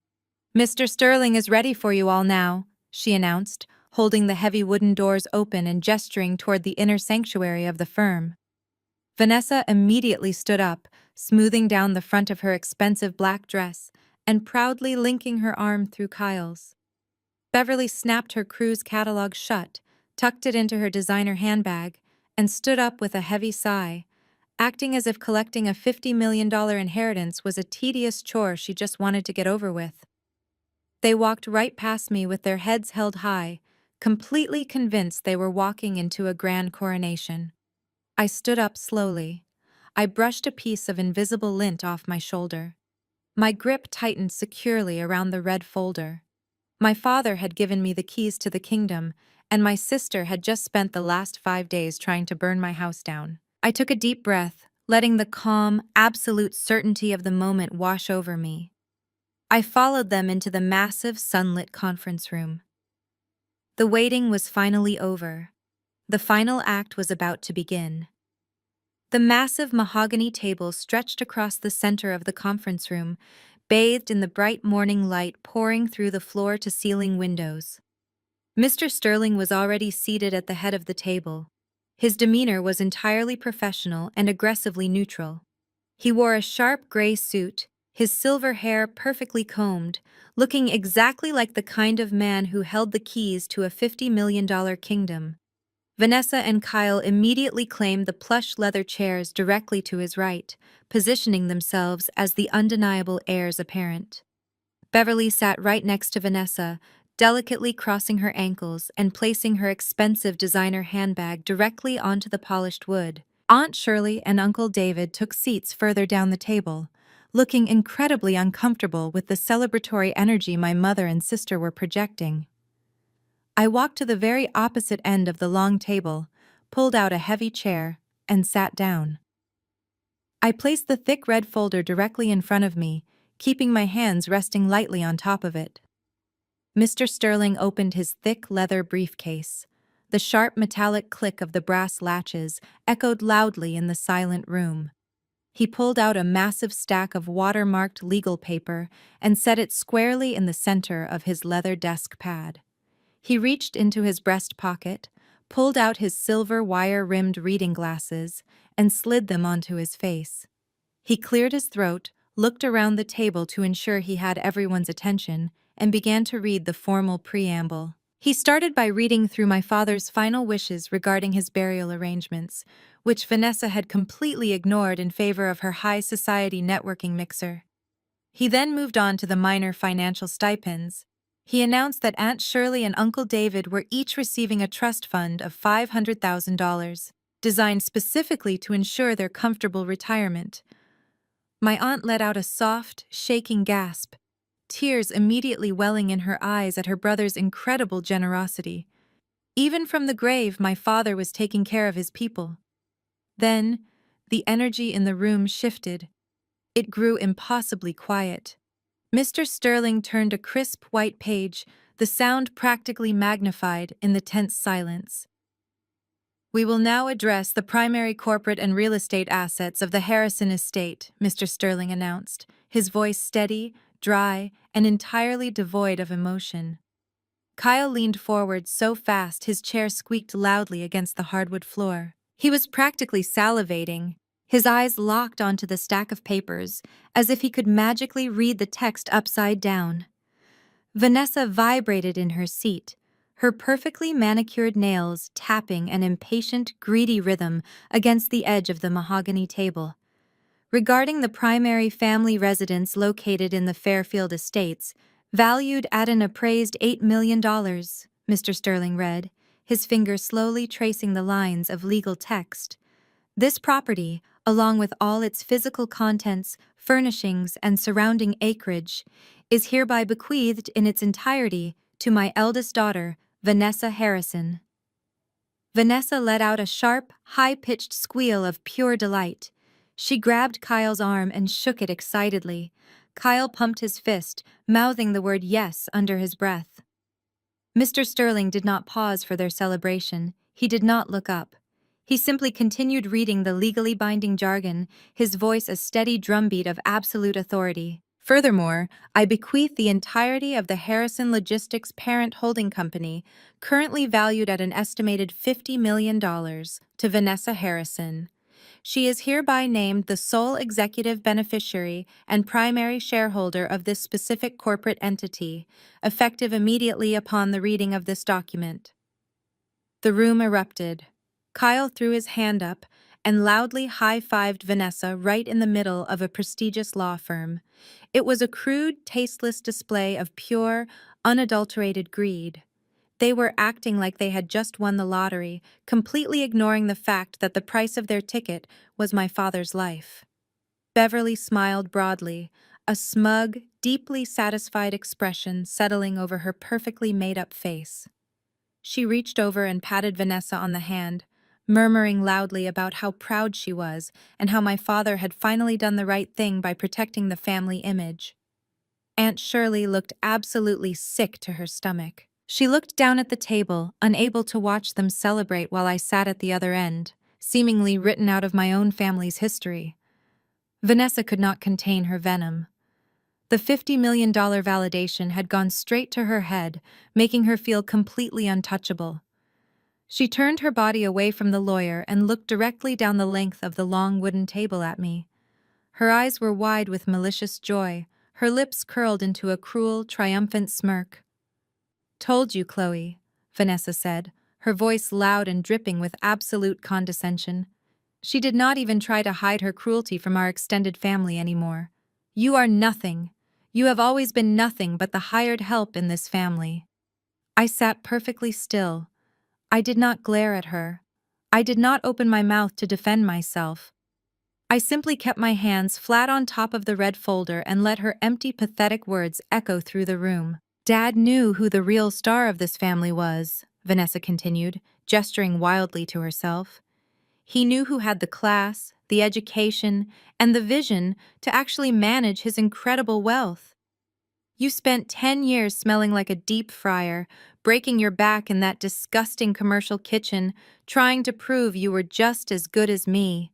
Mr. Sterling is ready for you all now, she announced, holding the heavy wooden doors open and gesturing toward the inner sanctuary of the firm. Vanessa immediately stood up, smoothing down the front of her expensive black dress and proudly linking her arm through Kyle's. Beverly snapped her cruise catalog shut, tucked it into her designer handbag, and stood up with a heavy sigh, acting as if collecting a $50 million inheritance was a tedious chore she just wanted to get over with. They walked right past me with their heads held high, completely convinced they were walking into a grand coronation. I stood up slowly. I brushed a piece of invisible lint off my shoulder. My grip tightened securely around the red folder. My father had given me the keys to the kingdom, and my sister had just spent the last 5 days trying to burn my house down. I took a deep breath, letting the calm, absolute certainty of the moment wash over me. I followed them into the massive, sunlit conference room. The waiting was finally over. The final act was about to begin. The massive mahogany table stretched across the center of the conference room, bathed in the bright morning light pouring through the floor-to-ceiling windows. Mr. Sterling was already seated at the head of the table. His demeanor was entirely professional and aggressively neutral. He wore a sharp gray suit, his silver hair perfectly combed, looking exactly like the kind of man who held the keys to a $50 million kingdom. Vanessa and Kyle immediately claimed the plush leather chairs directly to his right, positioning themselves as the undeniable heirs apparent. Beverly sat right next to Vanessa, delicately crossing her ankles and placing her expensive designer handbag directly onto the polished wood. Aunt Shirley and Uncle David took seats further down the table, looking incredibly uncomfortable with the celebratory energy my mother and sister were projecting. I walked to the very opposite end of the long table, pulled out a heavy chair, and sat down. I placed the thick red folder directly in front of me, keeping my hands resting lightly on top of it. Mr. Sterling opened his thick leather briefcase. The sharp metallic click of the brass latches echoed loudly in the silent room. He pulled out a massive stack of watermarked legal paper and set it squarely in the center of his leather desk pad. He reached into his breast pocket, pulled out his silver wire-rimmed reading glasses, and slid them onto his face. He cleared his throat, looked around the table to ensure he had everyone's attention, and began to read the formal preamble. He started by reading through my father's final wishes regarding his burial arrangements, which Vanessa had completely ignored in favor of her high society networking mixer. He then moved on to the minor financial stipends. He announced that Aunt Shirley and Uncle David were each receiving a trust fund of $500,000, designed specifically to ensure their comfortable retirement. My aunt let out a soft, shaking gasp, tears immediately welling in her eyes at her brother's incredible generosity. Even from the grave, my father was taking care of his people. Then, the energy in the room shifted. It grew impossibly quiet. Mr. Sterling turned a crisp white page, the sound practically magnified in the tense silence. "We will now address the primary corporate and real estate assets of the Harrison estate," Mr. Sterling announced, his voice steady, dry, and entirely devoid of emotion. Kyle leaned forward so fast his chair squeaked loudly against the hardwood floor. He was practically salivating, his eyes locked onto the stack of papers, as if he could magically read the text upside down. Vanessa vibrated in her seat, her perfectly manicured nails tapping an impatient, greedy rhythm against the edge of the mahogany table. Regarding the primary family residence located in the Fairfield Estates, valued at an appraised $8 million, Mr. Sterling read, his finger slowly tracing the lines of legal text. This property, along with all its physical contents, furnishings, and surrounding acreage, is hereby bequeathed in its entirety to my eldest daughter, Vanessa Harrison. Vanessa let out a sharp, high-pitched squeal of pure delight. She grabbed Kyle's arm and shook it excitedly. Kyle pumped his fist, mouthing the word yes under his breath. Mr. Sterling did not pause for their celebration. He did not look up. He simply continued reading the legally binding jargon, his voice a steady drumbeat of absolute authority. "Furthermore, I bequeath the entirety of the Harrison Logistics parent holding company, currently valued at an estimated $50 million, to Vanessa Harrison. She is hereby named the sole executive beneficiary and primary shareholder of this specific corporate entity, effective immediately upon the reading of this document." The room erupted. Kyle threw his hand up and loudly high-fived Vanessa right in the middle of a prestigious law firm. It was a crude, tasteless display of pure, unadulterated greed. They were acting like they had just won the lottery, completely ignoring the fact that the price of their ticket was my father's life. Beverly smiled broadly, a smug, deeply satisfied expression settling over her perfectly made-up face. She reached over and patted Vanessa on the hand, murmuring loudly about how proud she was and how my father had finally done the right thing by protecting the family image. Aunt Shirley looked absolutely sick to her stomach. She looked down at the table, unable to watch them celebrate while I sat at the other end, seemingly written out of my own family's history. Vanessa could not contain her venom. The $50 million validation had gone straight to her head, making her feel completely untouchable. She turned her body away from the lawyer and looked directly down the length of the long wooden table at me. Her eyes were wide with malicious joy, her lips curled into a cruel, triumphant smirk. "Told you, Chloe," Vanessa said, her voice loud and dripping with absolute condescension. She did not even try to hide her cruelty from our extended family anymore. "You are nothing. You have always been nothing but the hired help in this family." I sat perfectly still. I did not glare at her. I did not open my mouth to defend myself. I simply kept my hands flat on top of the red folder and let her empty, pathetic words echo through the room. "Dad knew who the real star of this family was," Vanessa continued, gesturing wildly to herself. "He knew who had the class, the education, and the vision to actually manage his incredible wealth. You spent 10 years smelling like a deep fryer, breaking your back in that disgusting commercial kitchen, trying to prove you were just as good as me.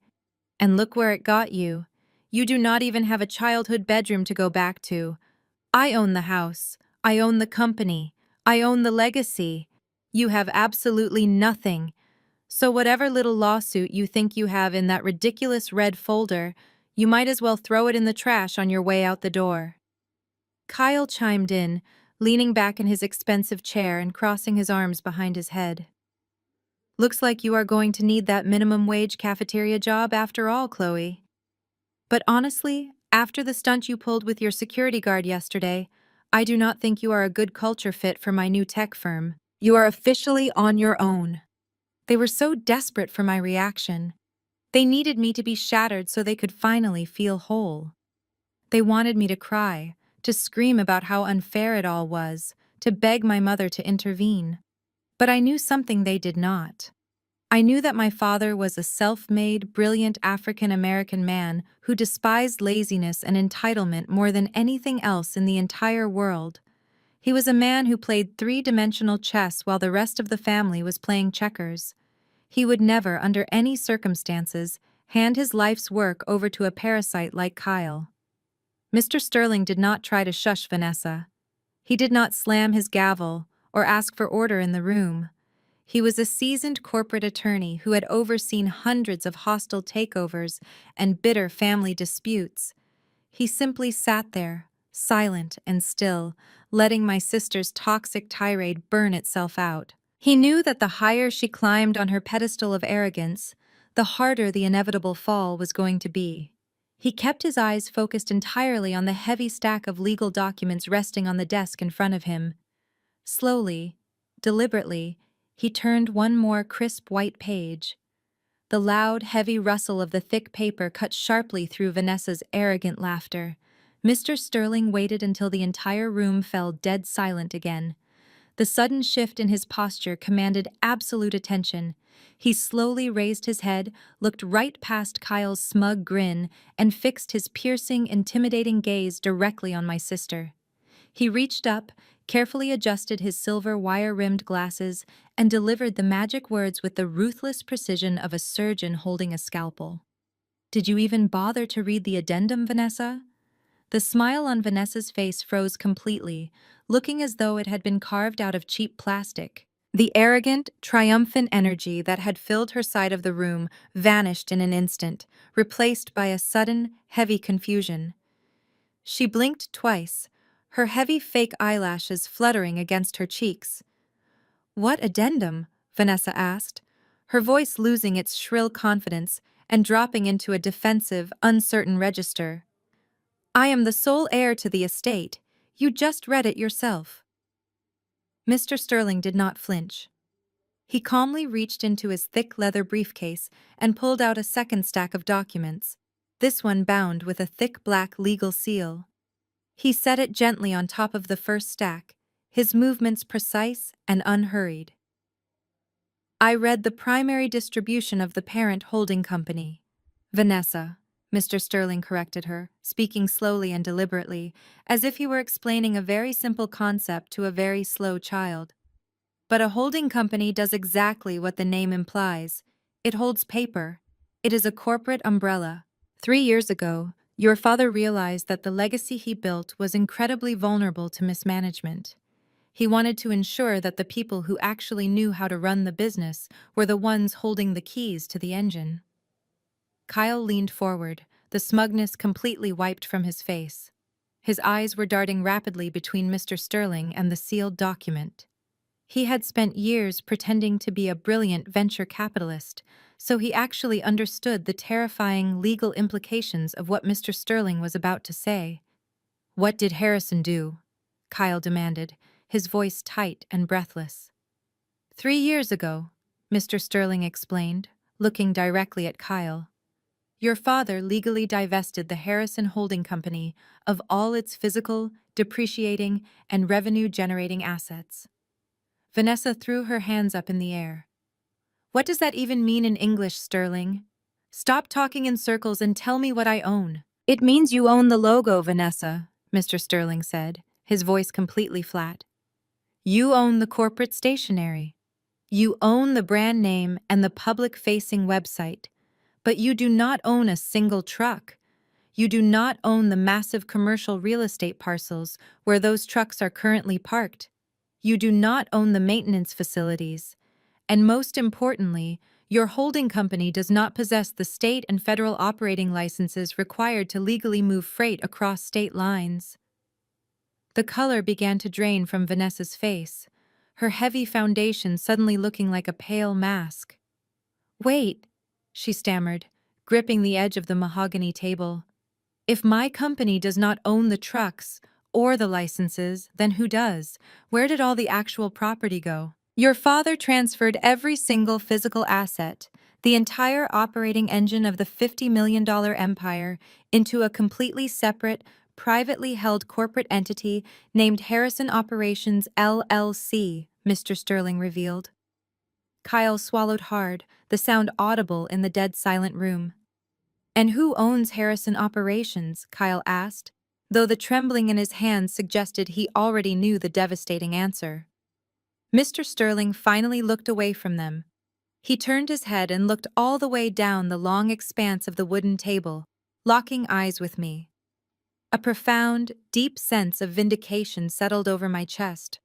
And look where it got you. You do not even have a childhood bedroom to go back to. I own the house. I own the company. I own the legacy. You have absolutely nothing. So whatever little lawsuit you think you have in that ridiculous red folder, you might as well throw it in the trash on your way out the door." Kyle chimed in, leaning back in his expensive chair and crossing his arms behind his head. Looks like you are going to need that minimum wage cafeteria job after all, Chloe. But honestly, after the stunt you pulled with your security guard yesterday, I do not think you are a good culture fit for my new tech firm. You are officially on your own. They were so desperate for my reaction. They needed me to be shattered so they could finally feel whole. They wanted me to cry, to scream about how unfair it all was, to beg my mother to intervene. But I knew something they did not. I knew that my father was a self-made, brilliant African-American man who despised laziness and entitlement more than anything else in the entire world. He was a man who played three-dimensional chess while the rest of the family was playing checkers. He would never, under any circumstances, hand his life's work over to a parasite like Kyle. Mr. Sterling did not try to shush Vanessa. He did not slam his gavel or ask for order in the room. He was a seasoned corporate attorney who had overseen hundreds of hostile takeovers and bitter family disputes. He simply sat there, silent and still, letting my sister's toxic tirade burn itself out. He knew that the higher she climbed on her pedestal of arrogance, the harder the inevitable fall was going to be. He kept his eyes focused entirely on the heavy stack of legal documents resting on the desk in front of him. Slowly, deliberately, he turned one more crisp white page. The loud, heavy rustle of the thick paper cut sharply through Vanessa's arrogant laughter. Mr. Sterling waited until the entire room fell dead silent again. The sudden shift in his posture commanded absolute attention. He slowly raised his head, looked right past Kyle's smug grin, and fixed his piercing, intimidating gaze directly on my sister. He reached up, carefully adjusted his silver wire-rimmed glasses, and delivered the magic words with the ruthless precision of a surgeon holding a scalpel. "Did you even bother to read the addendum, Vanessa?" The smile on Vanessa's face froze completely, looking as though it had been carved out of cheap plastic. The arrogant, triumphant energy that had filled her side of the room vanished in an instant, replaced by a sudden, heavy confusion. She blinked twice, her heavy fake eyelashes fluttering against her cheeks. "What addendum?" Vanessa asked, her voice losing its shrill confidence and dropping into a defensive, uncertain register. "I am the sole heir to the estate. You just read it yourself." Mr. Sterling did not flinch. He calmly reached into his thick leather briefcase and pulled out a second stack of documents, this one bound with a thick black legal seal. He set it gently on top of the first stack, his movements precise and unhurried. "I read the primary distribution of the parent holding company." "Vanessa," Mr. Sterling corrected her, speaking slowly and deliberately, as if he were explaining a very simple concept to a very slow child. "But a holding company does exactly what the name implies. It holds paper. It is a corporate umbrella. 3 years ago, your father realized that the legacy he built was incredibly vulnerable to mismanagement. He wanted to ensure that the people who actually knew how to run the business were the ones holding the keys to the engine." Kyle leaned forward, the smugness completely wiped from his face. His eyes were darting rapidly between Mr. Sterling and the sealed document. He had spent years pretending to be a brilliant venture capitalist, so he actually understood the terrifying legal implications of what Mr. Sterling was about to say. "What did Harrison do?" Kyle demanded, his voice tight and breathless. 3 years ago," Mr. Sterling explained, looking directly at Kyle, "your father legally divested the Harrison Holding Company of all its physical, depreciating, and revenue-generating assets." Vanessa threw her hands up in the air. "What does that even mean in English, Sterling? Stop talking in circles and tell me what I own." "It means you own the logo, Vanessa," Mr. Sterling said, his voice completely flat. "You own the corporate stationery. You own the brand name and the public-facing website. But you do not own a single truck. You do not own the massive commercial real estate parcels where those trucks are currently parked. You do not own the maintenance facilities. And most importantly, your holding company does not possess the state and federal operating licenses required to legally move freight across state lines." The color began to drain from Vanessa's face, her heavy foundation suddenly looking like a pale mask. "Wait," she stammered, gripping the edge of the mahogany table. "If my company does not own the trucks or the licenses, then who does? Where did all the actual property go?" "Your father transferred every single physical asset, the entire operating engine of the $50 million empire, into a completely separate, privately held corporate entity named Harrison Operations LLC," Mr. Sterling revealed. Kyle swallowed hard, the sound audible in the dead silent room. "And who owns Harrison Operations?" Kyle asked, though the trembling in his hands suggested he already knew the devastating answer. Mr. Sterling finally looked away from them. He turned his head and looked all the way down the long expanse of the wooden table, locking eyes with me. A profound, deep sense of vindication settled over my chest.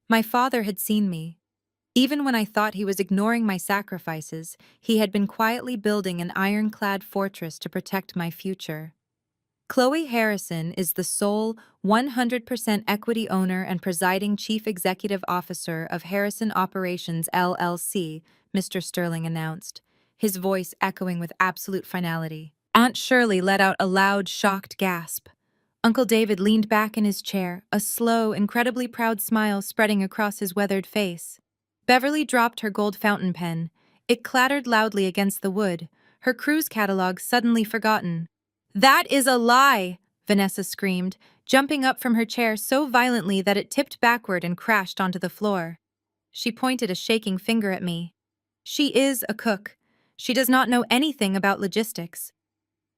My father had seen me. Even when I thought he was ignoring my sacrifices, he had been quietly building an ironclad fortress to protect my future. Chloe Harrison is the sole 100% equity owner and presiding chief executive officer of Harrison Operations LLC, Mr. Sterling announced, his voice echoing with absolute finality. Aunt Shirley let out a loud, shocked gasp. Uncle David leaned back in his chair, a slow, incredibly proud smile spreading across his weathered face. Beverly dropped her gold fountain pen. It clattered loudly against the wood, her cruise catalog suddenly forgotten. "That is a lie!" Vanessa screamed, jumping up from her chair so violently that it tipped backward and crashed onto the floor. She pointed a shaking finger at me. "She is a cook. She does not know anything about logistics.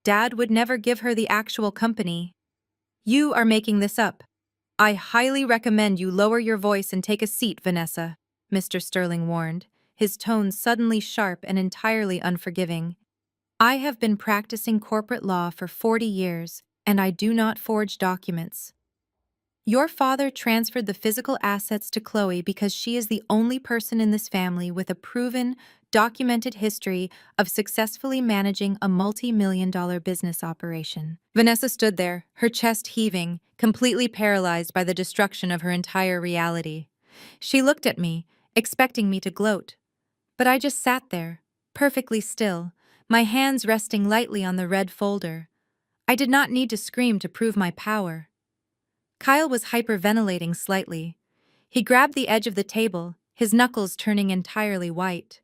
Dad would never give her the actual company. You are making this up. I highly recommend you lower your voice and take a seat, Vanessa," Mr. Sterling warned, his tone suddenly sharp and entirely unforgiving. "I have been practicing corporate law for 40 years, and I do not forge documents. Your father transferred the physical assets to Chloe because she is the only person in this family with a proven, documented history of successfully managing a multi-million-dollar business operation." Vanessa stood there, her chest heaving, completely paralyzed by the destruction of her entire reality. She looked at me, expecting me to gloat. But I just sat there, perfectly still, my hands resting lightly on the red folder. I did not need to scream to prove my power. Kyle was hyperventilating slightly. He grabbed the edge of the table, his knuckles turning entirely white.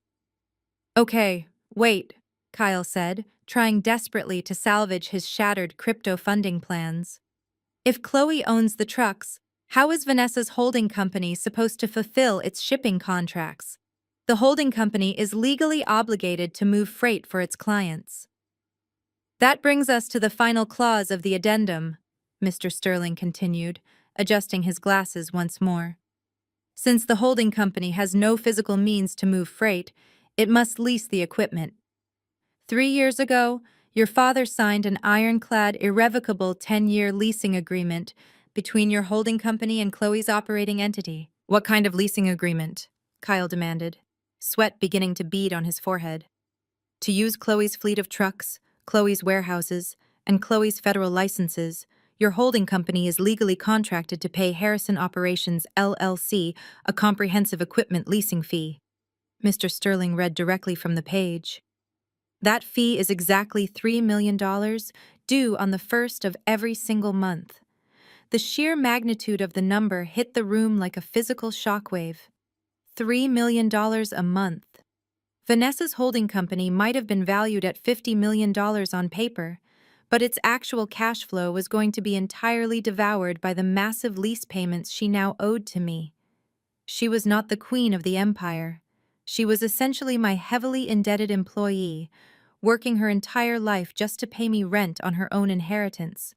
"Okay, wait," Kyle said, trying desperately to salvage his shattered crypto funding plans. "If Chloe owns the trucks, how is Vanessa's holding company supposed to fulfill its shipping contracts? The holding company is legally obligated to move freight for its clients." "That brings us to the final clause of the addendum," Mr. Sterling continued, adjusting his glasses once more. "Since the holding company has no physical means to move freight, it must lease the equipment. 3 years ago, your father signed an ironclad, irrevocable 10-year leasing agreement between your holding company and Chloe's operating entity." "What kind of leasing agreement?" Kyle demanded, sweat beginning to bead on his forehead. "To use Chloe's fleet of trucks, Chloe's warehouses, and Chloe's federal licenses, your holding company is legally contracted to pay Harrison Operations LLC a comprehensive equipment leasing fee." Mr. Sterling read directly from the page. "That fee is exactly $3 million, due on the first of every single month." The sheer magnitude of the number hit the room like a physical shockwave. $3 million a month. Vanessa's holding company might have been valued at $50 million on paper, but its actual cash flow was going to be entirely devoured by the massive lease payments she now owed to me. She was not the queen of the empire. She was essentially my heavily indebted employee, working her entire life just to pay me rent on her own inheritance.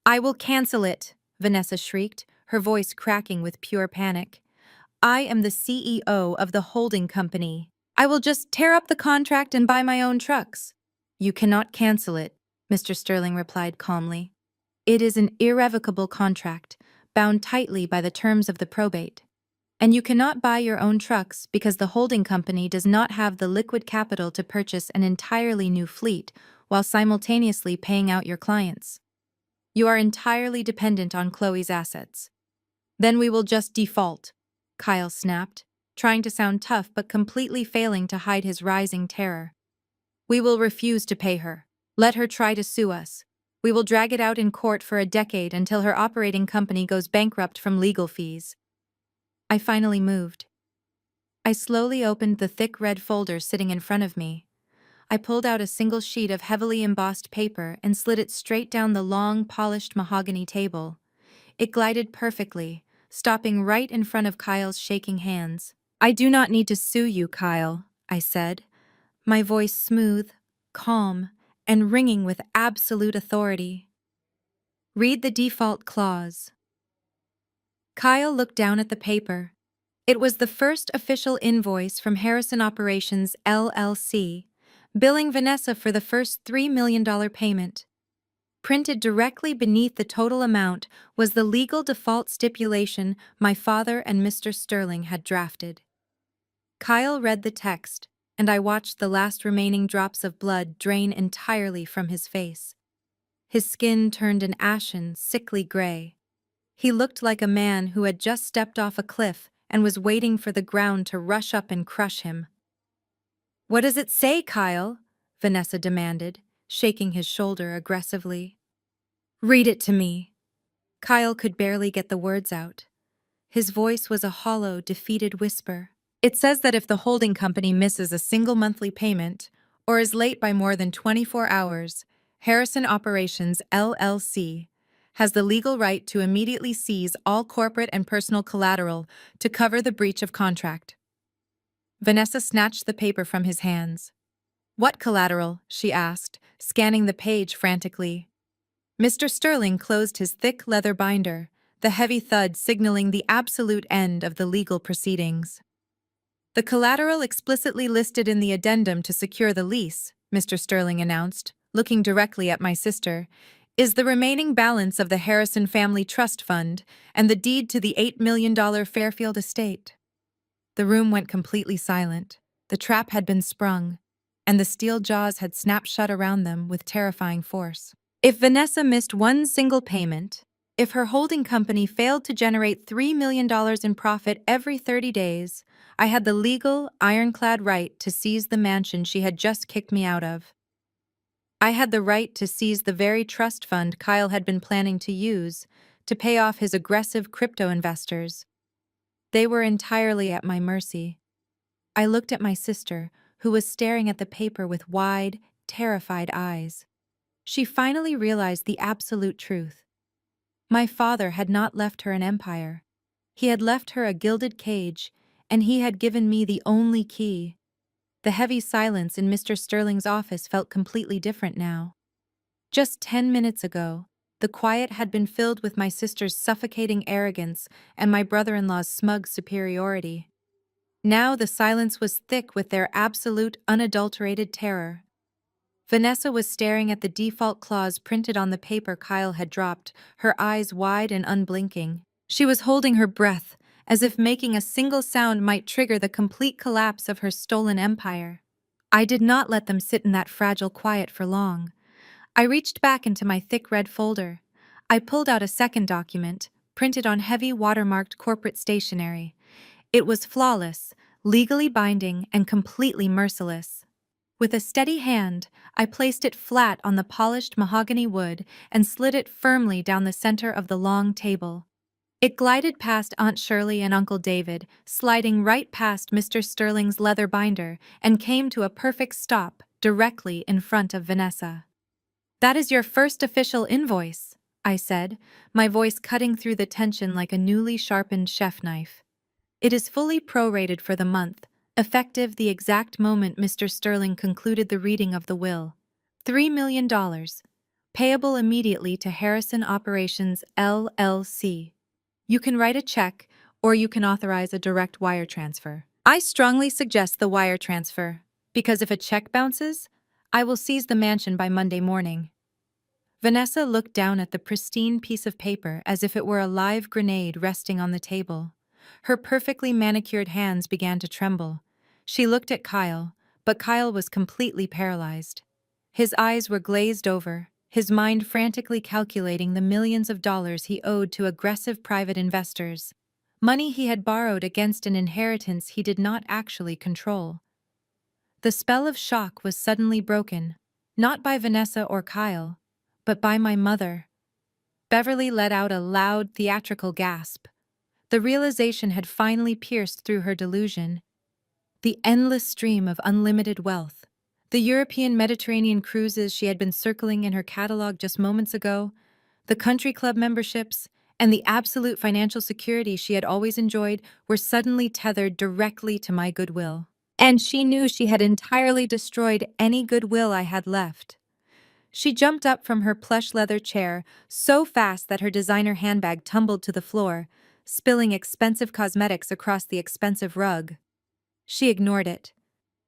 "I will cancel it," Vanessa shrieked, her voice cracking with pure panic. "I am the CEO of the holding company. I will just tear up the contract and buy my own trucks." "You cannot cancel it," Mr. Sterling replied calmly. "It is an irrevocable contract, bound tightly by the terms of the probate. And you cannot buy your own trucks because the holding company does not have the liquid capital to purchase an entirely new fleet while simultaneously paying out your clients." You are entirely dependent on Chloe's assets. Then we will just default, Kyle snapped, trying to sound tough but completely failing to hide his rising terror. We will refuse to pay her. Let her try to sue us. We will drag it out in court for a decade until her operating company goes bankrupt from legal fees. I finally moved. I slowly opened the thick red folder sitting in front of me. I pulled out a single sheet of heavily embossed paper and slid it straight down the long, polished mahogany table. It glided perfectly, stopping right in front of Kyle's shaking hands. I do not need to sue you, Kyle, I said, my voice smooth, calm, and ringing with absolute authority. Read the default clause. Kyle looked down at the paper. It was the first official invoice from Harrison Operations LLC, billing Vanessa for the first $3 million payment. Printed directly beneath the total amount was the legal default stipulation my father and Mr. Sterling had drafted. Kyle read the text, and I watched the last remaining drops of blood drain entirely from his face. His skin turned an ashen, sickly gray. He looked like a man who had just stepped off a cliff and was waiting for the ground to rush up and crush him. "What does it say, Kyle?" Vanessa demanded, shaking his shoulder aggressively. "Read it to me." Kyle could barely get the words out. His voice was a hollow, defeated whisper. "It says that if the holding company misses a single monthly payment or is late by more than 24 hours, Harrison Operations LLC has the legal right to immediately seize all corporate and personal collateral to cover the breach of contract." Vanessa snatched the paper from his hands. "What collateral?" she asked, scanning the page frantically. Mr. Sterling closed his thick leather binder, the heavy thud signaling the absolute end of the legal proceedings. "The collateral explicitly listed in the addendum to secure the lease," Mr. Sterling announced, looking directly at my sister, "is the remaining balance of the Harrison Family Trust Fund and the deed to the $8 million Fairfield estate." The room went completely silent. The trap had been sprung, and the steel jaws had snapped shut around them with terrifying force. If Vanessa missed one single payment, if her holding company failed to generate $3 million in profit every 30 days, I had the legal, ironclad right to seize the mansion she had just kicked me out of. I had the right to seize the very trust fund Kyle had been planning to use to pay off his aggressive crypto investors. They were entirely at my mercy. I looked at my sister, who was staring at the paper with wide, terrified eyes. She finally realized the absolute truth. My father had not left her an empire. He had left her a gilded cage, and he had given me the only key. The heavy silence in Mr. Sterling's office felt completely different now. Just 10 minutes ago, the quiet had been filled with my sister's suffocating arrogance and my brother-in-law's smug superiority. Now the silence was thick with their absolute, unadulterated terror. Vanessa was staring at the default clause printed on the paper Kyle had dropped, her eyes wide and unblinking. She was holding her breath, as if making a single sound might trigger the complete collapse of her stolen empire. I did not let them sit in that fragile quiet for long. I reached back into my thick red folder. I pulled out a second document, printed on heavy watermarked corporate stationery. It was flawless, legally binding, and completely merciless. With a steady hand, I placed it flat on the polished mahogany wood and slid it firmly down the center of the long table. It glided past Aunt Shirley and Uncle David, sliding right past Mr. Sterling's leather binder, and came to a perfect stop directly in front of Vanessa. "That is your first official invoice," I said, my voice cutting through the tension like a newly sharpened chef knife. "It is fully prorated for the month, effective the exact moment Mr. Sterling concluded the reading of the will. $3 million, payable immediately to Harrison Operations LLC. You can write a check, or you can authorize a direct wire transfer. I strongly suggest the wire transfer, because if a check bounces, I will seize the mansion by Monday morning." Vanessa looked down at the pristine piece of paper as if it were a live grenade resting on the table. Her perfectly manicured hands began to tremble. She looked at Kyle, but Kyle was completely paralyzed. His eyes were glazed over, his mind frantically calculating the millions of dollars he owed to aggressive private investors, money he had borrowed against an inheritance he did not actually control. The spell of shock was suddenly broken, not by Vanessa or Kyle, but by my mother. Beverly let out a loud, theatrical gasp. The realization had finally pierced through her delusion. The endless stream of unlimited wealth, the European Mediterranean cruises she had been circling in her catalog just moments ago, the country club memberships, and the absolute financial security she had always enjoyed were suddenly tethered directly to my goodwill. And she knew she had entirely destroyed any goodwill I had left. She jumped up from her plush leather chair so fast that her designer handbag tumbled to the floor, spilling expensive cosmetics across the expensive rug. She ignored it.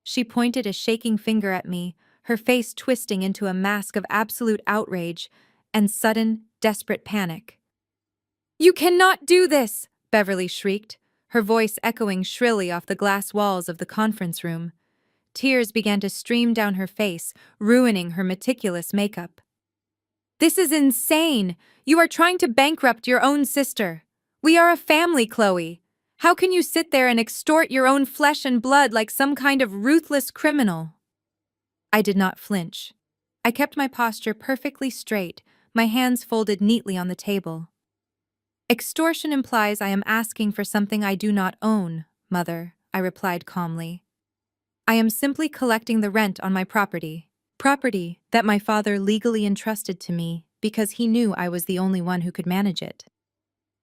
She pointed a shaking finger at me, her face twisting into a mask of absolute outrage and sudden, desperate panic. "You cannot do this!" Beverly shrieked, her voice echoing shrilly off the glass walls of the conference room. Tears began to stream down her face, ruining her meticulous makeup. "This is insane! You are trying to bankrupt your own sister. We are a family, Chloe. How can you sit there and extort your own flesh and blood like some kind of ruthless criminal?" I did not flinch. I kept my posture perfectly straight, my hands folded neatly on the table. "Extortion implies I am asking for something I do not own, Mother," I replied calmly. "I am simply collecting the rent on my property that my father legally entrusted to me because he knew I was the only one who could manage it."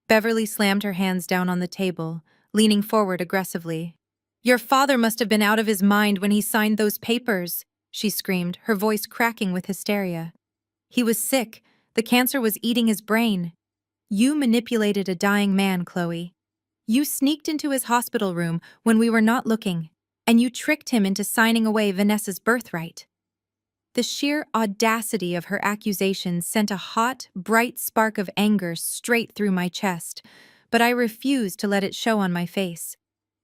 Beverly slammed her hands down on the table, leaning forward aggressively. "Your father must have been out of his mind when he signed those papers," she screamed, her voice cracking with hysteria. "He was sick. The cancer was eating his brain. You manipulated a dying man, Chloe. You sneaked into his hospital room when we were not looking, and you tricked him into signing away Vanessa's birthright." The sheer audacity of her accusations sent a hot, bright spark of anger straight through my chest, but I refused to let it show on my face.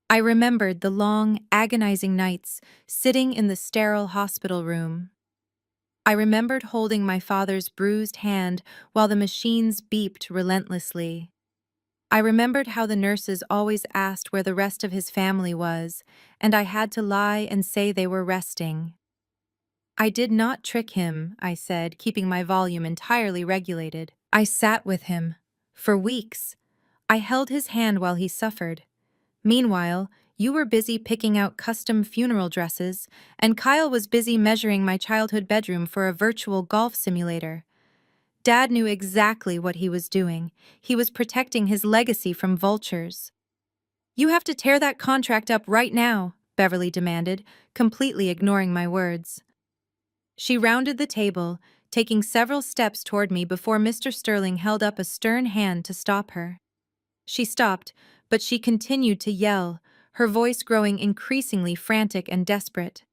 I remembered the long, agonizing nights sitting in the sterile hospital room. I remembered holding my father's bruised hand while the machines beeped relentlessly. I remembered how the nurses always asked where the rest of his family was, and I had to lie and say they were resting. "I did not trick him," I said, keeping my volume entirely regulated. "I sat with him. For weeks. I held his hand while he suffered. Meanwhile, you were busy picking out custom funeral dresses, and Kyle was busy measuring my childhood bedroom for a virtual golf simulator. Dad knew exactly what he was doing. He was protecting his legacy from vultures." "You have to tear that contract up right now," Beverly demanded, completely ignoring my words. She rounded the table, taking several steps toward me before Mr. Sterling held up a stern hand to stop her. She stopped, but she continued to yell, her voice growing increasingly frantic and desperate.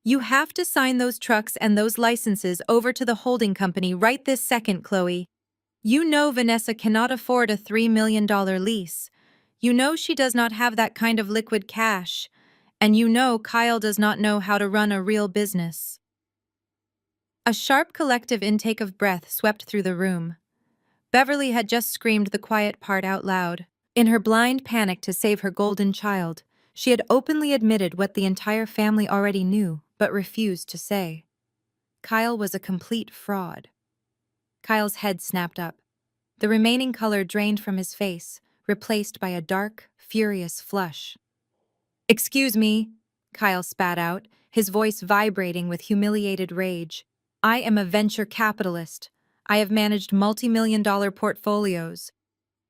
"You have to sign those trucks and those licenses over to the holding company right this second, Chloe. You know Vanessa cannot afford a $3 million lease. You know she does not have that kind of liquid cash. And you know Kyle does not know how to run a real business." A sharp collective intake of breath swept through the room. Beverly had just screamed the quiet part out loud. In her blind panic to save her golden child, she had openly admitted what the entire family already knew, but refused to say. Kyle was a complete fraud. Kyle's head snapped up. The remaining color drained from his face, replaced by a dark, furious flush. "Excuse me," Kyle spat out, his voice vibrating with humiliated rage. "I am a venture capitalist. I have managed multi-million-dollar portfolios.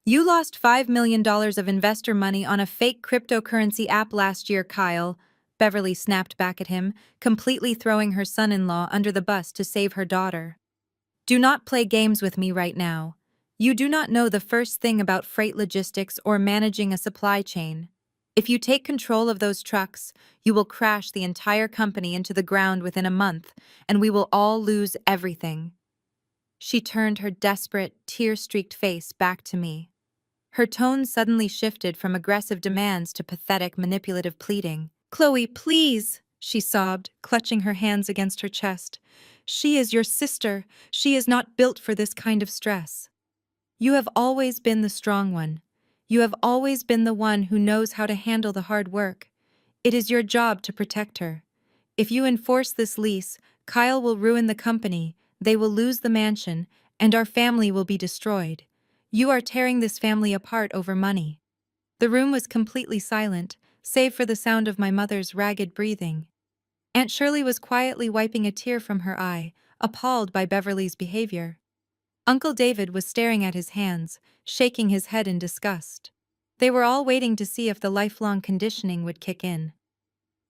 You lost $5 million of investor money on a fake cryptocurrency app last year, Kyle," Beverly snapped back at him, completely throwing her son-in-law under the bus to save her daughter. "Do not play games with me right now. You do not know the first thing about freight logistics or managing a supply chain. If you take control of those trucks, you will crash the entire company into the ground within a month, and we will all lose everything." She turned her desperate, tear-streaked face back to me. Her tone suddenly shifted from aggressive demands to pathetic, manipulative pleading. "Chloe, please," she sobbed, clutching her hands against her chest. She is your sister. She is not built for this kind of stress. You have always been the strong one. You have always been the one who knows how to handle the hard work. It is your job to protect her. If you enforce this lease, Kyle will ruin the company, they will lose the mansion, and our family will be destroyed. You are tearing this family apart over money. The room was completely silent, save for the sound of my mother's ragged breathing. Aunt Shirley was quietly wiping a tear from her eye, appalled by Beverly's behavior. Uncle David was staring at his hands, shaking his head in disgust. They were all waiting to see if the lifelong conditioning would kick in.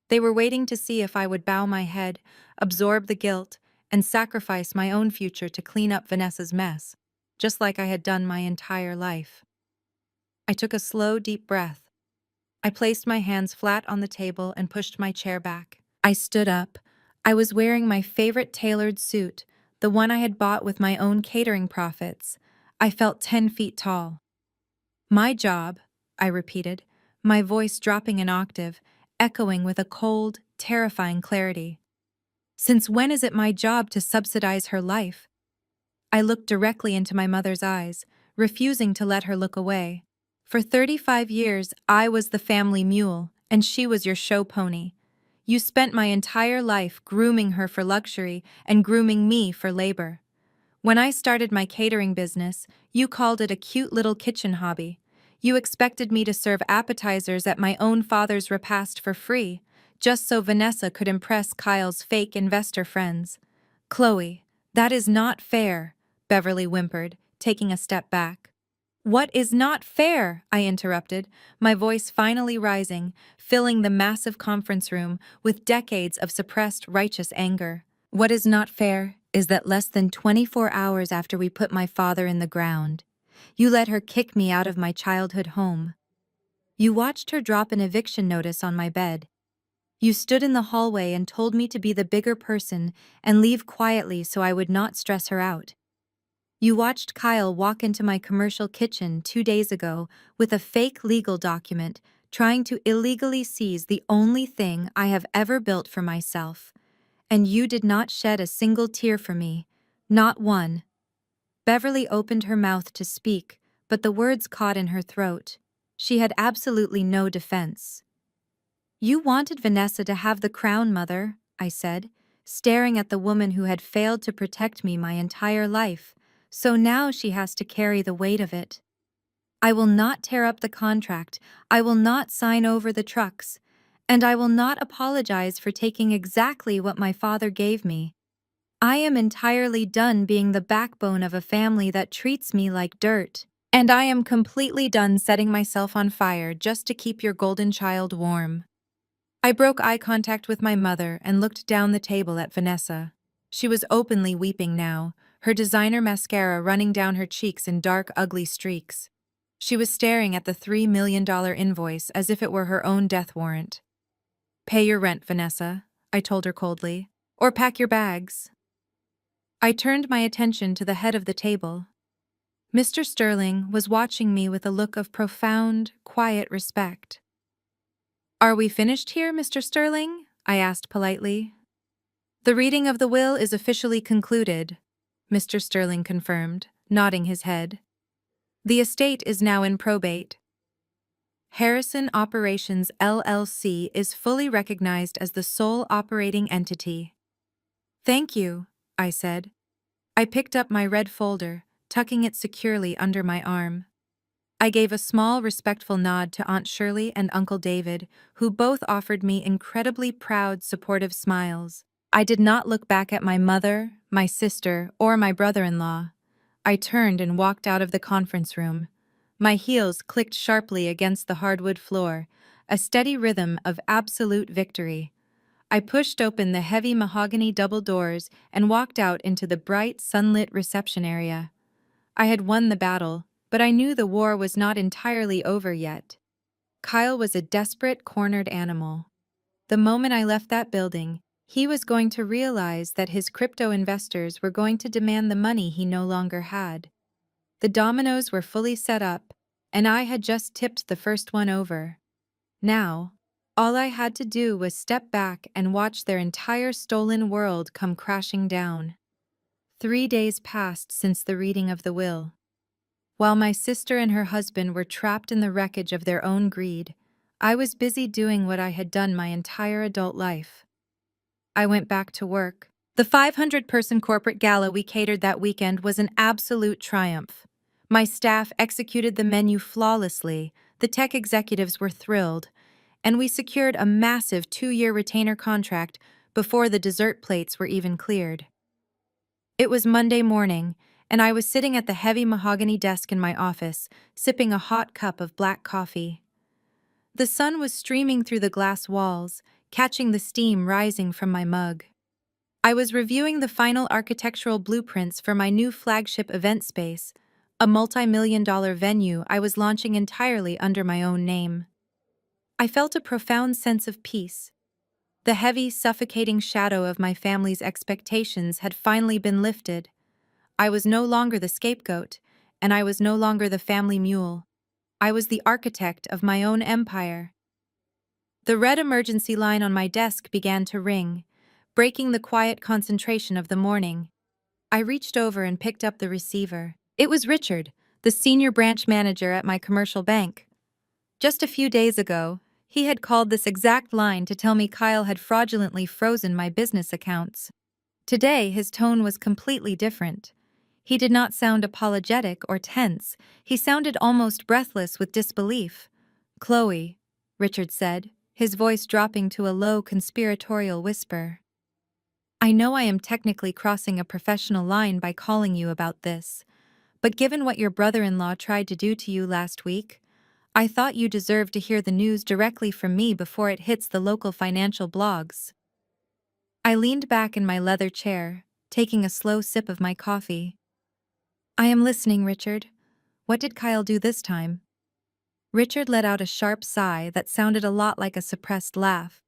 They were waiting to see if I would bow my head, absorb the guilt, and sacrifice my own future to clean up Vanessa's mess, just like I had done my entire life. I took a slow, deep breath. I placed my hands flat on the table and pushed my chair back. I stood up. I was wearing my favorite tailored suit, the one I had bought with my own catering profits. I felt 10 feet tall. My job, I repeated, my voice dropping an octave, echoing with a cold, terrifying clarity. Since when is it my job to subsidize her life? I looked directly into my mother's eyes, refusing to let her look away. For 35 years, I was the family mule, and she was your show pony. You spent my entire life grooming her for luxury and grooming me for labor. When I started my catering business, you called it a cute little kitchen hobby. You expected me to serve appetizers at my own father's repast for free, just so Vanessa could impress Kyle's fake investor friends. Chloe, that is not fair, Beverly whimpered, taking a step back. What is not fair? I interrupted, my voice finally rising, filling the massive conference room with decades of suppressed righteous anger. What is not fair is that less than 24 hours after we put my father in the ground, you let her kick me out of my childhood home. You watched her drop an eviction notice on my bed. You stood in the hallway and told me to be the bigger person and leave quietly so I would not stress her out. You watched Kyle walk into my commercial kitchen 2 days ago with a fake legal document, trying to illegally seize the only thing I have ever built for myself. And you did not shed a single tear for me. Not one. Beverly opened her mouth to speak, but the words caught in her throat. She had absolutely no defense. You wanted Vanessa to have the crown, Mother, I said, staring at the woman who had failed to protect me my entire life, so now she has to carry the weight of it. I will not tear up the contract, I will not sign over the trucks, and I will not apologize for taking exactly what my father gave me. I am entirely done being the backbone of a family that treats me like dirt, and I am completely done setting myself on fire just to keep your golden child warm. I broke eye contact with my mother and looked down the table at Vanessa. She was openly weeping now, her designer mascara running down her cheeks in dark, ugly streaks. She was staring at the $3 million invoice as if it were her own death warrant. Pay your rent, Vanessa, I told her coldly, or pack your bags. I turned my attention to the head of the table. Mr. Sterling was watching me with a look of profound, quiet respect. Are we finished here, Mr. Sterling? I asked politely. The reading of the will is officially concluded, Mr. Sterling confirmed, nodding his head. The estate is now in probate. Harrison Operations LLC is fully recognized as the sole operating entity. Thank you, I said. I picked up my red folder, tucking it securely under my arm. I gave a small, respectful nod to Aunt Shirley and Uncle David, who both offered me incredibly proud, supportive smiles. I did not look back at my mother, my sister, or my brother-in-law. I turned and walked out of the conference room. My heels clicked sharply against the hardwood floor, a steady rhythm of absolute victory. I pushed open the heavy mahogany double doors and walked out into the bright, sunlit reception area. I had won the battle, but I knew the war was not entirely over yet. Kyle was a desperate, cornered animal. The moment I left that building, he was going to realize that his crypto investors were going to demand the money he no longer had. The dominoes were fully set up, and I had just tipped the first one over. Now, All I had to do was step back and watch their entire stolen world come crashing down. 3 days passed since the reading of the will. While my sister and her husband were trapped in the wreckage of their own greed, I was busy doing what I had done my entire adult life. I went back to work. The 500-person corporate gala we catered that weekend was an absolute triumph. My staff executed the menu flawlessly, the tech executives were thrilled, and we secured a massive 2-year retainer contract before the dessert plates were even cleared. It was Monday morning, and I was sitting at the heavy mahogany desk in my office, sipping a hot cup of black coffee. The sun was streaming through the glass walls, catching the steam rising from my mug. I was reviewing the final architectural blueprints for my new flagship event space, a multi-million-dollar venue I was launching entirely under my own name. I felt a profound sense of peace. The heavy, suffocating shadow of my family's expectations had finally been lifted. I was no longer the scapegoat, and I was no longer the family mule. I was the architect of my own empire. The red emergency line on my desk began to ring, breaking the quiet concentration of the morning. I reached over and picked up the receiver. It was Richard, the senior branch manager at my commercial bank. Just a few days ago, he had called this exact line to tell me Kyle had fraudulently frozen my business accounts. Today, his tone was completely different. He did not sound apologetic or tense. He sounded almost breathless with disbelief. "Chloe," Richard said, his voice dropping to a low conspiratorial whisper. "I know I am technically crossing a professional line by calling you about this, but given what your brother-in-law tried to do to you last week, I thought you deserved to hear the news directly from me before it hits the local financial blogs." I leaned back in my leather chair, taking a slow sip of my coffee. "I am listening, Richard. What did Kyle do this time?" Richard let out a sharp sigh that sounded a lot like a suppressed laugh.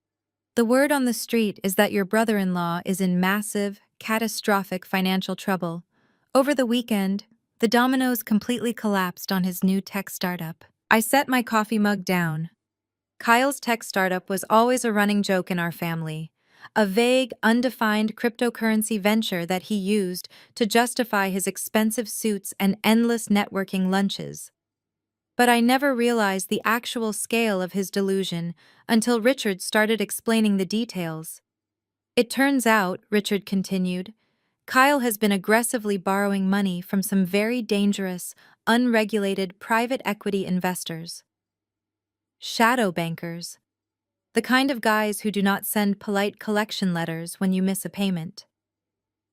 "The word on the street is that your brother-in-law is in massive, catastrophic financial trouble. Over the weekend, the dominoes completely collapsed on his new tech startup." I set my coffee mug down. Kyle's tech startup was always a running joke in our family, a vague, undefined cryptocurrency venture that he used to justify his expensive suits and endless networking lunches. But I never realized the actual scale of his delusion until Richard started explaining the details. "It turns out," Richard continued, "Kyle has been aggressively borrowing money from some very dangerous, unregulated private equity investors. Shadow bankers. The kind of guys who do not send polite collection letters when you miss a payment.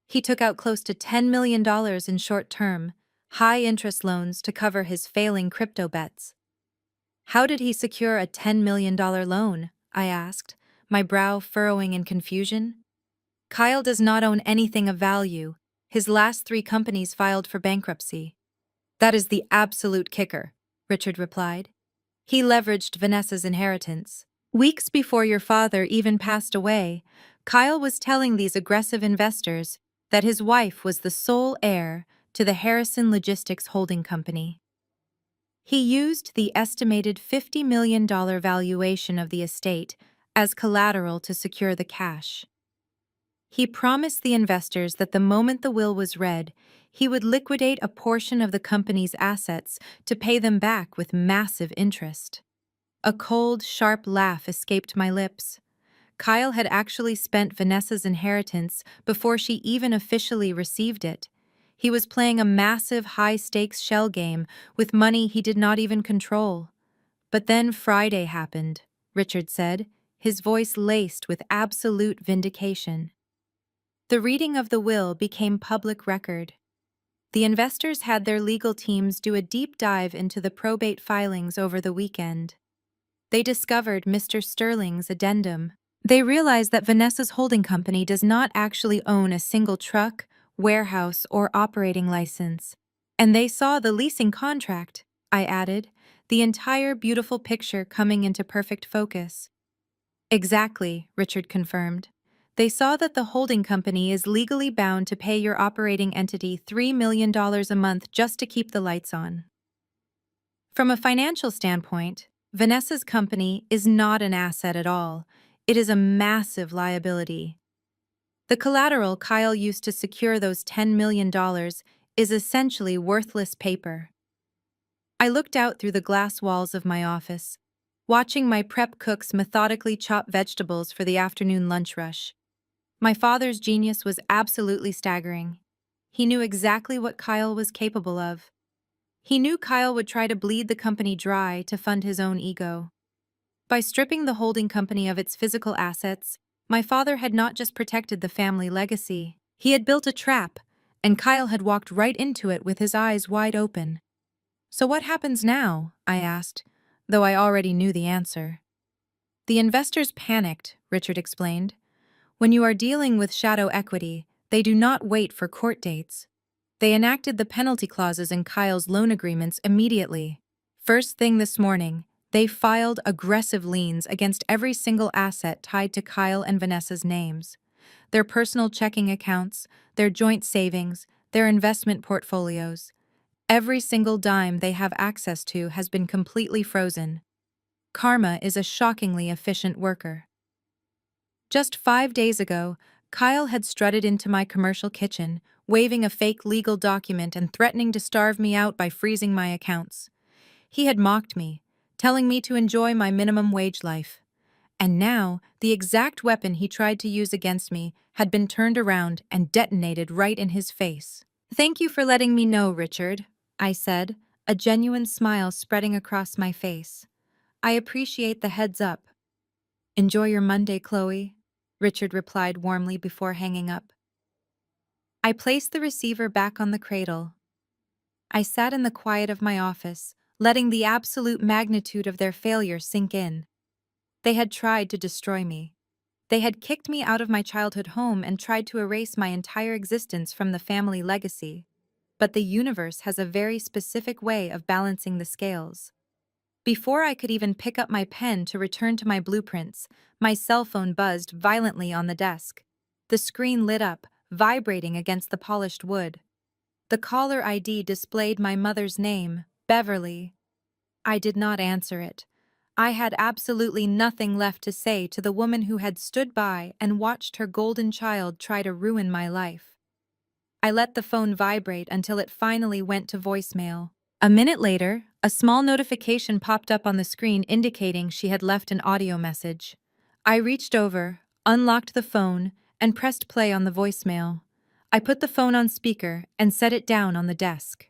He took out close to $10 million in short-term, high-interest loans to cover his failing crypto bets." "How did he secure a $10 million loan?" I asked, my brow furrowing in confusion. "Kyle does not own anything of value. His last 3 companies filed for bankruptcy." "That is the absolute kicker," Richard replied. "He leveraged Vanessa's inheritance. Weeks before your father even passed away, Kyle was telling these aggressive investors that his wife was the sole heir to the Harrison Logistics Holding Company. He used the estimated $50 million valuation of the estate as collateral to secure the cash. He promised the investors that the moment the will was read, he would liquidate a portion of the company's assets to pay them back with massive interest." A cold, sharp laugh escaped my lips. Kyle had actually spent Vanessa's inheritance before she even officially received it. He was playing a massive, high-stakes shell game with money he did not even control. "But then Friday happened," Richard said, his voice laced with absolute vindication. The reading of the will became public record. The investors had their legal teams do a deep dive into the probate filings over the weekend. They discovered Mr. Sterling's addendum. They realized that Vanessa's holding company does not actually own a single truck, warehouse, or operating license. "And they saw the leasing contract," I added, the entire beautiful picture coming into perfect focus. "Exactly," Richard confirmed. "They saw that the holding company is legally bound to pay your operating entity $3 million a month just to keep the lights on. From a financial standpoint, Vanessa's company is not an asset at all. It is a massive liability. The collateral Kyle used to secure those $10 million is essentially worthless paper. I looked out through the glass walls of my office, watching my prep cooks methodically chop vegetables for the afternoon lunch rush. My father's genius was absolutely staggering. He knew exactly what Kyle was capable of. He knew Kyle would try to bleed the company dry to fund his own ego. By stripping the holding company of its physical assets, my father had not just protected the family legacy, he had built a trap, and Kyle had walked right into it with his eyes wide open. So what happens now? I asked, though I already knew the answer. The investors panicked, Richard explained. When you are dealing with shadow equity, they do not wait for court dates. They enacted the penalty clauses in Kyle's loan agreements immediately. First thing this morning, they filed aggressive liens against every single asset tied to Kyle and Vanessa's names. Their personal checking accounts, their joint savings, their investment portfolios. Every single dime they have access to has been completely frozen. Karma is a shockingly efficient worker. Just 5 days ago, Kyle had strutted into my commercial kitchen, waving a fake legal document and threatening to starve me out by freezing my accounts. He had mocked me, telling me to enjoy my minimum wage life. And now, the exact weapon he tried to use against me had been turned around and detonated right in his face. "Thank you for letting me know, Richard," I said, a genuine smile spreading across my face. "I appreciate the heads up." "Enjoy your Monday, Chloe," Richard replied warmly before hanging up. I placed the receiver back on the cradle. I sat in the quiet of my office, letting the absolute magnitude of their failure sink in. They had tried to destroy me. They had kicked me out of my childhood home and tried to erase my entire existence from the family legacy. But the universe has a very specific way of balancing the scales. Before I could even pick up my pen to return to my blueprints, my cell phone buzzed violently on the desk. The screen lit up, vibrating against the polished wood. The caller ID displayed my mother's name, Beverly. I did not answer it. I had absolutely nothing left to say to the woman who had stood by and watched her golden child try to ruin my life. I let the phone vibrate until it finally went to voicemail. A minute later, a small notification popped up on the screen indicating she had left an audio message. I reached over, unlocked the phone, and pressed play on the voicemail. I put the phone on speaker and set it down on the desk.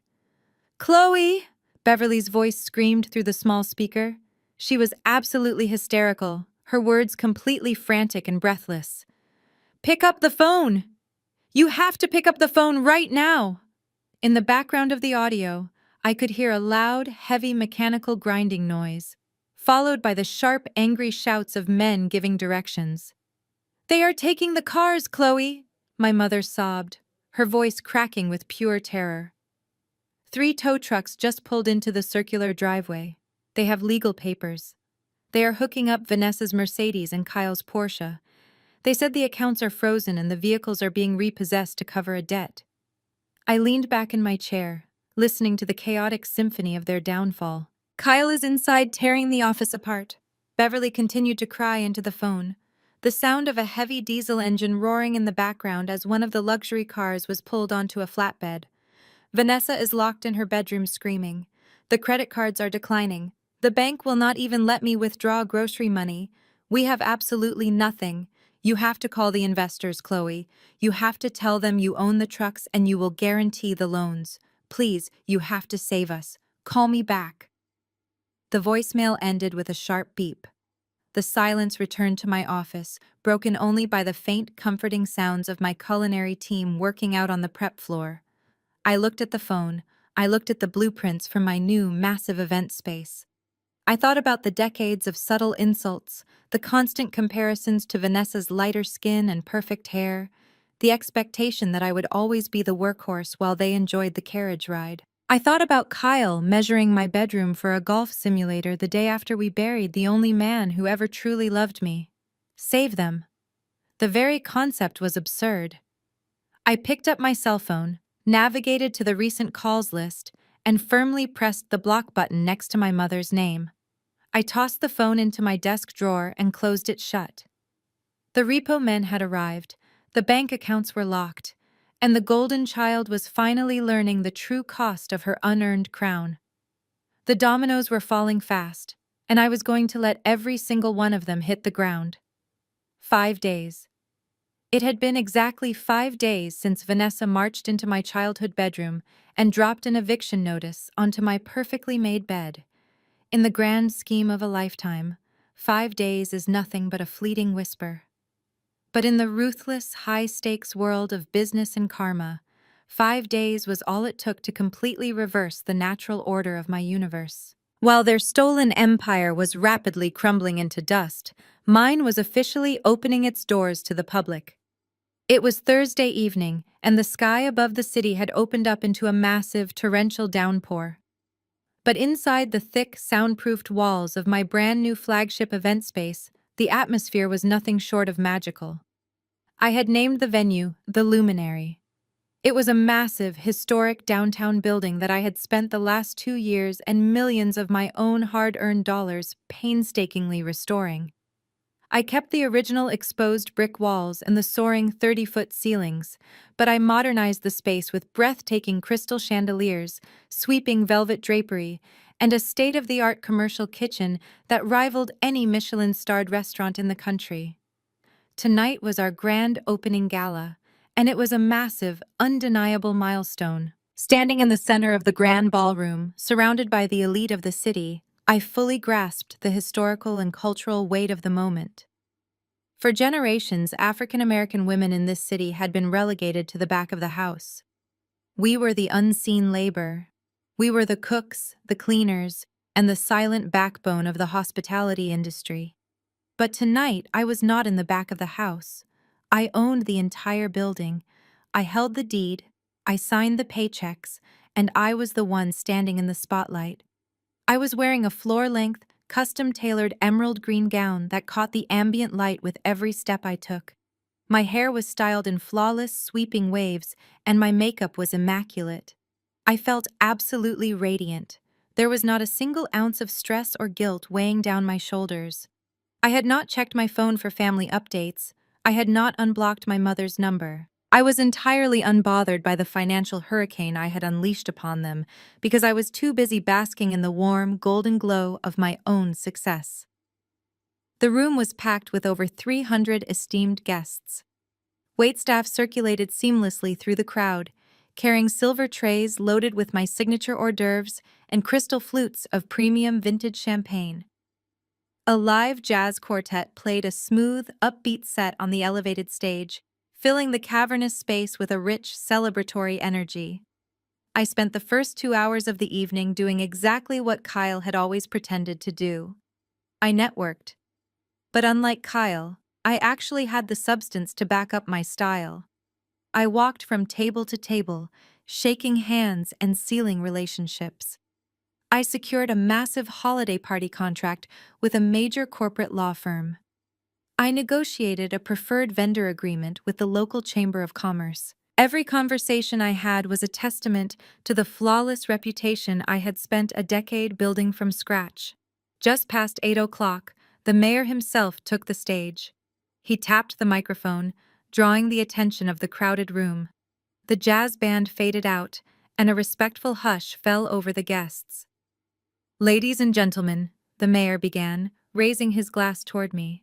"Chloe!" Beverly's voice screamed through the small speaker. She was absolutely hysterical, her words completely frantic and breathless. "Pick up the phone! You have to pick up the phone right now!" In the background of the audio, I could hear a loud, heavy mechanical grinding noise, followed by the sharp, angry shouts of men giving directions. "They are taking the cars, Chloe!" my mother sobbed, her voice cracking with pure terror. 3 tow trucks just pulled into the circular driveway. They have legal papers. They are hooking up Vanessa's Mercedes and Kyle's Porsche. They said the accounts are frozen and the vehicles are being repossessed to cover a debt. I leaned back in my chair, listening to the chaotic symphony of their downfall. "Kyle is inside tearing the office apart." Beverly continued to cry into the phone, the sound of a heavy diesel engine roaring in the background as one of the luxury cars was pulled onto a flatbed. "Vanessa is locked in her bedroom screaming. The credit cards are declining. The bank will not even let me withdraw grocery money. We have absolutely nothing. You have to call the investors, Chloe. You have to tell them you own the trucks and you will guarantee the loans. Please, you have to save us. Call me back." The voicemail ended with a sharp beep. The silence returned to my office, broken only by the faint, comforting sounds of my culinary team working out on the prep floor. I looked at the phone. I looked at the blueprints for my new, massive event space. I thought about the decades of subtle insults, the constant comparisons to Vanessa's lighter skin and perfect hair, the expectation that I would always be the workhorse while they enjoyed the carriage ride. I thought about Kyle measuring my bedroom for a golf simulator the day after we buried the only man who ever truly loved me. Save them. The very concept was absurd. I picked up my cell phone, navigated to the recent calls list, and firmly pressed the block button next to my mother's name. I tossed the phone into my desk drawer and closed it shut. The repo men had arrived, the bank accounts were locked, and the golden child was finally learning the true cost of her unearned crown. The dominoes were falling fast, and I was going to let every single one of them hit the ground. 5 days. It had been exactly 5 days since Vanessa marched into my childhood bedroom and dropped an eviction notice onto my perfectly made bed. In the grand scheme of a lifetime, 5 days is nothing but a fleeting whisper. But in the ruthless, high-stakes world of business and karma, 5 days was all it took to completely reverse the natural order of my universe. While their stolen empire was rapidly crumbling into dust, mine was officially opening its doors to the public. It was Thursday evening, and the sky above the city had opened up into a massive, torrential downpour. But inside the thick, soundproofed walls of my brand-new flagship event space, the atmosphere was nothing short of magical. I had named the venue the Luminary. It was a massive, historic downtown building that I had spent the last 2 years and millions of my own hard-earned dollars painstakingly restoring. I kept the original exposed brick walls and the soaring 30-foot ceilings, but I modernized the space with breathtaking crystal chandeliers, sweeping velvet drapery, and a state-of-the-art commercial kitchen that rivaled any Michelin-starred restaurant in the country. Tonight was our grand opening gala, and it was a massive, undeniable milestone. Standing in the center of the grand ballroom, surrounded by the elite of the city, I fully grasped the historical and cultural weight of the moment. For generations, African American women in this city had been relegated to the back of the house. We were the unseen labor. We were the cooks, the cleaners, and the silent backbone of the hospitality industry. But tonight, I was not in the back of the house. I owned the entire building. I held the deed, I signed the paychecks, and I was the one standing in the spotlight. I was wearing a floor-length, custom-tailored emerald green gown that caught the ambient light with every step I took. My hair was styled in flawless, sweeping waves, and my makeup was immaculate. I felt absolutely radiant. There was not a single ounce of stress or guilt weighing down my shoulders. I had not checked my phone for family updates. I had not unblocked my mother's number. I was entirely unbothered by the financial hurricane I had unleashed upon them because I was too busy basking in the warm, golden glow of my own success. The room was packed with over 300 esteemed guests. Waitstaff circulated seamlessly through the crowd, carrying silver trays loaded with my signature hors d'oeuvres and crystal flutes of premium vintage champagne. A live jazz quartet played a smooth, upbeat set on the elevated stage, filling the cavernous space with a rich, celebratory energy. I spent the first 2 hours of the evening doing exactly what Kyle had always pretended to do. I networked. But unlike Kyle, I actually had the substance to back up my style. I walked from table to table, shaking hands and sealing relationships. I secured a massive holiday party contract with a major corporate law firm. I negotiated a preferred vendor agreement with the local Chamber of Commerce. Every conversation I had was a testament to the flawless reputation I had spent a decade building from scratch. Just past 8 o'clock, the mayor himself took the stage. He tapped the microphone, drawing the attention of the crowded room. The jazz band faded out, and a respectful hush fell over the guests. "Ladies and gentlemen," the mayor began, raising his glass toward me.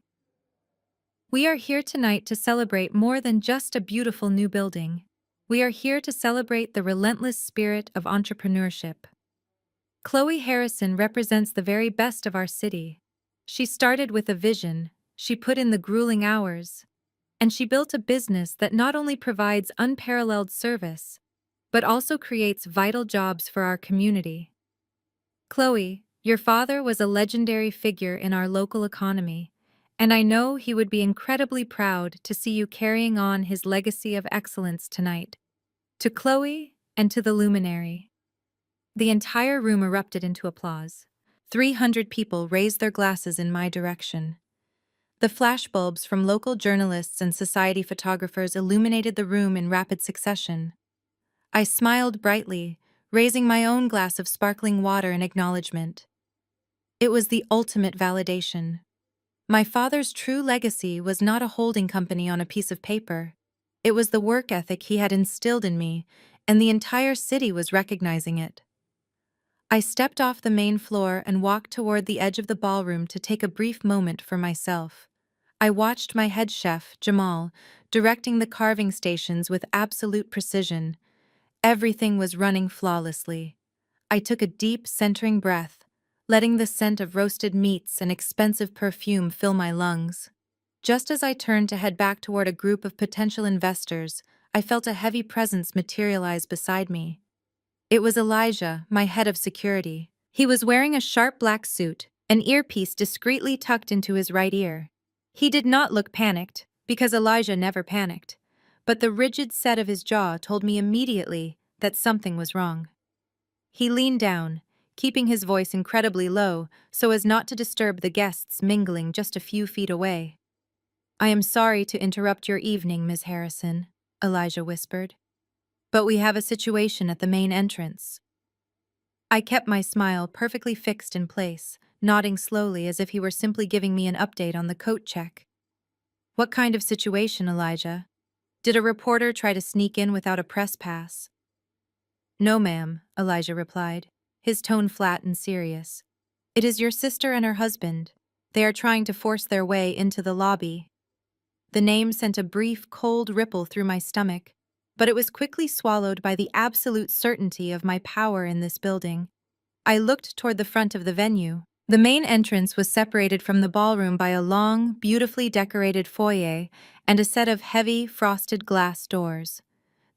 "We are here tonight to celebrate more than just a beautiful new building. We are here to celebrate the relentless spirit of entrepreneurship. Chloe Harrison represents the very best of our city. She started with a vision, she put in the grueling hours, and she built a business that not only provides unparalleled service, but also creates vital jobs for our community. Chloe, your father was a legendary figure in our local economy, and I know he would be incredibly proud to see you carrying on his legacy of excellence tonight. To Chloe and to the luminary." The entire room erupted into applause. 300 people raised their glasses in my direction. The flashbulbs from local journalists and society photographers illuminated the room in rapid succession. I smiled brightly, raising my own glass of sparkling water in acknowledgement. It was the ultimate validation. My father's true legacy was not a holding company on a piece of paper. It was the work ethic he had instilled in me, and the entire city was recognizing it. I stepped off the main floor and walked toward the edge of the ballroom to take a brief moment for myself. I watched my head chef, Jamal, directing the carving stations with absolute precision. Everything was running flawlessly. I took a deep, centering breath, letting the scent of roasted meats and expensive perfume fill my lungs. Just as I turned to head back toward a group of potential investors, I felt a heavy presence materialize beside me. It was Elijah, my head of security. He was wearing a sharp black suit, an earpiece discreetly tucked into his right ear. He did not look panicked, because Elijah never panicked, but the rigid set of his jaw told me immediately that something was wrong. He leaned down, keeping his voice incredibly low so as not to disturb the guests mingling just a few feet away. "I am sorry to interrupt your evening, Ms. Harrison," Elijah whispered, "but we have a situation at the main entrance." I kept my smile perfectly fixed in place, nodding slowly as if he were simply giving me an update on the coat check. "What kind of situation, Elijah? Did a reporter try to sneak in without a press pass?" "No, ma'am," Elijah replied, his tone flat and serious. "It is your sister and her husband. They are trying to force their way into the lobby." The name sent a brief, cold ripple through my stomach, but it was quickly swallowed by the absolute certainty of my power in this building. I looked toward the front of the venue. The main entrance was separated from the ballroom by a long, beautifully decorated foyer and a set of heavy, frosted glass doors.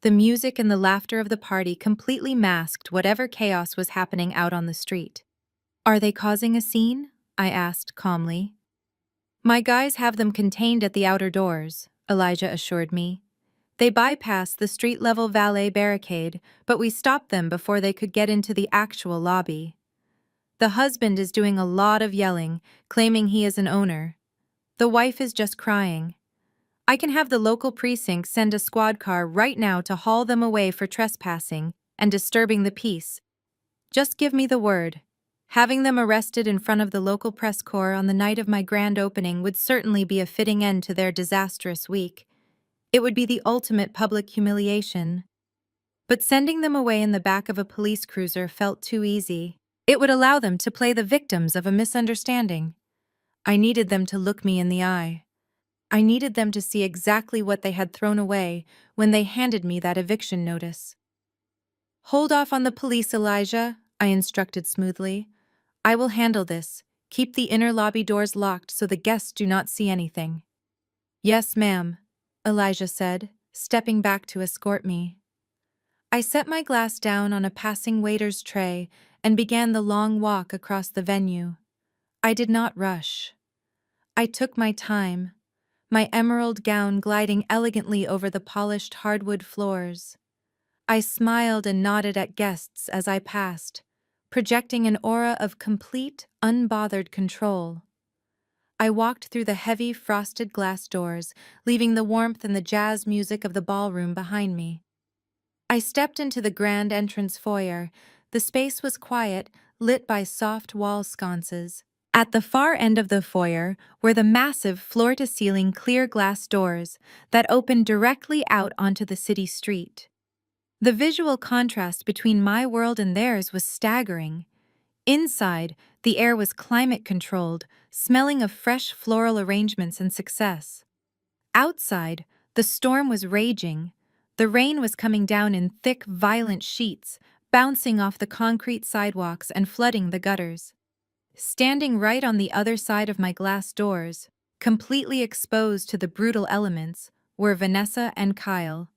The music and the laughter of the party completely masked whatever chaos was happening out on the street. "Are they causing a scene?" I asked calmly. "My guys have them contained at the outer doors," Elijah assured me. "They bypassed the street-level valet barricade, but we stopped them before they could get into the actual lobby. The husband is doing a lot of yelling, claiming he is an owner. The wife is just crying. I can have the local precinct send a squad car right now to haul them away for trespassing and disturbing the peace. Just give me the word." Having them arrested in front of the local press corps on the night of my grand opening would certainly be a fitting end to their disastrous week. It would be the ultimate public humiliation. But sending them away in the back of a police cruiser felt too easy. It would allow them to play the victims of a misunderstanding. I needed them to look me in the eye. I needed them to see exactly what they had thrown away when they handed me that eviction notice. "Hold off on the police, Elijah," I instructed smoothly. "I will handle this. Keep the inner lobby doors locked so the guests do not see anything." "Yes, ma'am," Elijah said, stepping back to escort me. I set my glass down on a passing waiter's tray and began the long walk across the venue. I did not rush. I took my time, my emerald gown gliding elegantly over the polished hardwood floors. I smiled and nodded at guests as I passed, projecting an aura of complete, unbothered control. I walked through the heavy, frosted glass doors, leaving the warmth and the jazz music of the ballroom behind me. I stepped into the grand entrance foyer. The space was quiet, lit by soft wall sconces. At the far end of the foyer were the massive floor-to-ceiling clear glass doors that opened directly out onto the city street. The visual contrast between my world and theirs was staggering. Inside, the air was climate-controlled, smelling of fresh floral arrangements and success. Outside, the storm was raging. The rain was coming down in thick, violent sheets, bouncing off the concrete sidewalks and flooding the gutters. Standing right on the other side of my glass doors, completely exposed to the brutal elements, were Vanessa and Kyle.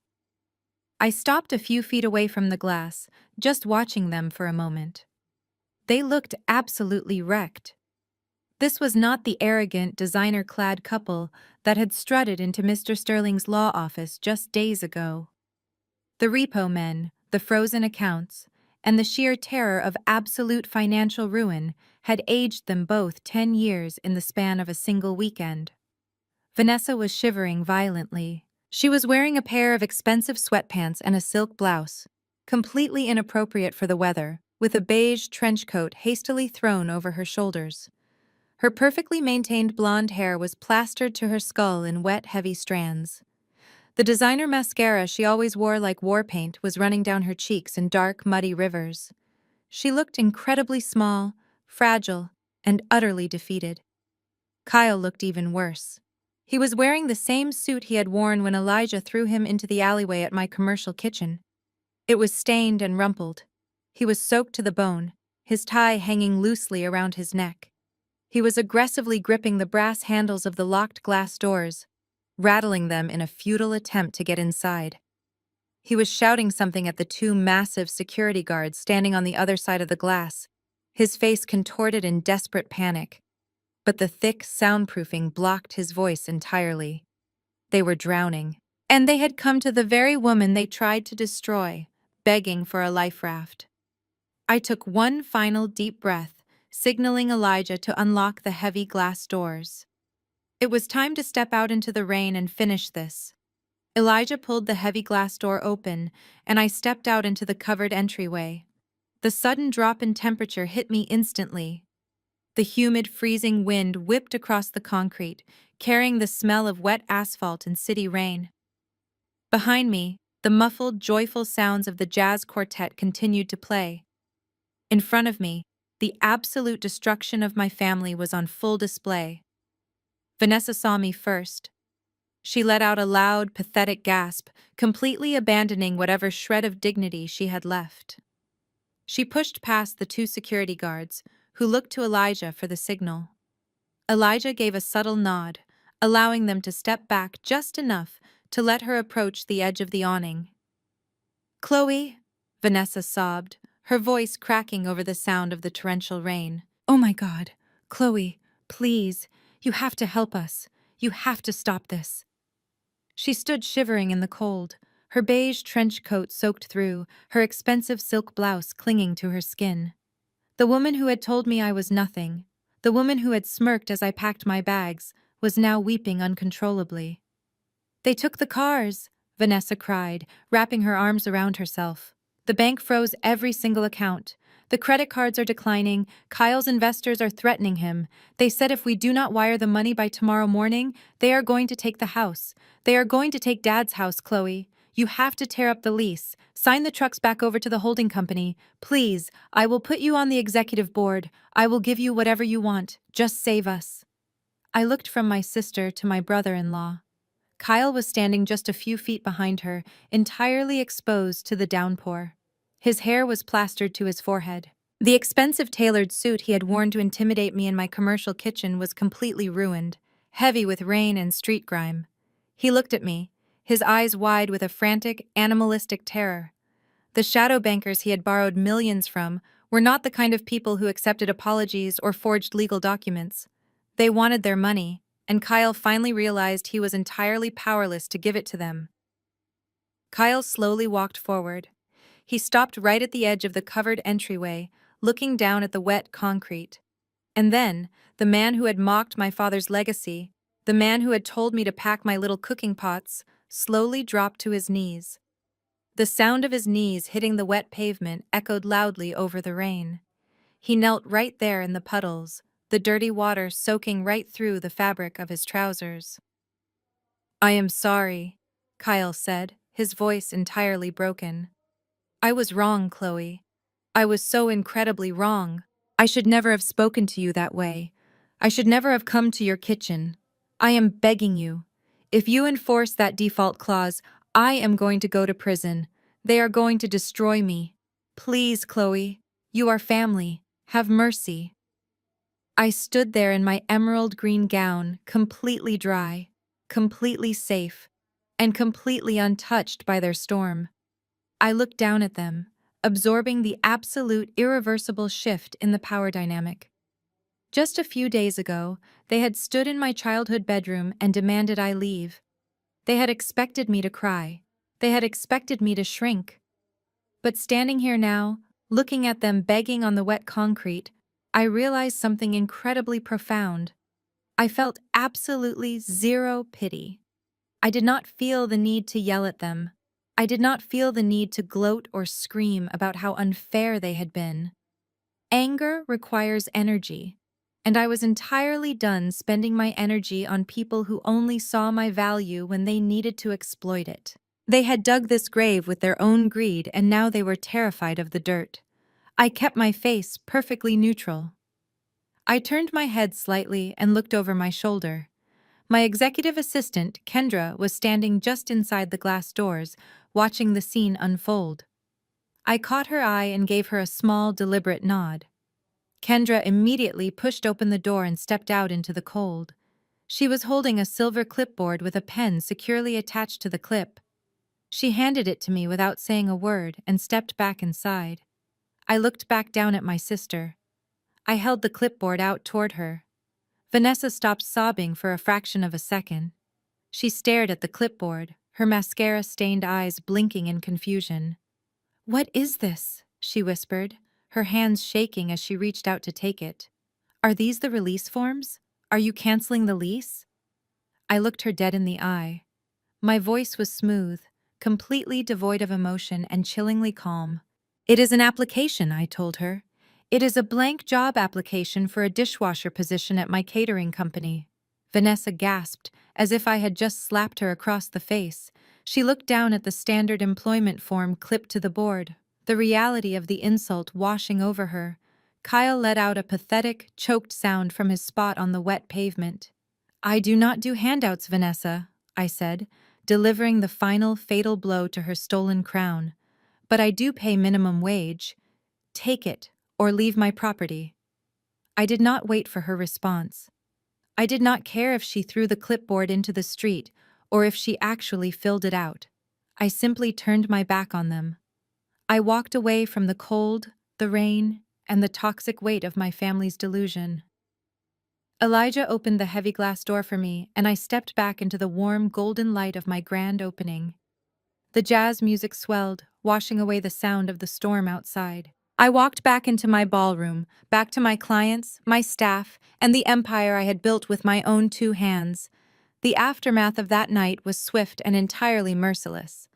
I stopped a few feet away from the glass, just watching them for a moment. They looked absolutely wrecked. This was not the arrogant, designer-clad couple that had strutted into Mr. Sterling's law office just days ago. The repo men, the frozen accounts, and the sheer terror of absolute financial ruin had aged them both 10 years in the span of a single weekend. Vanessa was shivering violently. She was wearing a pair of expensive sweatpants and a silk blouse, completely inappropriate for the weather, with a beige trench coat hastily thrown over her shoulders. Her perfectly maintained blonde hair was plastered to her skull in wet, heavy strands. The designer mascara she always wore like war paint was running down her cheeks in dark, muddy rivers. She looked incredibly small, fragile, and utterly defeated. Kyle looked even worse. He was wearing the same suit he had worn when Elijah threw him into the alleyway at my commercial kitchen. It was stained and rumpled. He was soaked to the bone, his tie hanging loosely around his neck. He was aggressively gripping the brass handles of the locked glass doors, rattling them in a futile attempt to get inside. He was shouting something at the two massive security guards standing on the other side of the glass, his face contorted in desperate panic. But the thick soundproofing blocked his voice entirely. They were drowning. And they had come to the very woman they tried to destroy, begging for a life raft. I took one final deep breath, signaling Elijah to unlock the heavy glass doors. It was time to step out into the rain and finish this. Elijah pulled the heavy glass door open, and I stepped out into the covered entryway. The sudden drop in temperature hit me instantly. The humid, freezing wind whipped across the concrete, carrying the smell of wet asphalt and city rain. Behind me, the muffled, joyful sounds of the jazz quartet continued to play. In front of me, the absolute destruction of my family was on full display. Vanessa saw me first. She let out a loud, pathetic gasp, completely abandoning whatever shred of dignity she had left. She pushed past the two security guards, who looked to Elijah for the signal. Elijah gave a subtle nod, allowing them to step back just enough to let her approach the edge of the awning. "Chloe," Vanessa sobbed, her voice cracking over the sound of the torrential rain. "Oh my God, Chloe, please, you have to help us. You have to stop this." She stood shivering in the cold, her beige trench coat soaked through, her expensive silk blouse clinging to her skin. The woman who had told me I was nothing, the woman who had smirked as I packed my bags, was now weeping uncontrollably. "They took the cars," Vanessa cried, wrapping her arms around herself. "The bank froze every single account. The credit cards are declining. Kyle's investors are threatening him. They said if we do not wire the money by tomorrow morning, they are going to take the house. They are going to take Dad's house, Chloe. You have to tear up the lease. Sign the trucks back over to the holding company. Please, I will put you on the executive board. I will give you whatever you want. Just save us." I looked from my sister to my brother-in-law. Kyle was standing just a few feet behind her, entirely exposed to the downpour. His hair was plastered to his forehead. The expensive tailored suit he had worn to intimidate me in my commercial kitchen was completely ruined, heavy with rain and street grime. He looked at me, his eyes wide with a frantic, animalistic terror. The shadow bankers he had borrowed millions from were not the kind of people who accepted apologies or forged legal documents. They wanted their money, and Kyle finally realized he was entirely powerless to give it to them. Kyle slowly walked forward. He stopped right at the edge of the covered entryway, looking down at the wet concrete. And then, the man who had mocked my father's legacy, the man who had told me to pack my little cooking pots, slowly dropped to his knees. The sound of his knees hitting the wet pavement echoed loudly over the rain. He knelt right there in the puddles, the dirty water soaking right through the fabric of his trousers. "I am sorry," Kyle said, his voice entirely broken. "I was wrong, Chloe. I was so incredibly wrong. I should never have spoken to you that way. I should never have come to your kitchen. I am begging you. If you enforce that default clause, I am going to go to prison. They are going to destroy me. Please, Chloe. You are family. Have mercy." I stood there in my emerald green gown, completely dry, completely safe, and completely untouched by their storm. I looked down at them, absorbing the absolute irreversible shift in the power dynamic. Just a few days ago, they had stood in my childhood bedroom and demanded I leave. They had expected me to cry. They had expected me to shrink. But standing here now, looking at them begging on the wet concrete, I realized something incredibly profound. I felt absolutely zero pity. I did not feel the need to yell at them. I did not feel the need to gloat or scream about how unfair they had been. Anger requires energy, and I was entirely done spending my energy on people who only saw my value when they needed to exploit it. They had dug this grave with their own greed, and now they were terrified of the dirt. I kept my face perfectly neutral. I turned my head slightly and looked over my shoulder. My executive assistant, Kendra, was standing just inside the glass doors, watching the scene unfold. I caught her eye and gave her a small, deliberate nod. Kendra immediately pushed open the door and stepped out into the cold. She was holding a silver clipboard with a pen securely attached to the clip. She handed it to me without saying a word and stepped back inside. I looked back down at my sister. I held the clipboard out toward her. Vanessa stopped sobbing for a fraction of a second. She stared at the clipboard, her mascara-stained eyes blinking in confusion. "What is this?" she whispered, her hands shaking as she reached out to take it. "Are these the release forms? Are you canceling the lease?" I looked her dead in the eye. My voice was smooth, completely devoid of emotion and chillingly calm. "It is an application," I told her. "It is a blank job application for a dishwasher position at my catering company." Vanessa gasped, as if I had just slapped her across the face. She looked down at the standard employment form clipped to the board, the reality of the insult washing over her. Kyle let out a pathetic, choked sound from his spot on the wet pavement. "I do not do handouts, Vanessa," I said, delivering the final fatal blow to her stolen crown. "But I do pay minimum wage. Take it, or leave my property." I did not wait for her response. I did not care if she threw the clipboard into the street or if she actually filled it out. I simply turned my back on them. I walked away from the cold, the rain, and the toxic weight of my family's delusion. Elijah opened the heavy glass door for me, and I stepped back into the warm, golden light of my grand opening. The jazz music swelled, washing away the sound of the storm outside. I walked back into my ballroom, back to my clients, my staff, and the empire I had built with my own 2 hands. The aftermath of that night was swift and entirely merciless.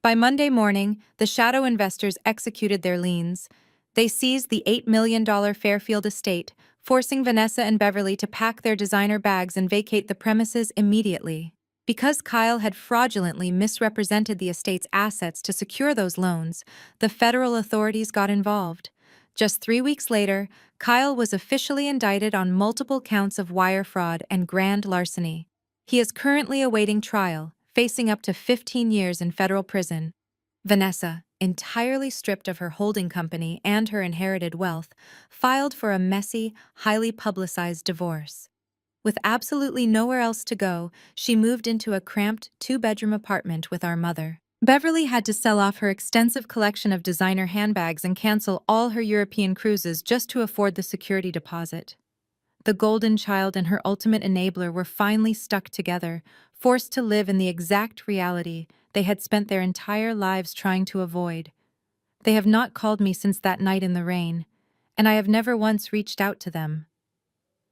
By Monday morning, the shadow investors executed their liens. They seized the $8 million Fairfield estate, forcing Vanessa and Beverly to pack their designer bags and vacate the premises immediately. Because Kyle had fraudulently misrepresented the estate's assets to secure those loans, the federal authorities got involved. Just 3 weeks later, Kyle was officially indicted on multiple counts of wire fraud and grand larceny. He is currently awaiting trial, facing up to 15 years in federal prison. Vanessa, entirely stripped of her holding company and her inherited wealth, filed for a messy, highly publicized divorce. With absolutely nowhere else to go, she moved into a cramped 2-bedroom apartment with our mother. Beverly had to sell off her extensive collection of designer handbags and cancel all her European cruises just to afford the security deposit. The golden child and her ultimate enabler were finally stuck together, forced to live in the exact reality they had spent their entire lives trying to avoid. They have not called me since that night in the rain, and I have never once reached out to them.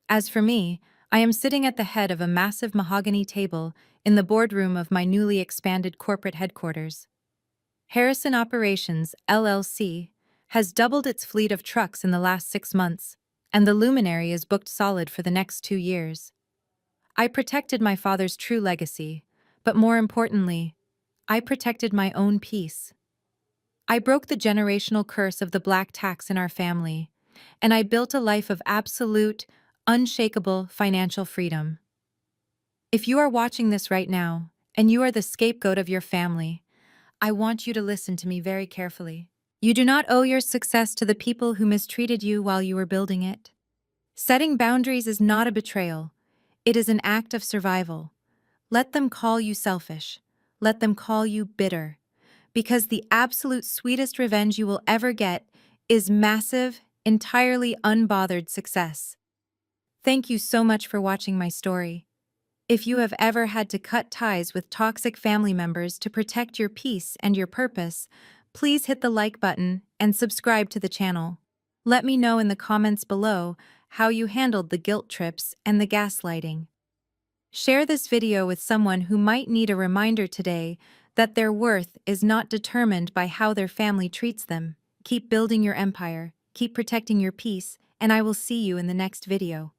As for me, I am sitting at the head of a massive mahogany table in the boardroom of my newly expanded corporate headquarters. Harrison Operations, LLC, has doubled its fleet of trucks in the last 6 months, and the luminary is booked solid for the next 2 years. I protected my father's true legacy, but more importantly, I protected my own peace. I broke the generational curse of the black tax in our family, and I built a life of absolute, unshakable financial freedom. If you are watching this right now, and you are the scapegoat of your family, I want you to listen to me very carefully. You do not owe your success to the people who mistreated you while you were building it. Setting boundaries is not a betrayal. It is an act of survival. Let them call you selfish. Let them call you bitter. Because the absolute sweetest revenge you will ever get is massive, entirely unbothered success. Thank you so much for watching my story. If you have ever had to cut ties with toxic family members to protect your peace and your purpose, please hit the like button and subscribe to the channel. Let me know in the comments below how you handled the guilt trips and the gaslighting. Share this video with someone who might need a reminder today that their worth is not determined by how their family treats them. Keep building your empire, keep protecting your peace, and I will see you in the next video.